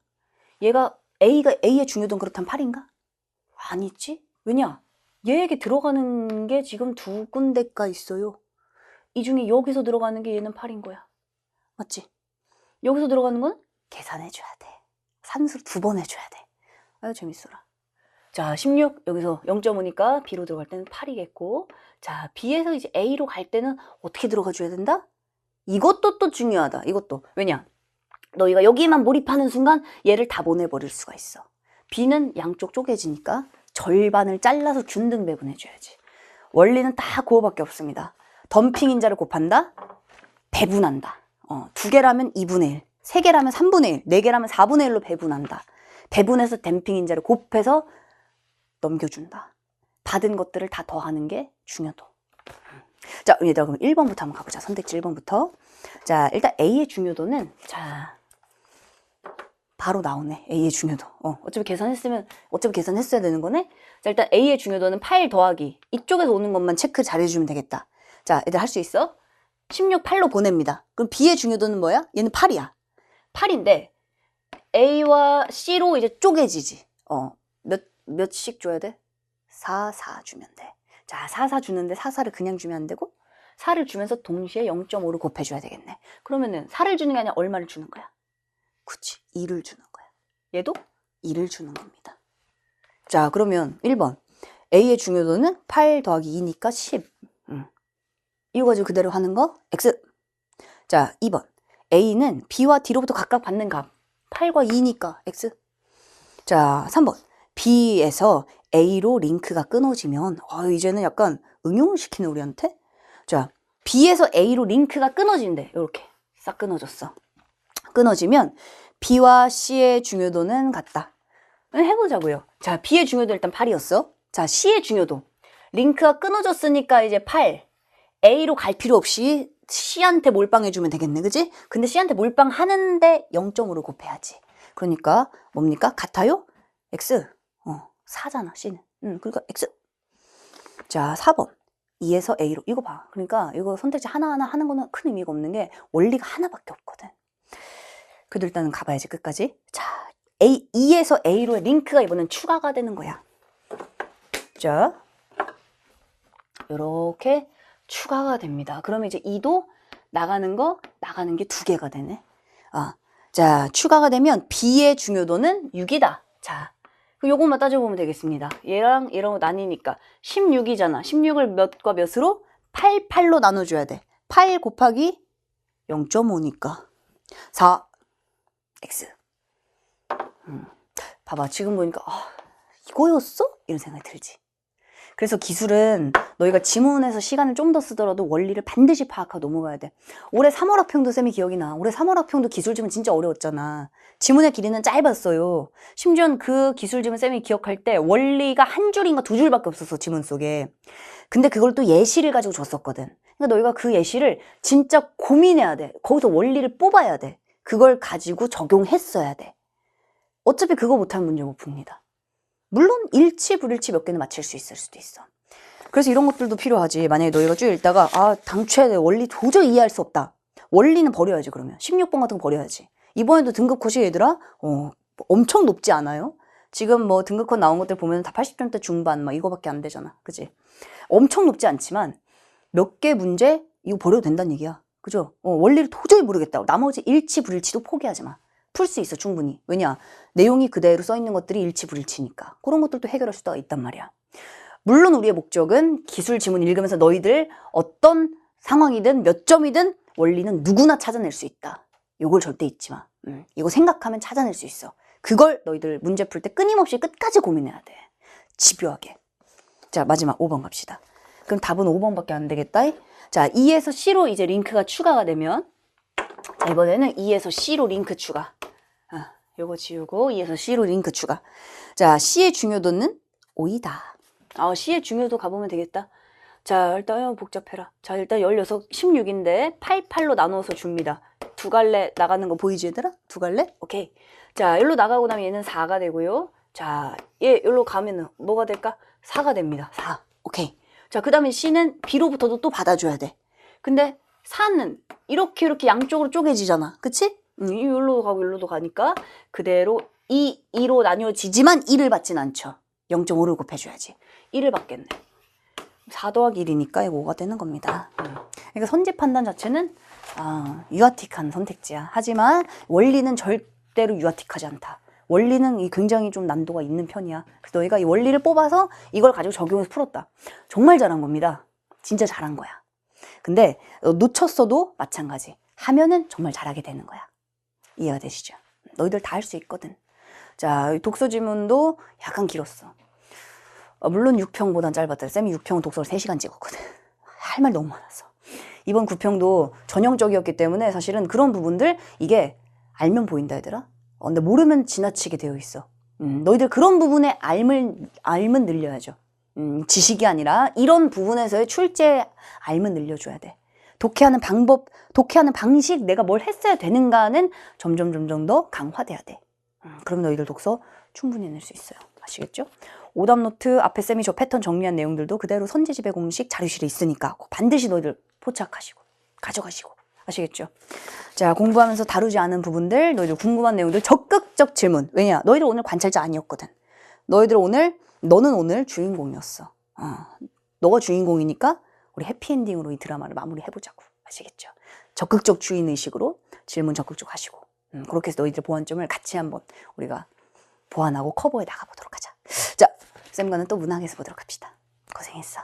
얘가 A의 중요도는 그렇다면 8인가? 아니지? 왜냐? 얘에게 들어가는 게 지금 두 군데가 있어요. 이 중에 여기서 들어가는 게 얘는 8인 거야. 맞지? 여기서 들어가는 건 계산해줘야 돼. 산수로 2번 해줘야 돼. 아유, 재밌어라. 자, 16 여기서 0.5니까 B로 들어갈 때는 8이겠고, 자, B에서 이제 A로 갈 때는 어떻게 들어가 줘야 된다? 이것도 또 중요하다. 이것도. 왜냐? 너희가 여기만 몰입하는 순간 얘를 다 보내버릴 수가 있어. B는 양쪽 쪼개지니까 절반을 잘라서 균등 배분해줘야지. 원리는 다 그거밖에 없습니다. 덤핑 인자를 곱한다? 배분한다. 2개라면 2분의 1, 3개라면 3분의 1, 4개라면 4분의 1로 배분한다. 배분해서 댐핑 인자를 곱해서 넘겨준다. 받은 것들을 다 더하는 게 중요도. 자, 얘들아, 그럼 1번부터 한번 가보자. 선택지 1번부터. 자, 일단 A의 중요도는, 자, 바로 나오네. A의 중요도. 어차피 계산했어야 되는 거네? 자, 일단 A의 중요도는 8 더하기. 이쪽에서 오는 것만 체크 잘해주면 되겠다. 자, 얘들 할 수 있어? 16, 8로 보냅니다. 그럼 B의 중요도는 뭐야? 얘는 8이야. 8인데, A와 C로 이제 쪼개지지. 몇씩 줘야 돼? 4, 4 주면 돼. 자, 4, 4 주는데 4, 4를 그냥 주면 안 되고 4를 주면서 동시에 0.5를 곱해줘야 되겠네. 그러면은 4를 주는 게 아니라 얼마를 주는 거야? 그치, 2를 주는 거야. 얘도 2를 주는 겁니다. 자, 그러면 1번 A의 중요도는 8 더하기 2니까 10. 이거 가지고 그대로 하는 거 X. 자, 2번 A는 B와 D로부터 각각 받는 값 8과 2니까 X. 자, 3번 B에서 A로 링크가 끊어지면 이제는 약간 응용을 시키는 우리한테. 자, B에서 A로 링크가 끊어진대. 이렇게 싹 끊어졌어. 끊어지면 B와 C의 중요도는 같다. 해보자고요. 자, B의 중요도 일단 8이었어. 자, C의 중요도. 링크가 끊어졌으니까 이제 8. A로 갈 필요 없이 C한테 몰빵해주면 되겠네, 그지? 근데 C한테 몰빵하는데 0.5로 곱해야지. 그러니까 뭡니까? 같아요? X. 4잖아, C는. 그러니까 X. 자, 4번. 2에서 A로. 이거 봐. 그러니까 이거 선택지 하나하나 하는 거는 큰 의미가 없는 게 원리가 하나밖에 없거든. 그래도 일단은 가봐야지, 끝까지. 자, 2에서 A로의 링크가 이번엔 추가가 되는 거야. 자, 요렇게 추가가 됩니다. 그러면 이제 2도 나가는 게 2개가 되네. 자, 추가가 되면 B의 중요도는 6이다. 자, 요것만 따져보면 되겠습니다. 얘랑 나뉘니까 16이잖아. 16을 몇과 몇으로? 8, 8로 나눠줘야 돼. 8 곱하기 0.5니까 4 X. 봐봐, 지금 보니까 이거였어? 이런 생각이 들지. 그래서 기술은 너희가 지문에서 시간을 좀 더 쓰더라도 원리를 반드시 파악하고 넘어가야 돼. 올해 3월 학평도 쌤이 기억이 나. 올해 3월 학평도 기술 지문 진짜 어려웠잖아. 지문의 길이는 짧았어요. 심지어 그 기술 지문 쌤이 기억할 때 원리가 한 줄인가 2줄밖에 없었어, 지문 속에. 근데 그걸 또 예시를 가지고 줬었거든. 그러니까 너희가 그 예시를 진짜 고민해야 돼. 거기서 원리를 뽑아야 돼. 그걸 가지고 적용했어야 돼. 어차피 그거 못하면 문제 못 풉니다. 물론 일치, 불일치 몇 개는 맞힐 수 있을 수도 있어. 그래서 이런 것들도 필요하지. 만약에 너희가 쭉 읽다가 당초에 내 원리 도저히 이해할 수 없다. 원리는 버려야지. 그러면 16번 같은 거 버려야지. 이번에도 등급 컷이 얘들아 엄청 높지 않아요? 지금 뭐 등급 컷 나온 것들 보면 다 80점대 중반 막 이거밖에 안 되잖아. 그치? 엄청 높지 않지만 몇 개 문제 이거 버려도 된다는 얘기야. 그죠? 원리를 도저히 모르겠다고. 나머지 일치, 불일치도 포기하지 마. 풀 수 있어, 충분히. 왜냐? 내용이 그대로 써 있는 것들이 일치, 불일치니까. 그런 것들도 해결할 수가 있단 말이야. 물론 우리의 목적은 기술 지문 읽으면서 너희들 어떤 상황이든 몇 점이든 원리는 누구나 찾아낼 수 있다. 이걸 절대 잊지 마. 이거 생각하면 찾아낼 수 있어. 그걸 너희들 문제 풀 때 끊임없이 끝까지 고민해야 돼. 집요하게. 자, 마지막 5번 갑시다. 그럼 답은 5번밖에 안 되겠다. 자, 2에서 C로 이제 링크가 추가가 되면, 자, 이번에는 2에서 C로 링크 추가. 요거 지우고 2에서 C로 링크 추가. 자, C의 중요도는 오이다. C의 중요도 가보면 되겠다. 자, 일단 복잡해라. 자, 일단 16, 16인데 88로 나누어서 줍니다. 두 갈래 나가는 거 보이지 얘들아? 두 갈래? 오케이. 자, 여기로 나가고 나면 얘는 4가 되고요. 자, 얘 여기로 가면은 뭐가 될까? 4가 됩니다. 4. 오케이. 자, 그 다음에 C는 B로부터도 또 받아줘야 돼. 근데 4는 이렇게 양쪽으로 쪼개지잖아. 그치? 여기로 가고 여기로도 가니까 그대로 2로 나뉘어지지만 1을 받진 않죠. 0.5를 곱해줘야지. 1을 받겠네. 4 더하기 1이니까 이거 5가 되는 겁니다. 그러니까 선지 판단 자체는 유아틱한 선택지야. 하지만 원리는 절대로 유아틱하지 않다. 원리는 굉장히 좀 난도가 있는 편이야. 그래서 너희가 이 원리를 뽑아서 이걸 가지고 적용해서 풀었다. 정말 잘한 겁니다. 진짜 잘한 거야. 근데 놓쳤어도 마찬가지. 하면은 정말 잘하게 되는 거야. 이해가 되시죠? 너희들 다 할 수 있거든. 자, 독서 지문도 약간 길었어. 물론 6평보단 짧았다. 쌤이 6평은 독서를 3시간 찍었거든. 할 말 너무 많았어. 이번 9평도 전형적이었기 때문에 사실은 그런 부분들 이게 알면 보인다 얘들아. 근데 모르면 지나치게 되어 있어. 너희들 그런 부분에 알면 늘려야죠. 지식이 아니라 이런 부분에서의 출제 알면 늘려줘야 돼. 독해하는 방법, 독해하는 방식, 내가 뭘 했어야 되는가는 점점 더 강화돼야 돼. 그럼 너희들 독서 충분히 낼 수 있어요. 아시겠죠? 오답 노트 앞에 쌤이 저 패턴 정리한 내용들도 그대로 선제지배 공식 자료실에 있으니까 반드시 너희들 포착하시고 가져가시고. 아시겠죠? 자, 공부하면서 다루지 않은 부분들, 너희들 궁금한 내용들 적극적 질문. 왜냐? 너희들 오늘 관찰자 아니었거든. 너는 오늘 주인공이었어. 너가 주인공이니까 우리 해피엔딩으로 이 드라마를 마무리해보자고. 아시겠죠? 적극적 주인의식으로 질문 적극적 하시고. 그렇게 해서 너희들 보완점을 같이 한번 우리가 보완하고 커버해 나가보도록 하자. 자, 쌤과는 또 문학에서 보도록 합시다. 고생했어.